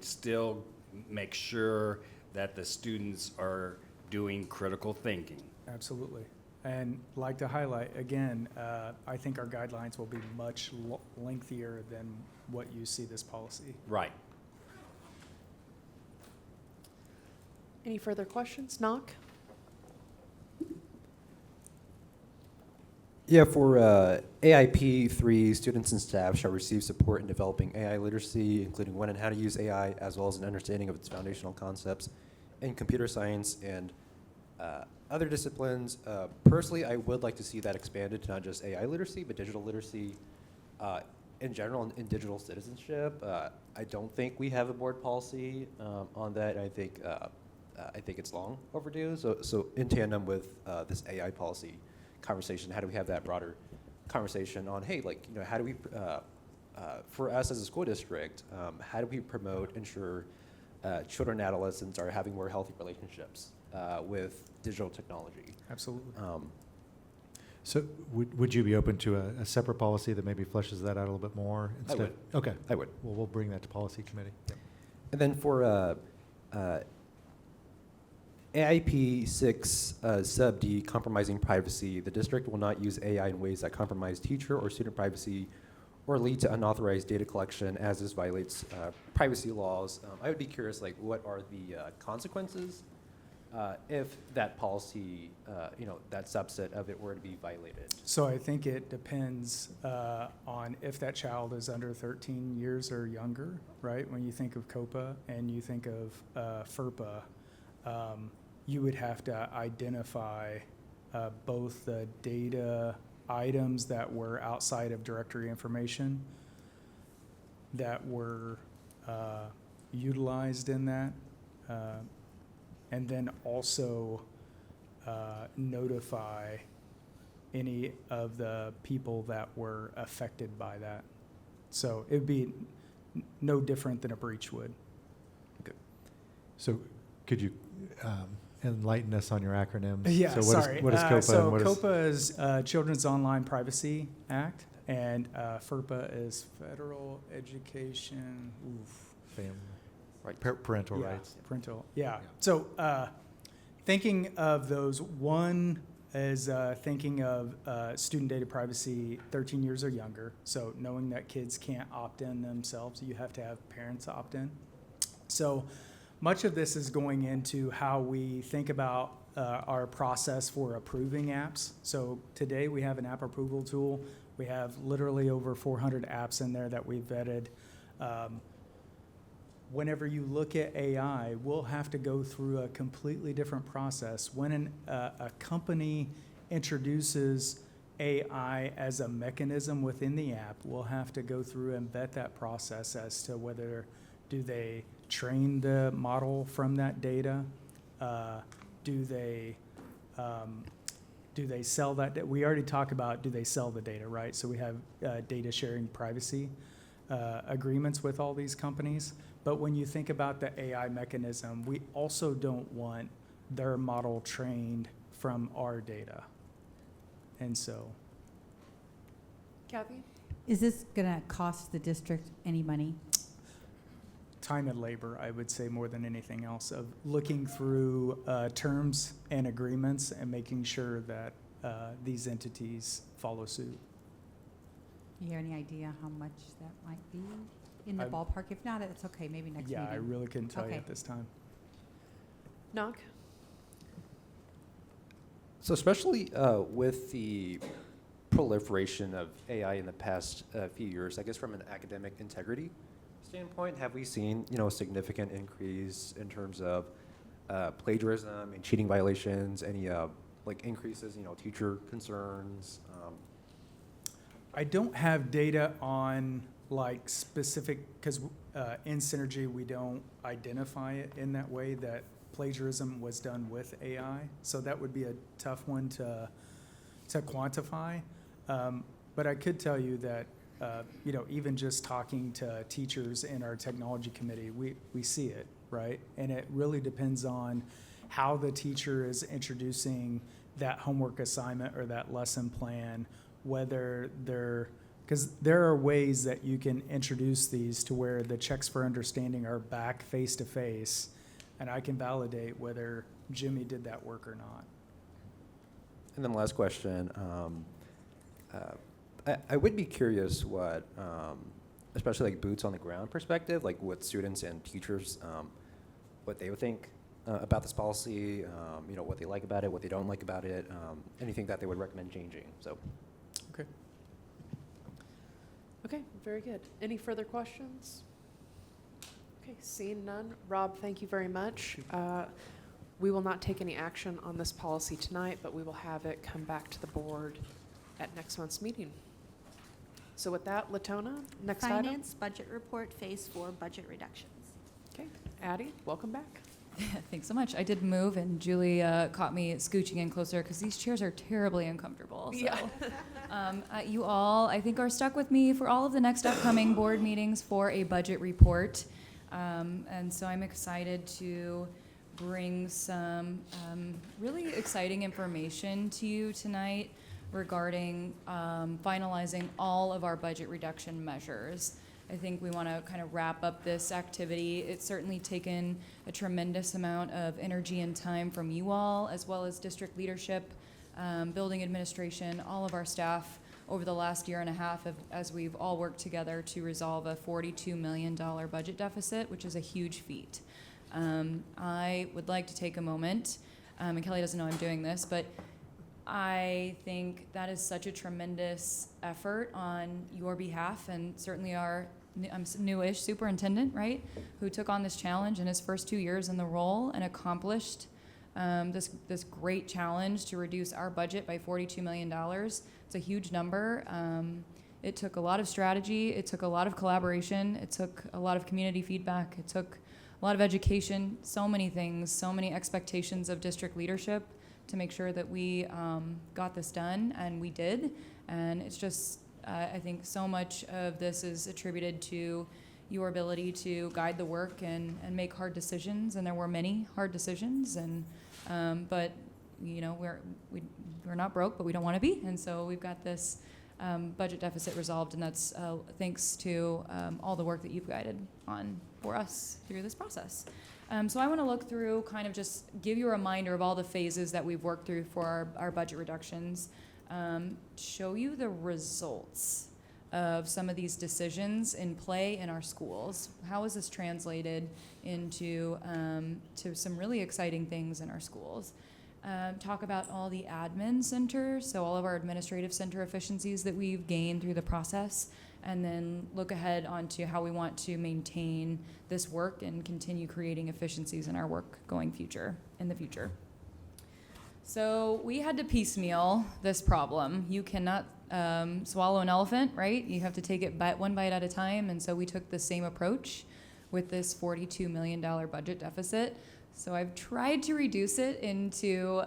still make sure that the students are doing critical thinking. Absolutely. And like to highlight, again, I think our guidelines will be much lengthier than what you see this policy. Right. Any further questions? Knock? Yeah, for AIP 3, students and staff shall receive support in developing AI literacy, including when and how to use AI, as well as an understanding of its foundational concepts in computer science and other disciplines. Personally, I would like to see that expanded to not just AI literacy, but digital literacy in general, in digital citizenship. I don't think we have a board policy on that. I think it's long overdue. So in tandem with this AI policy conversation, how do we have that broader conversation on, hey, like, you know, how do we, for us as a school district, how do we promote, ensure children and adolescents are having more healthy relationships with digital technology? Absolutely. So would you be open to a separate policy that maybe fleshes that out a little bit more? I would. Okay. I would. Well, we'll bring that to policy committee. Yep. And then for AIP 6 sub D, compromising privacy, the district will not use AI in ways that compromise teacher or student privacy or lead to unauthorized data collection, as this violates privacy laws. I would be curious, like, what are the consequences if that policy, that subset of it were to be violated? So I think it depends on if that child is under 13 years or younger, right? When you think of COPA and you think of FERPA, you would have to identify both the data items that were outside of directory information that were utilized in that, and then also notify any of the people that were affected by that. So it'd be no different than a breach would. So could you enlighten us on your acronyms? Yeah, so sorry. What is COPA? So and what COPA is Children's Online Privacy Act, and FERPA is Federal Education. Family, right? Parental Yeah, rights. parental. Yeah. So thinking of those, one is thinking of student data privacy 13 years or younger. So knowing that kids can't opt in themselves, you have to have parents opt in. So much of this is going into how we think about our process for approving apps. So today we have an app approval tool. We have literally over 400 apps in there that we've vetted. Whenever you look at AI, we'll have to go through a completely different process. When a company introduces AI as a mechanism within the app, we'll have to go through and vet that process as to whether do they train the model from that data? Do they sell that? We already talked about do they sell the data, right? So we have data sharing privacy agreements with all these companies. But when you think about the AI mechanism, we also don't want their model trained from our data. And so. Kathy? Is this going to cost the district any money? Time and labor, I would say, more than anything else, of looking through terms and agreements and making sure that these entities follow suit. You hear any idea how much that might be in the I'm- ballpark? If not, it's okay, maybe next meeting. Yeah, I really couldn't tell you Okay. at this time. Nog? So especially with the proliferation of AI in the past few years, I guess from an academic integrity standpoint, have we seen, a significant increase in terms of plagiarism and cheating violations, any increases, teacher concerns? I don't have data on specific, because in Synergy we don't identify it in that way that plagiarism was done with AI. So that would be a tough one to quantify. But I could tell you that, even just talking to teachers in our technology committee, we see it, right? And it really depends on how the teacher is introducing that homework assignment or that lesson plan, whether because there are ways that you can introduce these to where the checks for understanding are back face to face, and I can validate whether Jimmy did that work or not. And then last question, I would be curious what, especially boots on the ground perspective, what students and teachers, what they would think about this policy, what they like about it, what they don't like about it, anything that they would recommend changing. So. Okay. Okay, very good. Any further questions? Okay, seeing none. Rob, thank you very much. We will not take any action on this policy tonight, but we will have it come back to the board at next month's meeting. So with that, Latona, next item. Finance Budget Report, Phase 4 Budget Reductions. Okay, Addie, welcome back. Thanks so much. I did move, and Julie caught me scooching in closer because these chairs are terribly uncomfortable. So, Yeah. you all, I think, are stuck with me for all of the next upcoming board meetings for a budget report. And so I'm excited to bring some really exciting information to you tonight regarding finalizing all of our budget reduction measures. I think we want to kind of wrap up this activity. It's certainly taken a tremendous amount of energy and time from you all, as well as district leadership, building administration, all of our staff over the last year and a half as we've all worked together to resolve a $42 million budget deficit, which is a huge feat. I would like to take a moment, and Kelly doesn't know I'm doing this, but I think that is such a tremendous effort on your behalf, and certainly our newish superintendent, right, who took on this challenge in his first 2 years in the role and accomplished this great challenge to reduce our budget by $42 million. It's a huge number. It took a lot of strategy. It took a lot of collaboration. It took a lot of community feedback. It took a lot of education, so many things, so many expectations of district leadership to make sure that we got this done, and we did. And it's just, I think so much of this is attributed to your ability to guide the work and make hard decisions. And there were many hard decisions, and but you know, we're not broke, but we don't want to be. And so we've got this budget deficit resolved, and that's thanks to all the work that you've guided on for us through this process. So I want to look through, kind of just give you a reminder of all the phases that we've worked through for our budget reductions, show you the results of some of these decisions in play in our schools. How is this translated into to some really exciting things in our schools? Talk about all the admin centers, so all of our administrative center efficiencies that we've gained through the process, and then look ahead onto how we want to maintain this work and continue creating efficiencies in our work in the future. So we had to piecemeal this problem. You cannot swallow an elephant, right? You have to take it one bite at a time, and so we took the same approach with this $42 million budget deficit. So I've tried to reduce it into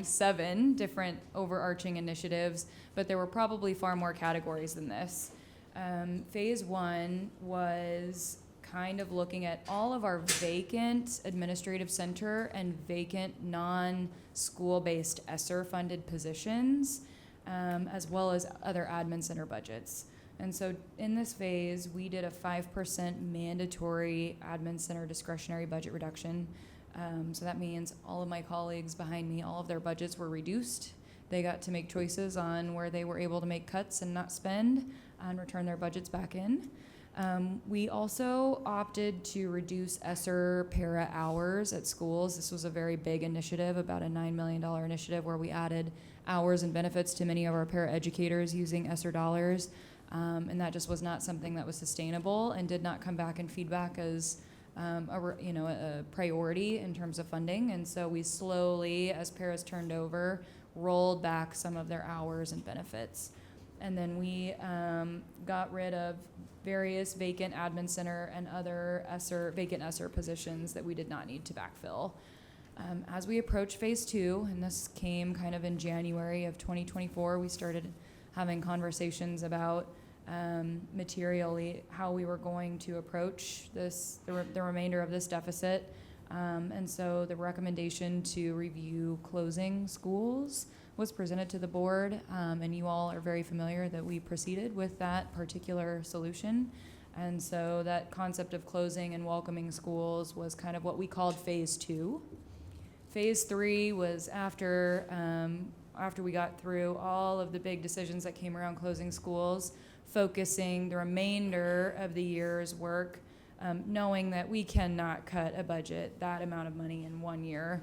7 different overarching initiatives, but there were probably far more categories than this. Phase 1 was kind of looking at all of our vacant administrative center and vacant non-school-based ESSER-funded positions, as well as other admin center budgets. And so in this phase, we did a 5% mandatory admin center discretionary budget reduction. So that means all of my colleagues behind me, all of their budgets were reduced. They got to make choices on where they were able to make cuts and not spend and return their budgets back in. We also opted to reduce ESSER para hours at schools. This was a very big initiative, about a $9 million initiative where we added hours and benefits to many of our para educators using ESSER dollars. And that just was not something that was sustainable and did not come back in feedback as a priority in terms of funding. And so we slowly, as paras turned over, rolled back some of their hours and benefits. And then we got rid of various vacant admin center and other vacant ESSER positions that we did not need to backfill. As we approach phase 2, and this came kind of in January of 2024, we started having conversations about materially how we were going to approach the remainder of this deficit. And so the recommendation to review closing schools was presented to the board, and you all are very familiar that we proceeded with that particular solution. And so that concept of closing and welcoming schools was kind of what we called phase 2. Phase 3 was after we got through all of the big decisions that came around closing schools, focusing the remainder of the year's work, knowing that we cannot cut a budget that amount of money in 1 year.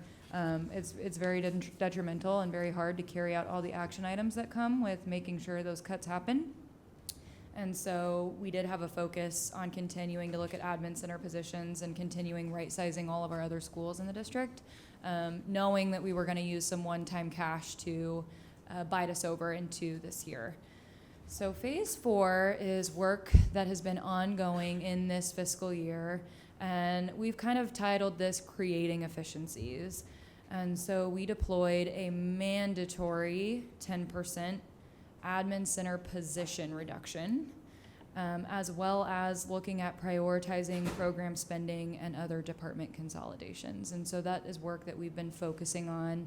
It's very detrimental and very hard to carry out all the action items that come with making sure those cuts happen. And so we did have a focus on continuing to look at admin center positions and continuing right-sizing all of our other schools in the district, knowing that we were going to use some one-time cash to bide us over into this year. So phase 4 is work that has been ongoing in this fiscal year, and we've kind of titled this Creating Efficiencies. And so we deployed a mandatory 10% admin center position reduction, as well as looking at prioritizing program spending and other department consolidations. And so that is work that we've been focusing on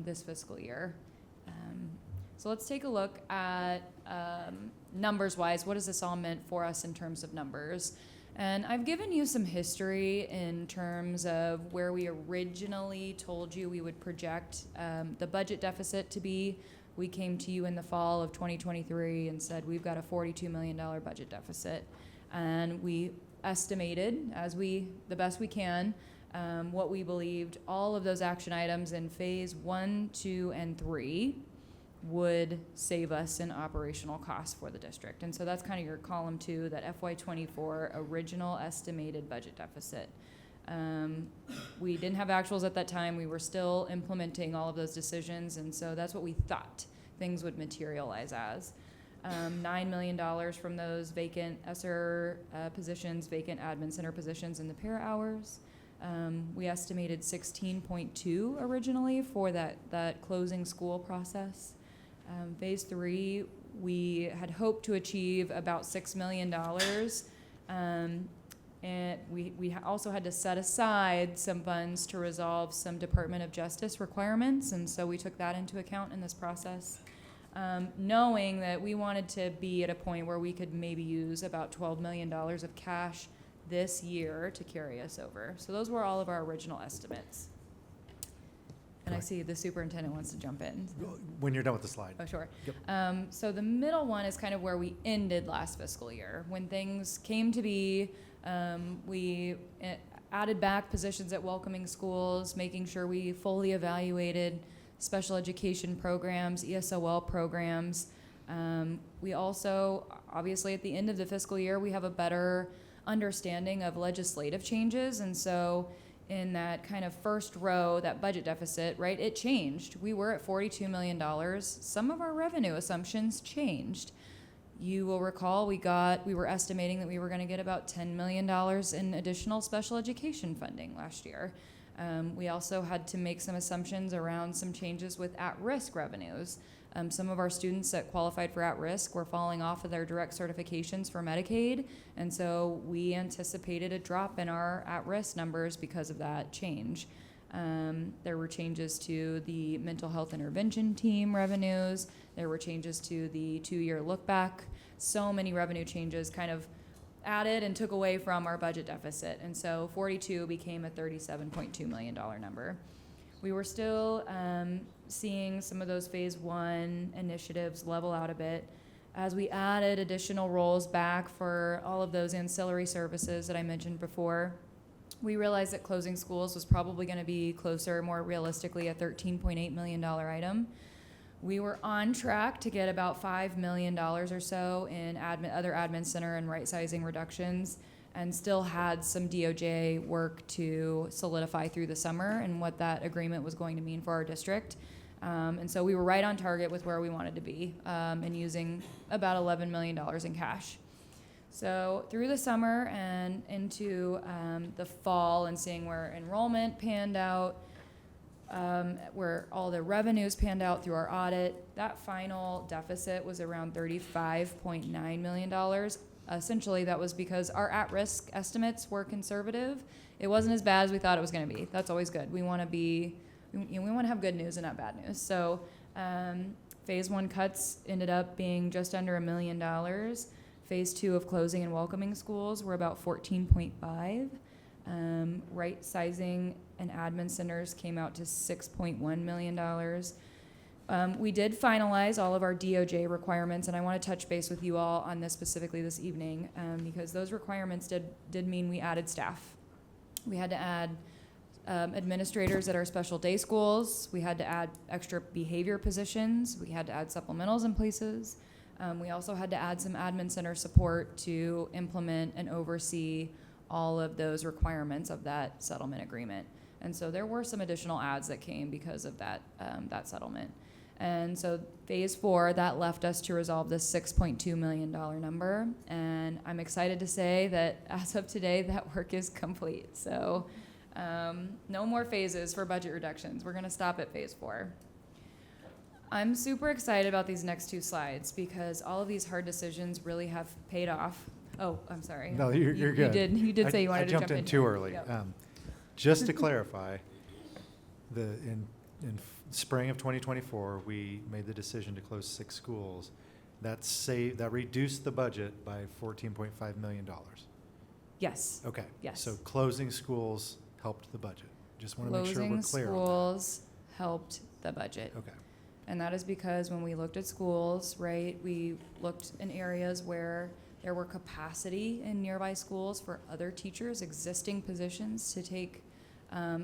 this fiscal year. So let's take a look at numbers-wise. What has this all meant for us in terms of numbers? And I've given you some history in terms of where we originally told you we would project the budget deficit to be. We came to you in the fall of 2023 and said we've got a $42 million budget deficit. And we estimated, the best we can, what we believed all of those action items in phase 1, 2, and 3 would save us in operational costs for the district. And so that's kind of your column 2, that FY24 original estimated budget deficit. We didn't have actuals at that time. We were still implementing all of those decisions, and so that's what we thought things would materialize as. $9 million from those vacant ESSER positions, vacant admin center positions in the para hours, We estimated 16.2 originally for that closing school process. Phase 3, we had hoped to achieve about $6 million. And we also had to set aside some funds to resolve some Department of Justice requirements, and so we took that into account in this process, knowing that we wanted to be at a point where we could maybe use about $12 million of cash this year to carry us over. So those were all of our original estimates. And I see the superintendent wants to jump in. When you're done with the slide. Oh, sure. Yep. So the middle one is kind of where we ended last fiscal year. When things came to be, we added back positions at Welcoming Schools, making sure we fully evaluated special education programs, ESOL programs. We also, obviously at the end of the fiscal year, we have a better understanding of legislative changes. And so in that kind of first row, that budget deficit, right, it changed. We were at $42 million. Some of our revenue assumptions changed. You will recall we were estimating that we were going to get about $10 million in additional special education funding last year. We also had to make some assumptions around some changes with at-risk revenues. Some of our students that qualified for at-risk were falling off of their direct certifications for Medicaid, and so we anticipated a drop in our at-risk numbers because of that change. There were changes to the mental health intervention team revenues. There were changes to the 2-year look back. So many revenue changes kind of added and took away from our budget deficit. And so 42 became a $37.2 million number. We were still seeing some of those phase 1 initiatives level out a bit as we added additional roles back for all of those ancillary services that I mentioned before. We realized that closing schools was probably going to be closer, more realistically, a $13.8 million item. We were on track to get about $5 million or so in other admin center and right sizing reductions, and still had some DOJ work to solidify through the summer and what that agreement was going to mean for our district. And so we were right on target with where we wanted to be, and using about $11 million in cash. So through the summer and into the fall, and seeing where enrollment panned out, where all the revenues panned out through our audit, that final deficit was around $35.9 million. Essentially, that was because our at-risk estimates were conservative. It wasn't as bad as we thought it was going to be. That's always good. We want to have good news and not bad news. So phase 1 cuts ended up being just under $1 million. Phase 2 of closing and welcoming schools were about 14.5. Right sizing and admin centers came out to $6.1 million. We did finalize all of our DOJ requirements, and I want to touch base with you all on this specifically this evening, because those requirements did mean we added staff. We had to add administrators at our special day schools. We had to add extra behavior positions. We had to add supplementals in places. We also had to add some admin center support to implement and oversee all of those requirements of that settlement agreement. And so there were some additional adds that came because of that settlement. And so phase 4, that left us to resolve this $6.2 million number. And I'm excited to say that as of today, that work is complete. So no more phases for budget reductions. We're going to stop at phase 4. I'm super excited about these next 2 slides because all of these hard decisions really have paid off. Oh, I'm sorry. No, you're good. You did say you wanted to jump in. I jumped in too here. early. Yep. Just to clarify, in spring of 2024, we made the decision to close 6 schools. That reduced the budget by $14.5 million. Yes. Okay. Yes. So closing schools helped the budget. Just want to make sure we're Closing clear on schools helped the budget. that. Okay. And that is because when we looked at schools, right, we looked in areas where there were capacity in nearby schools for other teachers, existing positions to take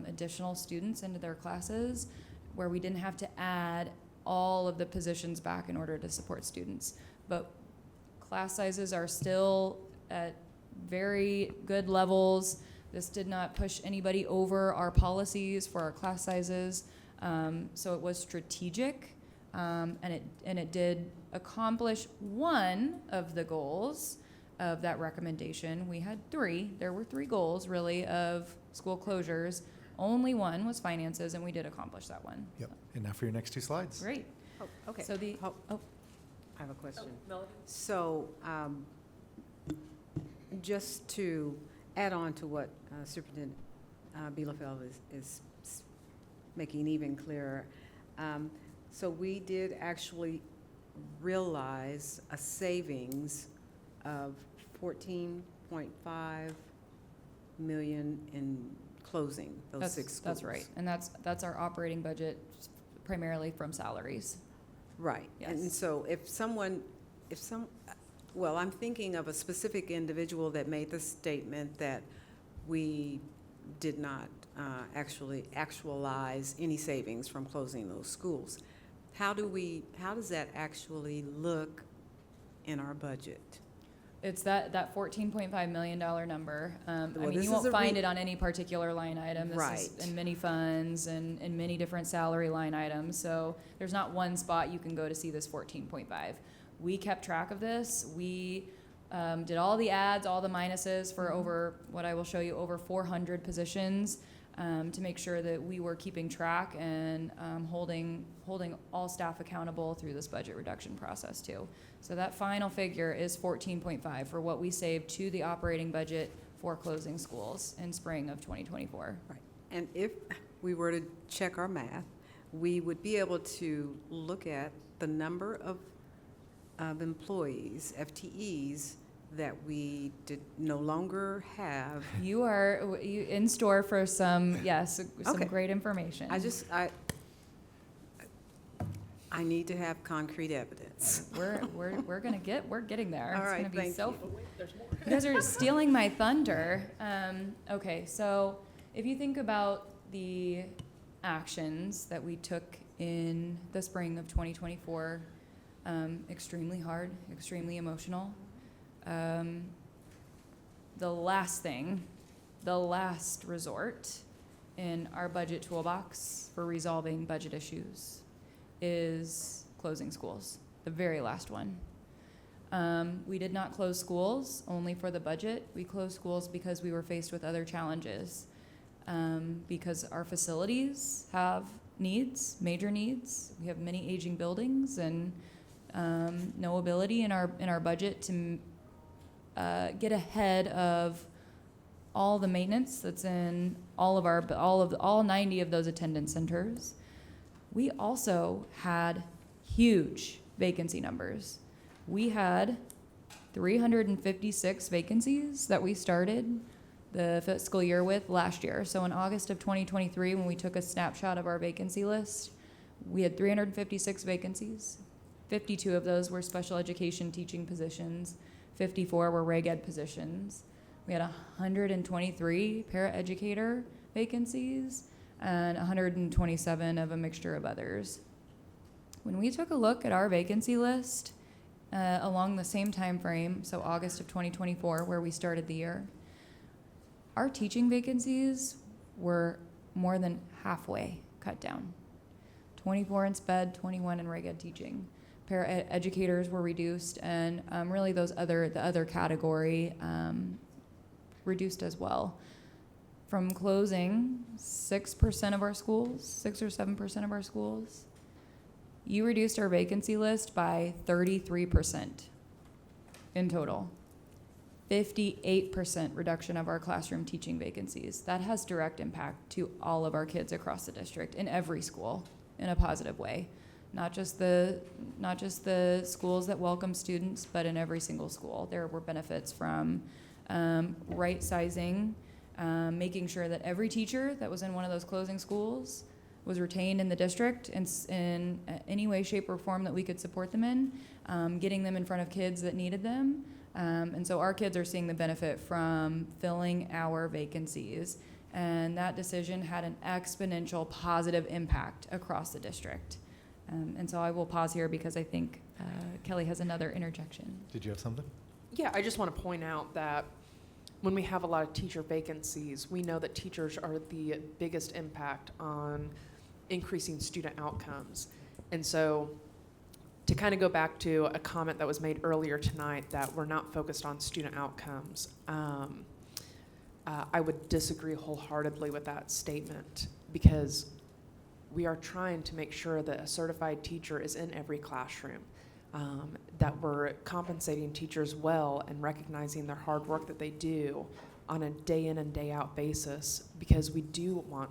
additional students into their classes, where we didn't have to add all of the positions back in order to support students. But class sizes are still at very good levels. This did not push anybody over our policies for our class sizes. So it was strategic, and it did accomplish one of the goals, of that recommendation. We had three. There were three goals, really, of school closures. Only one was finances, and we did accomplish that one. Yep. And now for your next two slides. Great. Oh, okay. So the, oh, I have a question. Melody? So, just to add on to what Superintendent Bielefeld is making even clearer, so we did actually realize a savings of 14.5 million in closing those six schools. that's right. And that's our operating budget primarily from salaries. Right. And Yes. so well, I'm thinking of a specific individual that made the statement that we did not actually actualize any savings from closing those schools. How does that actually look in our budget? It's that $14.5 million number. I Well, mean, this you is won't a find re- it on any particular line item. This is Right. in many funds and in many different salary line items. So there's not one spot you can go to see this 14.5. We kept track of this. We did all the adds, all the minuses for over, what I will show you, over 400 positions to make sure that we were keeping track and holding all staff accountable through this budget reduction process too. So that final figure is 14.5 for what we saved to the operating budget for closing schools in spring of 2024. Right. And if we were to check our math, we would be able to look at the number of employees, FTEs, that we did no longer have. You are in store for some Okay. great information. I need to have concrete evidence. We're getting there. All It's right, gonna be thank so. you. You guys are stealing my thunder. Okay, so if you think about the actions that we took in the spring of 2024, extremely hard, extremely emotional. The last resort in our budget toolbox for resolving budget issues is closing schools, the very last one. We did not close schools only for the budget. We closed schools because we were faced with other challenges. Because our facilities have needs, major needs. We have many aging buildings and no ability in our budget to get ahead of all the maintenance that's in all 90 of those attendance centers. We also had huge vacancy numbers. We had 356 vacancies that we started the fiscal year with last year. So in August of 2023, when we took a snapshot of our vacancy list, we had 356 vacancies. 52 of those were special education teaching positions. 54 were reg ed positions. We had 123 paraeducator vacancies and 127 of a mixture of others. When we took a look at our vacancy list along the same time frame, so August of 2024, where we started the year, our teaching vacancies were more than halfway cut down. 24 in SPED, 21 in reg ed teaching. Paraeducators were reduced, and really the other category reduced as well. From closing 6% of our schools, 6 or 7% of our schools, you reduced our vacancy list by 33% in total. 58% reduction of our classroom teaching vacancies. That has direct impact to all of our kids across the district in every school in a positive way. Not just the schools that welcome students, but in every single school. There were benefits from right sizing, making sure that every teacher that was in one of those closing schools was retained in the district in any way, shape, or form that we could support them in, getting them in front of kids that needed them. And so our kids are seeing the benefit from filling our vacancies. And that decision had an exponential positive impact across the district. And so I will pause here because I think Kelly has another interjection. Did you have something? Yeah, I just want to point out that when we have a lot of teacher vacancies, we know that teachers are the biggest impact on increasing student outcomes. And so To kind of go back to a comment that was made earlier tonight that we're not focused on student outcomes, I would disagree wholeheartedly with that statement, because we are trying to make sure that a certified teacher is in every classroom, that we're compensating teachers well and recognizing their hard work that they do on a day in and day out basis, because we do want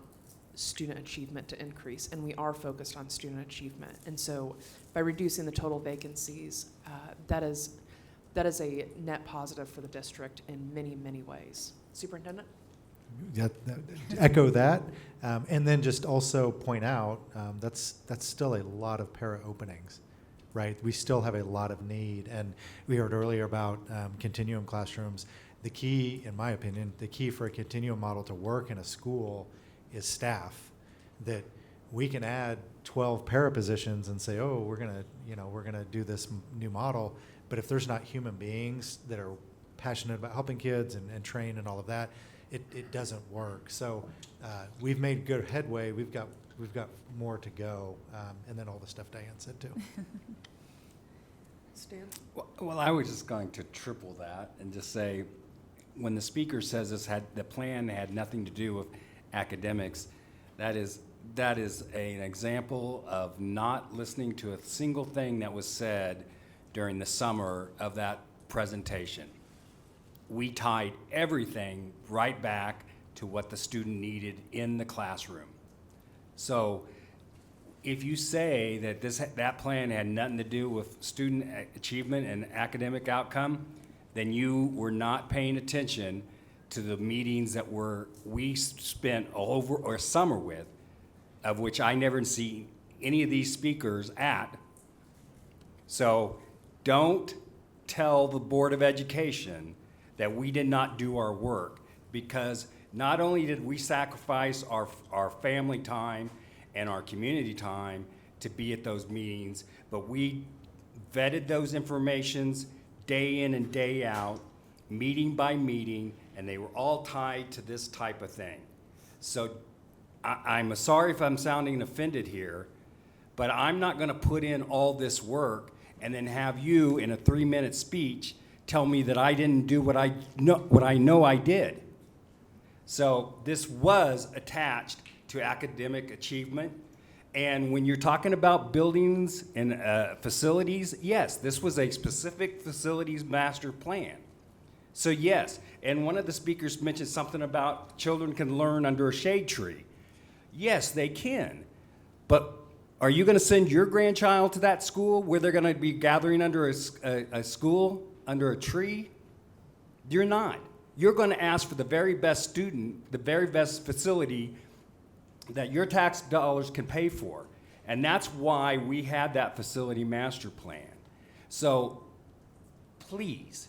student achievement to increase, and we are focused on student achievement. And so by reducing the total vacancies, that is a net positive for the district in many, many ways. Superintendent? Yeah, echo that, and then just also point out that's still a lot of para openings, right? We still have a lot of need, and we heard earlier about continuum classrooms. The key, in my opinion, the key for a continuum model to work in a school is staff. That we can add 12 para positions and say, oh, we're gonna do this new model, but if there's not human beings that are passionate about helping kids and train and all of that, it doesn't work. So we've made good headway. We've got more to go, and then all the stuff Diane said too. Stan? Well, I was just going to triple that and just say, when the speaker says the plan had nothing to do with academics, that is an example of not listening to a single thing that was said during the summer of that presentation. We tied everything right back to what the student needed in the classroom. So if you say that that plan had nothing to do with student achievement and academic outcome, then you were not paying attention to the meetings that we spent over a summer with, of which I never see any of these speakers at. So don't tell the Board of Education that we did not do our work, because not only did we sacrifice our family time and our community time to be at those meetings, but we vetted those informations day in and day out, meeting by meeting, and they were all tied to this type of thing. So I'm sorry if I'm sounding offended here, but I'm not gonna put in all this work and then have you in a 3-minute speech tell me that I didn't do what I know I did. So this was attached to academic achievement. And when you're talking about buildings and facilities, yes, this was a specific facilities master plan. So yes, and one of the speakers mentioned something about children can learn under a shade tree. Yes, they can. But are you gonna send your grandchild to that school where they're gonna be gathering under a school, under a tree? You're not. You're gonna ask for the very best student, the very best facility that your tax dollars can pay for. And that's why we had that facility master plan. So please,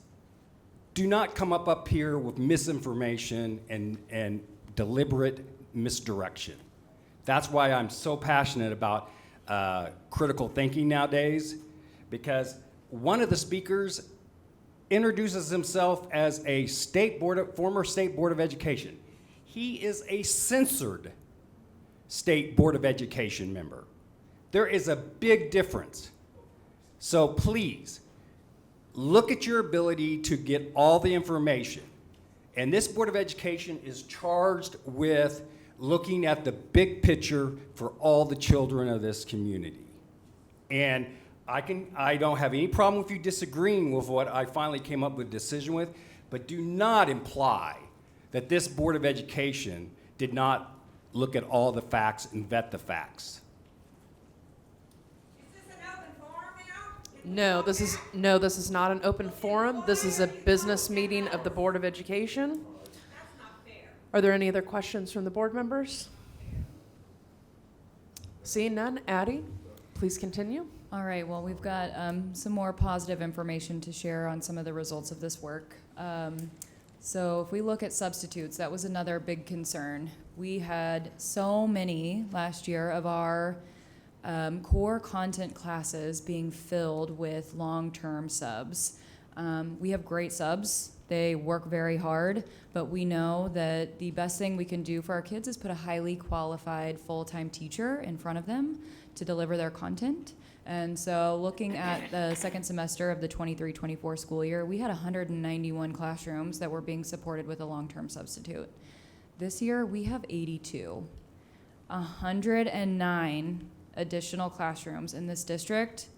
do not come up here with misinformation and deliberate misdirection. That's why I'm so passionate about critical thinking nowadays, because one of the speakers introduces himself as a former state board of education. He is a censored state board of education member. There is a big difference. So please, look at your ability to get all the information. And this Board of Education is charged with looking at the big picture for all the children of this community. And I don't have any problem with you disagreeing with what I finally came up with a decision with, but do not imply that this Board of Education did not look at all the facts and vet the facts. No, this is not an open forum. This is a business meeting of the Board of Education. Are there any other questions from the board members? Seeing none, Addie, please continue. All right, well, we've got some more positive information to share on some of the results of this work. So if we look at substitutes, that was another big concern. We had so many last year of our core content classes being filled with long-term subs. We have great subs. They work very hard, but we know that the best thing we can do for our kids is put a highly qualified full-time teacher in front of them to deliver their content. And so looking at the second semester of the 23-24 school year, we had 191 classrooms that were being supported with a long-term substitute. This year, we have 82. 109 additional classrooms in this district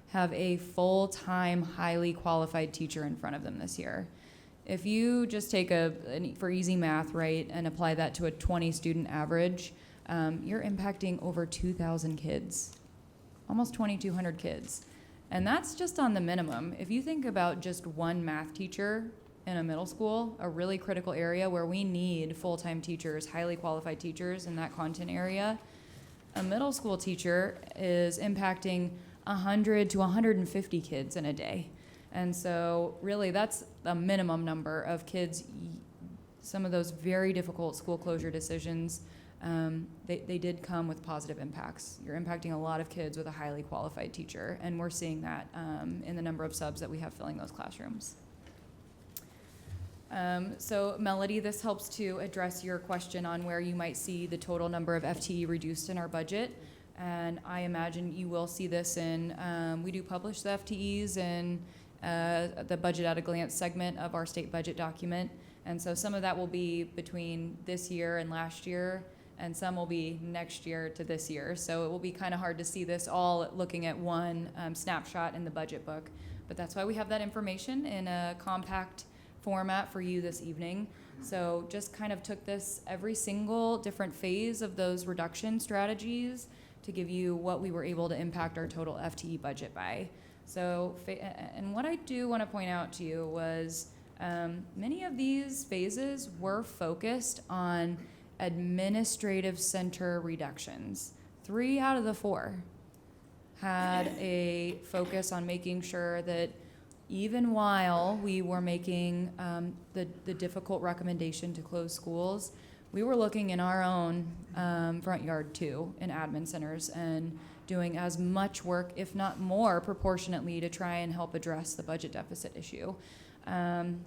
have a full-time, highly qualified teacher in front of them this year. If you just take for easy math, right, and apply that to a 20-student average, you're impacting over 2,000 kids, almost 2,200 kids. And that's just on the minimum. If you think about just one math teacher in a middle school, a really critical area where we need full-time teachers, highly qualified teachers in that content area, a middle school teacher is impacting 100 to 150 kids in a day. And so really that's a minimum number of kids. Some of those very difficult school closure decisions, they did come with positive impacts. You're impacting a lot of kids with a highly qualified teacher, and we're seeing that in the number of subs that we have filling those classrooms. So Melody, this helps to address your question on where you might see the total number of FTE reduced in our budget. And I imagine you will see this in, we do publish the FTEs in the Budget at a Glance segment of our state budget document. And so some of that will be between this year and last year, and some will be next year to this year. So it will be kind of hard to see this all looking at one snapshot in the budget book. But that's why we have that information in a compact format for you this evening. So just kind of took this every single different phase of those reduction strategies to give you what we were able to impact our total FTE budget by. So, and what I do want to point out to you was many of these phases were focused on administrative center reductions. 3 out of the 4 had a focus on making sure that even while we were making the difficult recommendation to close schools, we were looking in our own front yard too, in admin centers, and doing as much work, if not more, proportionately to try and help address the budget deficit issue.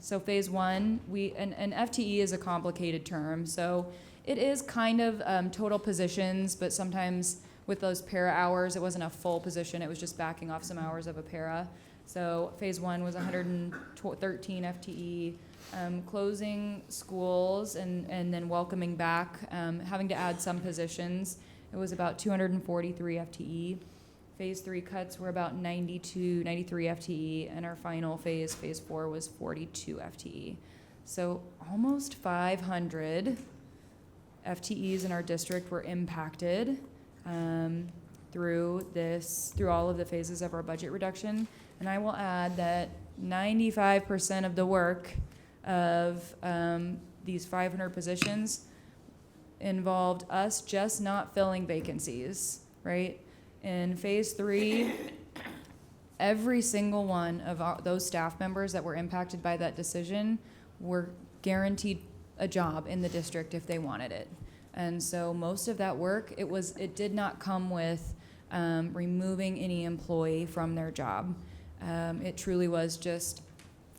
So phase 1, and FTE is a complicated term, so it is kind of total positions, but sometimes with those para hours, it wasn't a full position, it was just backing off some hours of a para. So phase 1 was 113 FTE, closing schools and then welcoming back, having to add some positions. It was about 243 FTE. Phase 3 cuts were about 93 FTE, and our final phase 4, was 42 FTE. So almost 500 FTEs in our district were impacted through all of the phases of our budget reduction. And I will add that 95% of the work of these 500 positions involved us just not filling vacancies, right? In phase 3, every single one of those staff members that were impacted by that decision were guaranteed a job in the district if they wanted it. And so most of that work, it did not come with removing any employee from their job. It truly was just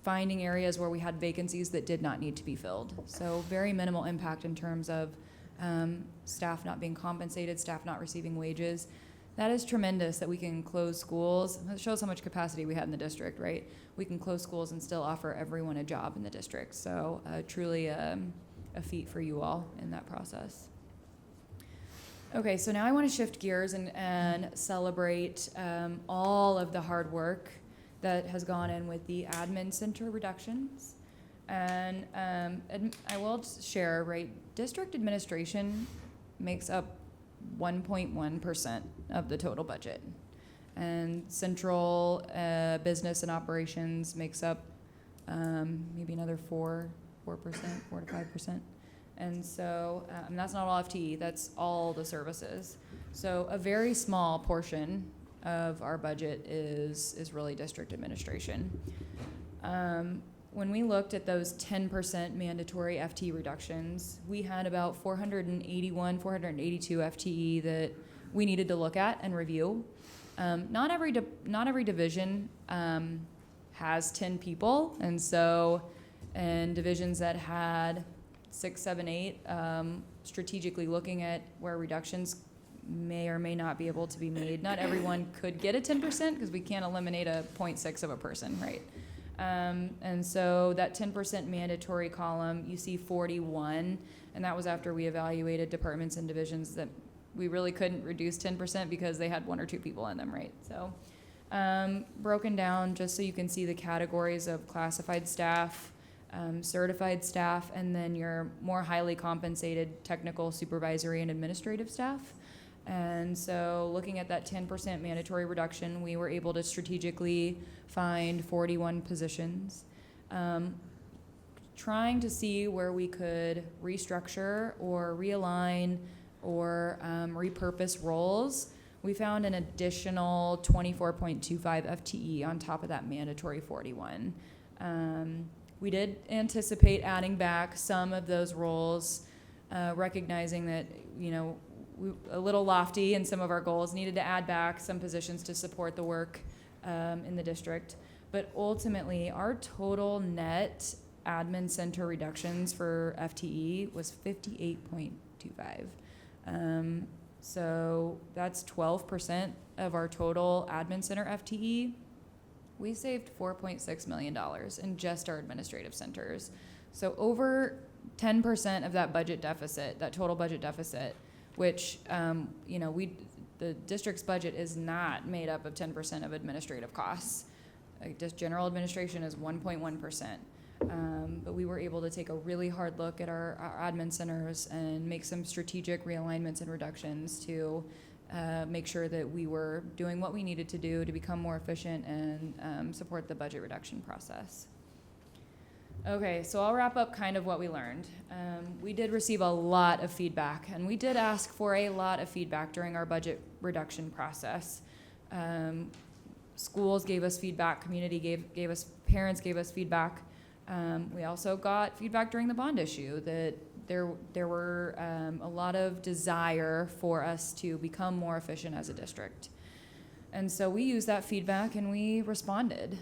finding areas where we had vacancies that did not need to be filled. So very minimal impact in terms of staff not being compensated, staff not receiving wages. That is tremendous that we can close schools. That shows how much capacity we had in the district, right? We can close schools and still offer everyone a job in the district. So truly a feat for you all in that process. Okay, so now I want to shift gears and celebrate all of the hard work that has gone in with the admin center reductions. And I will share, right, district administration makes up 1.1% of the total budget. And central business and operations makes up maybe another 4%, 4 to 5%. And so that's not all FTE, that's all the services. So a very small portion of our budget is really district administration. When we looked at those 10% mandatory FTE reductions, we had about 482 FTE that we needed to look at and review. Not every division has 10 people, and so in divisions that had 6, 7, 8, strategically looking at where reductions may or may not be able to be made. Not everyone could get a 10% because we can't eliminate a 0.6 of a person, right? And so that 10% mandatory column, you see 41, and that was after we evaluated departments and divisions that we really couldn't reduce 10% because they had 1 or 2 people in them, right? So broken down just so you can see the categories of classified staff, certified staff, and then your more highly compensated technical, supervisory, and administrative staff. And so looking at that 10% mandatory reduction, we were able to strategically find 41 positions, trying to see where we could restructure or realign or repurpose roles. We found an additional 24.25 FTE on top of that mandatory 41. We did anticipate adding back some of those roles, recognizing that, a little lofty in some of our goals, needed to add back some positions to support the work in the district. But ultimately, our total net admin center reductions for FTE was 58.25. So that's 12% of our total admin center FTE. We saved $4.6 million in just our administrative centers. So over 10% of that budget deficit, that total budget deficit, which, the district's budget is not made up of 10% of administrative costs. Just general administration is 1.1%. But we were able to take a really hard look at our admin centers and make some strategic realignments and reductions to make sure that we were doing what we needed to do to become more efficient and support the budget reduction process. Okay, so I'll wrap up kind of what we learned. We did receive a lot of feedback, and we did ask for a lot of feedback during our budget reduction process. Schools gave us feedback, community gave us, parents gave us feedback. We also got feedback during the bond issue that there were a lot of desire for us to become more efficient as a district. And so we used that feedback and we responded.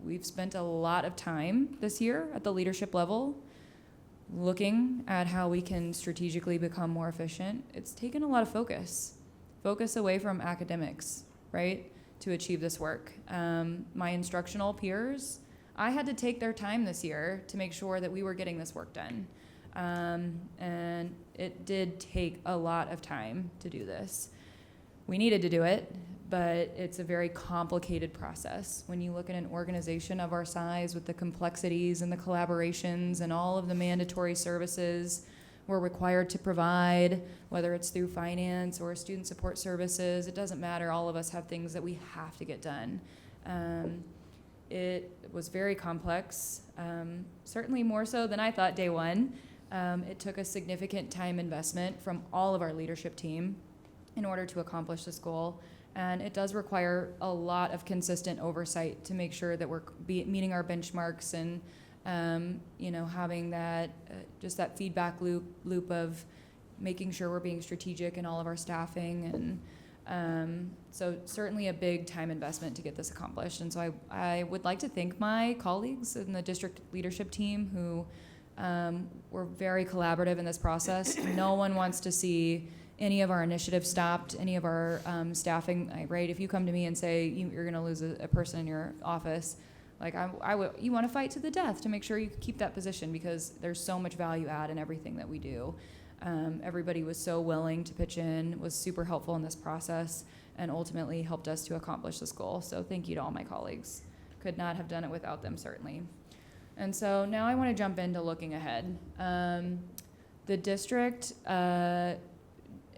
We've spent a lot of time this year at the leadership level looking at how we can strategically become more efficient. It's taken a lot of focus away from academics, right, to achieve this work. My instructional peers, I had to take their time this year to make sure that we were getting this work done. And it did take a lot of time to do this. We needed to do it, but it's a very complicated process. When you look at an organization of our size with the complexities and the collaborations and all of the mandatory services we're required to provide, whether it's through finance or student support services, it doesn't matter. All of us have things that we have to get done. It was very complex, certainly more so than I thought day one. It took a significant time investment from all of our leadership team in order to accomplish this goal. And it does require a lot of consistent oversight to make sure that we're meeting our benchmarks and, having that, just that feedback loop of making sure we're being strategic in all of our staffing. And so certainly a big time investment to get this accomplished. And so I would like to thank my colleagues in the district leadership team who were very collaborative in this process. No one wants to see any of our initiatives stopped, any of our staffing, right? If you come to me and say you're going to lose a person in your office, like you want to fight to the death to make sure you keep that position because there's so much value add in everything that we do. Everybody was so willing to pitch in, was super helpful in this process, and ultimately helped us to accomplish this goal. So thank you to all my colleagues. Could not have done it without them, certainly. And so now I want to jump into looking ahead. The district,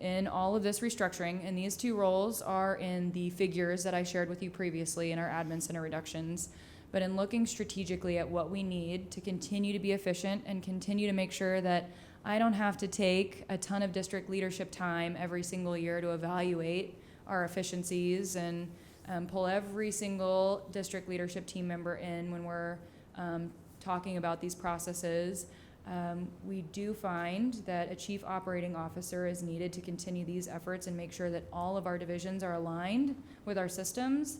in all of this restructuring, and these 2 roles are in the figures that I shared with you previously in our admin center reductions, but in looking strategically at what we need to continue to be efficient and continue to make sure that I don't have to take a ton of district leadership time every single year to evaluate our efficiencies and pull every single district leadership team member in when we're talking about these processes. We do find that a chief operating officer is needed to continue these efforts and make sure that all of our divisions are aligned with our systems,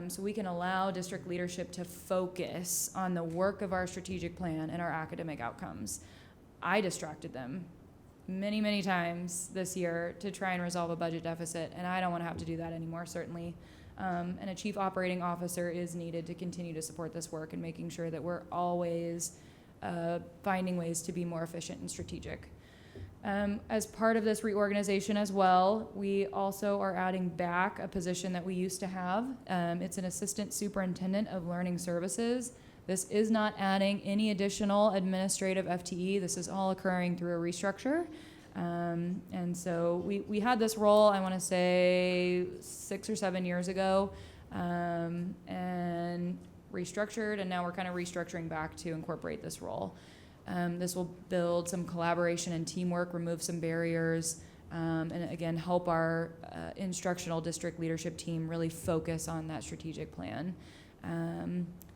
so we can allow district leadership to focus on the work of our strategic plan and our academic outcomes. I distracted them many, many times this year to try and resolve a budget deficit, and I don't want to have to do that anymore, certainly. And a chief operating officer is needed to continue to support this work and making sure that we're always finding ways to be more efficient and strategic. As part of this reorganization as well, we also are adding back a position that we used to have. It's an assistant superintendent of learning services. This is not adding any additional administrative FTE. This is all occurring through a restructure. And so we had this role, I want to say 6 or 7 years ago, and restructured, and now we're kind of restructuring back to incorporate this role. This will build some collaboration and teamwork, remove some barriers, and again, help our instructional district leadership team really focus on that strategic plan.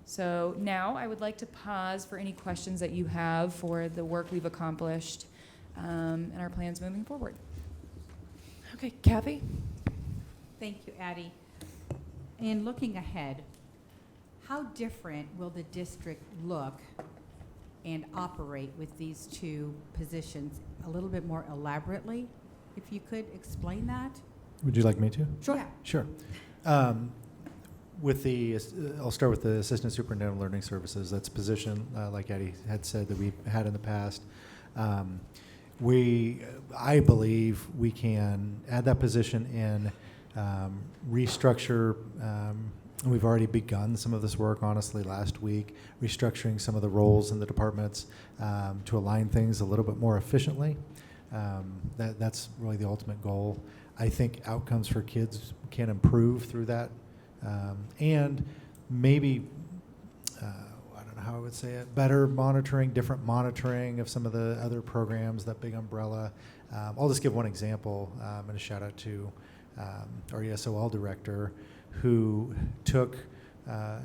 So now I would like to pause for any questions that you have for the work we've accomplished and our plans moving forward. Okay, Kathy? Thank you, Addie. And looking ahead, how different will the district look and operate with these two positions? A little bit more elaborately, if you could explain that? Would you like me to? Sure. Yeah. Sure. I'll start with the Assistant Superintendent of Learning Services. That's a position, like Eddie had said, that we've had in the past. I believe we can add that position in, restructure. We've already begun some of this work, honestly, last week, restructuring some of the roles in the departments to align things a little bit more efficiently. That's really the ultimate goal. I think outcomes for kids can improve through that. And maybe, I don't know how I would say it, better monitoring, different monitoring of some of the other programs, that big umbrella. I'll just give one example and a shout out to our ESOL director, who took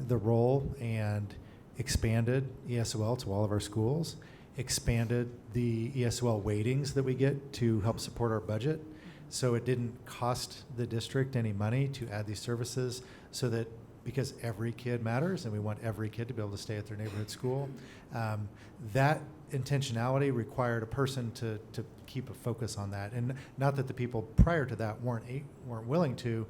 the role and expanded ESOL to all of our schools, expanded the ESOL weightings that we get to help support our budget. So it didn't cost the district any money to add these services, so that, because every kid matters and we want every kid to be able to stay at their neighborhood school, that intentionality required a person to keep a focus on that. And not that the people prior to that weren't willing to,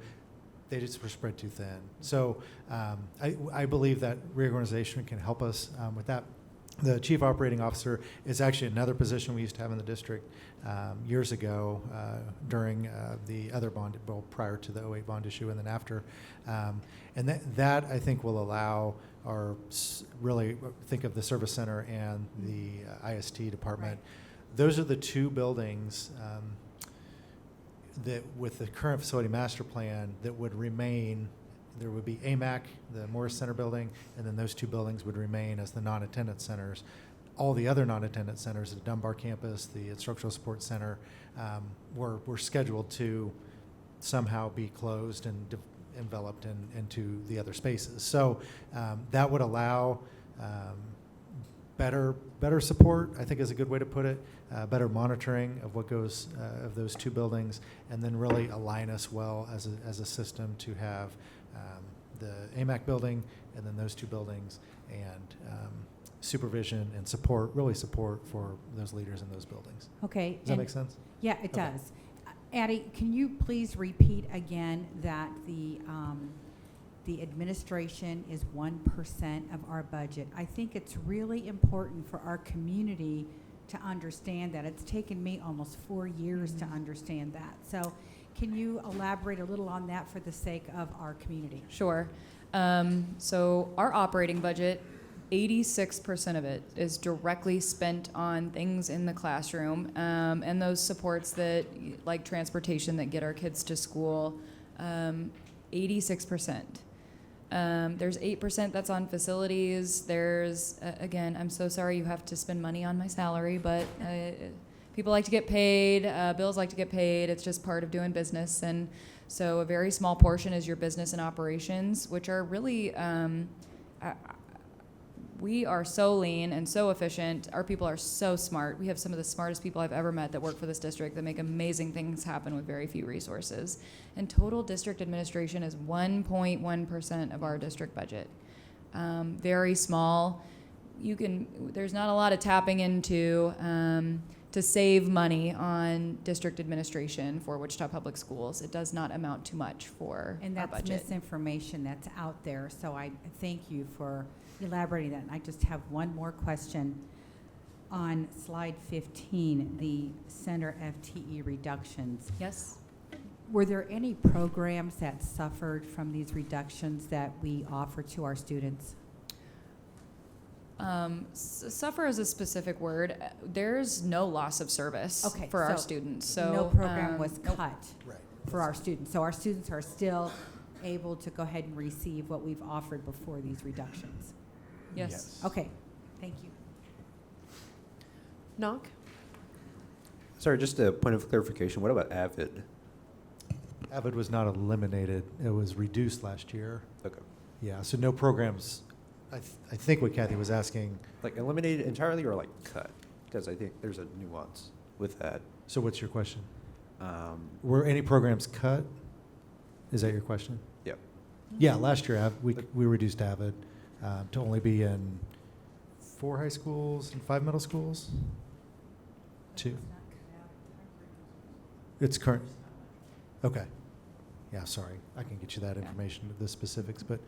they just were spread too thin. So I believe that reorganization can help us with that. The chief operating officer is actually another position we used to have in the district years ago during the other bond, well, prior to the 08 bond issue and then after. And that I think will allow our, really think of the service center and the IST department. Right. Those are the two buildings that with the current facility master plan that would remain. There would be AMAC, the Morris Center building, and then those two buildings would remain as the non-attendance centers. All the other non-attendance centers, the Dunbar campus, the Instructional Support Center, were scheduled to somehow be closed and enveloped into the other spaces. So that would allow better support, I think is a good way to put it, better monitoring of what goes of those two buildings, and then really align us well as a system to have the AMAC building and then those two buildings, and supervision and support, really support for those leaders in those buildings. Okay. Does that make sense? Yeah, it Okay. does. Addie, can you please repeat again that the administration is 1% of our budget? I think it's really important for our community to understand that. It's taken me almost 4 years to understand that. So can you elaborate a little on that for the sake of our community? Sure. So our operating budget, 86% of it is directly spent on things in the classroom, and those supports that, like transportation, that get our kids to school. 86%. There's 8% that's on facilities. There's, again, I'm so sorry you have to spend money on my salary, but people like to get paid, bills like to get paid. It's just part of doing business. And so a very small portion is your business and operations, which are really, we are so lean and so efficient. Our people are so smart. We have some of the smartest people I've ever met that work for this district that make amazing things happen with very few resources. And total district administration is 1.1% of our district budget. Very small. There's not a lot of tapping into to save money on district administration for Wichita Public Schools. It does not amount to much for And our that's budget. misinformation that's out there, so I thank you for elaborating that. And I just have one more question. On slide 15, the center FTE reductions. Yes. Were there any programs that suffered from these reductions that we offer to our students? Suffer is a specific word. There's no loss of service Okay, for our so students. So no program was nope. cut for our students. So our students are still able to go ahead and receive what we've offered before these reductions. Yes. Okay, thank you. Knock? Sorry, just a point of clarification. What about AVID? AVID was not eliminated. It was reduced last year. Okay. Yeah, so no programs. I think what Kathy was asking. Like eliminated entirely or like cut? Because I think there's a nuance with that. So what's your question? Were any programs cut? Is that your question? Yeah. Yeah, last year we reduced AVID to only be in 4 high schools and 5 middle schools. 2. It's current. Okay. Yeah, sorry. I can get you that information, the specifics, but.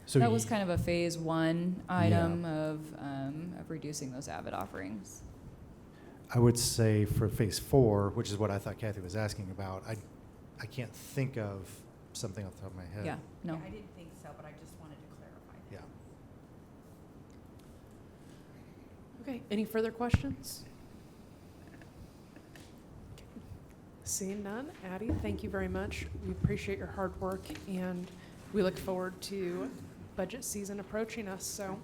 So that was kind of a phase 1 item of reducing those AVID offerings. I would say for phase 4, which is what I thought Kathy was asking about, I can't think of something off the top of my head. Yeah, no. I didn't think so, but I just wanted to clarify. Yeah. Okay, any further questions? Seeing none, Addie, thank you very much. We appreciate your hard work, and we look forward to budget season approaching us, so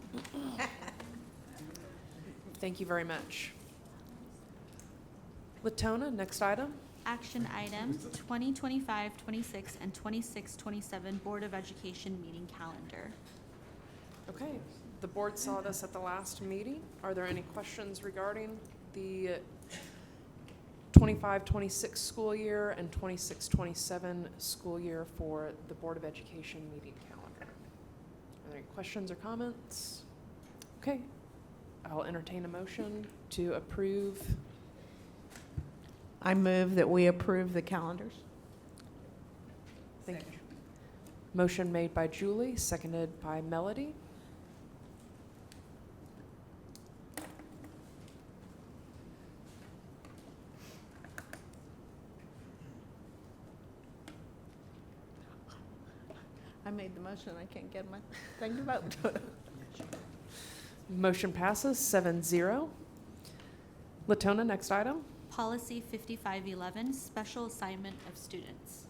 thank you very much. Latona, next item. Action items 2025, 26, and 26, 27 Board of Education meeting calendar. Okay, the board saw this at the last meeting. Are there any questions regarding the 25-26 school year and 26-27 school year for the Board of Education meeting calendar? Are there any questions or comments? Okay, I'll entertain a motion to approve. I move that we approve the calendars. Thank you. Motion made by Julie, seconded by Melody. I made the motion. I can't get my thing to vote. Motion passes 7-0. Latona, next item. Policy 5511, special assignment of students.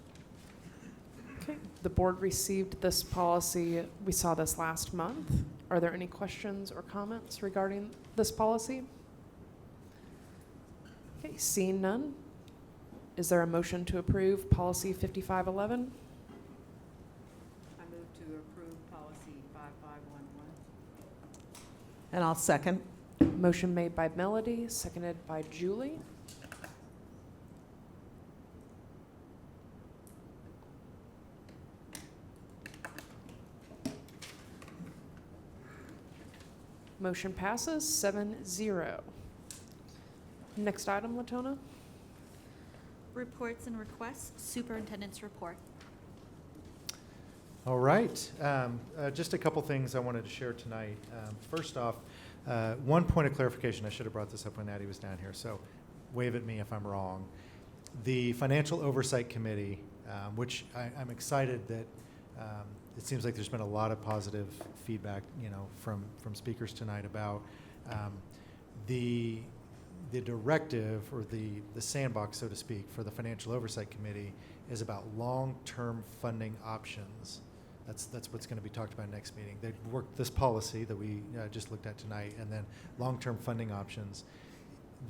Okay, the board received this policy. We saw this last month. Are there any questions or comments regarding this policy? Okay, seeing none. Is there a motion to approve policy 5511? I move to approve policy 5511. And I'll second. Motion made by Melody, seconded by Julie. Motion passes 7-0. Next item, Latona. Reports and requests, superintendent's report. All right. Just a couple things I wanted to share tonight. First off, one point of clarification. I should have brought this up when Addie was down here, so wave at me if I'm wrong. The Financial Oversight Committee, which I'm excited that it seems like there's been a lot of positive feedback, from speakers tonight about the directive or the sandbox, so to speak, for the Financial Oversight Committee is about long-term funding options. That's what's going to be talked about next meeting. They worked this policy that we just looked at tonight, and then long-term funding options.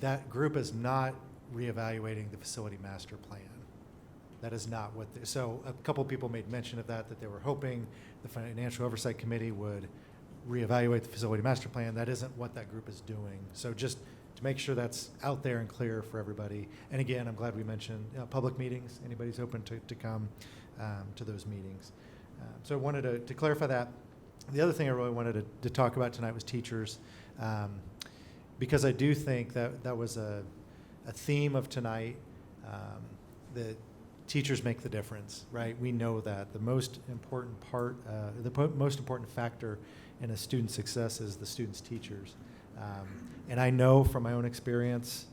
That group is not reevaluating the facility master plan. That is not what. So a couple people made mention of that they were hoping the Financial Oversight Committee would reevaluate the facility master plan. That isn't what that group is doing. So just to make sure that's out there and clear for everybody. And again, I'm glad we mentioned public meetings. Anybody's open to come to those meetings. So I wanted to clarify that. The other thing I really wanted to talk about tonight was teachers. because I do think that that was a theme of tonight, that teachers make the difference, right? We know that the most important part, most important factor in a student's success is the student's teachers. And I know from my own experience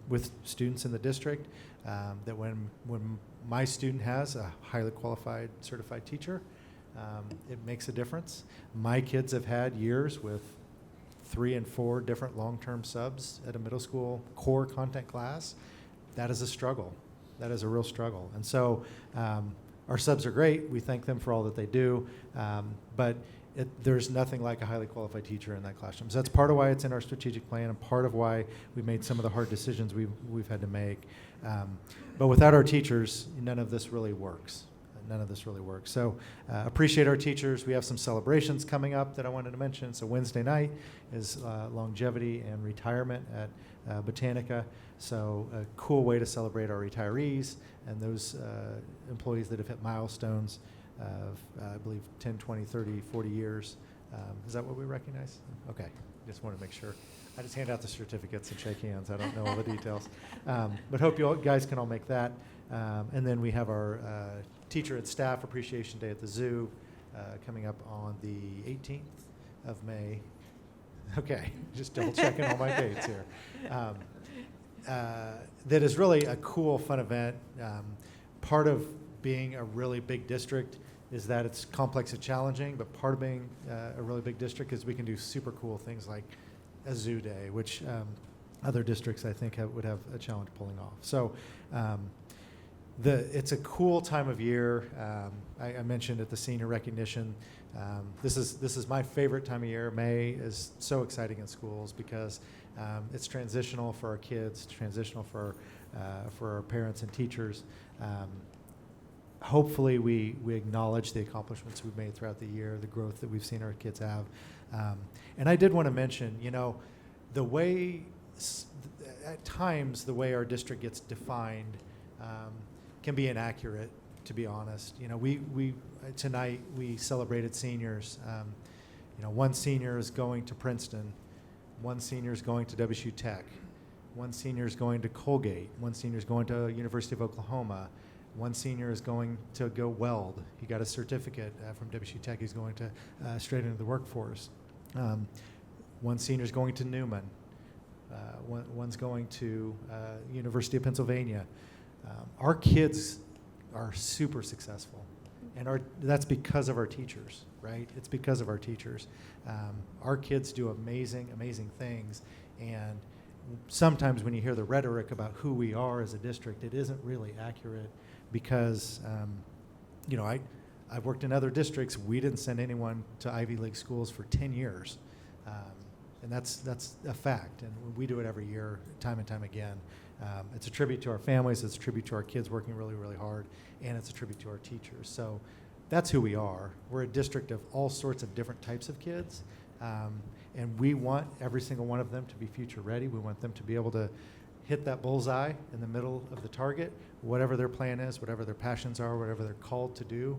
with students in the district that when my student has a highly qualified, certified teacher, it makes a difference. My kids have had years with 3 and 4 different long-term subs at a middle school core content class. That is a struggle. That is a real struggle. And so our subs are great. We thank them for all that they do. But there's nothing like a highly qualified teacher in that classroom. So that's part of why it's in our strategic plan and part of why we made some of the hard decisions we've had to make. But without our teachers, none of this really works. None of this really works. So appreciate our teachers. We have some celebrations coming up that I wanted to mention. So Wednesday night is longevity and retirement at Botanica. So a cool way to celebrate our retirees and those employees that have hit milestones of, I believe, 10, 20, 30, 40 years. Is that what we recognize? Okay, just want to make sure. I just hand out the certificates and shake hands. I don't know all the details. But hope you guys can all make that. And then we have our Teacher and Staff Appreciation Day at the Zoo coming up on the 18th of May. Okay, just double checking all my dates here. That is really a cool, fun event. Part of being a really big district is that it's complex and challenging, but part of being a really big district is we can do super cool things like a zoo day, which other districts I think would have a challenge pulling off. So it's a cool time of year. I mentioned at the senior recognition, this is my favorite time of year. May is so exciting in schools because it's transitional for our kids, transitional for our parents and teachers. Hopefully we acknowledge the accomplishments we've made throughout the year, the growth that we've seen our kids have. And I did want to mention, the way, at times, the way our district gets defined can be inaccurate, to be honest. Tonight we celebrated seniors. One senior is going to Princeton, one senior is going to WSU Tech, one senior is going to Colgate, one senior is going to University of Oklahoma, one senior is going to go weld. He got a certificate from WSU Tech. He's going to straight into the workforce. One senior is going to Newman. One's going to University of Pennsylvania. Our kids are super successful, and that's because of our teachers, right? It's because of our teachers. Our kids do amazing, amazing things, and sometimes when you hear the rhetoric about who we are as a district, it isn't really accurate because, I've worked in other districts. We didn't send anyone to Ivy League schools for 10 years. And that's a fact, and we do it every year, time and time again. It's a tribute to our families, it's a tribute to our kids working really, really hard, and it's a tribute to our teachers. So that's who we are. We're a district of all sorts of different types of kids, and we want every single one of them to be future ready. We want them to be able to hit that bullseye in the middle of the target, whatever their plan is, whatever their passions are, whatever they're called to do,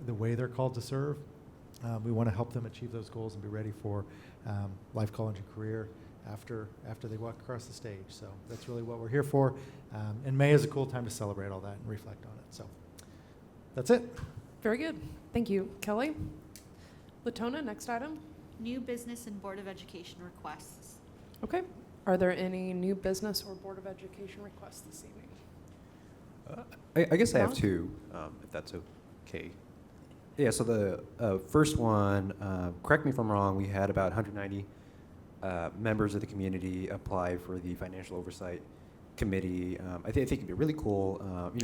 the way they're called to serve. We want to help them achieve those goals and be ready for life, college, and career after they walk across the stage. So that's really what we're here for. And May is a cool time to celebrate all that and reflect on it. So that's it. Very good. Thank you, Kelly. Latona, next item. New business and Board of Education requests. Okay. Are there any new business or Board of Education requests this evening? I guess I have Ron? two, if that's okay. Yeah, so the first one, correct me if I'm wrong, we had about 190 members of the community apply for the Financial Oversight Committee. I think it'd be really cool,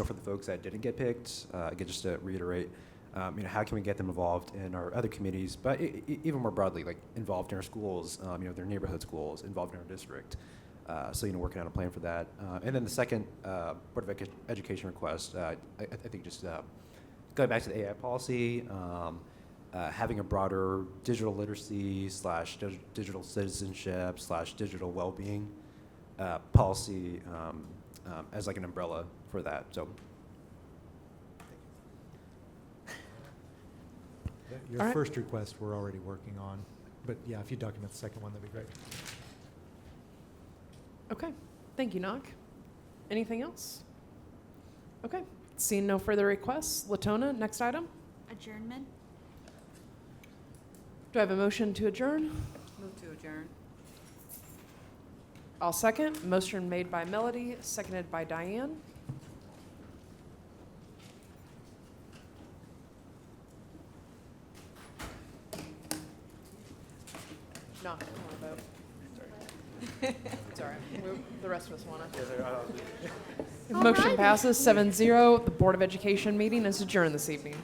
for the folks that didn't get picked, again, just to reiterate, how can we get them involved in our other committees, but even more broadly, like involved in our schools, their neighborhood schools, involved in our district. So, working on a plan for that. And then the second Board of Education request, I think just going back to the AI policy, having a broader digital literacy / digital citizenship / digital well-being policy as like an umbrella for that. So. Your All right. first request we're already working on, but yeah, if you document the second one, that'd be great. Okay, thank you, Knock. Anything else? Okay, seeing no further requests, Latona, next item. Adjournment? Do I have a motion to adjourn? Move to adjourn. I'll second. Motion made by Melody, seconded by Diane. No, I don't want to vote. It's all right. The rest of us want to. Motion passes 7-0. The Board of Education meeting is adjourned this evening.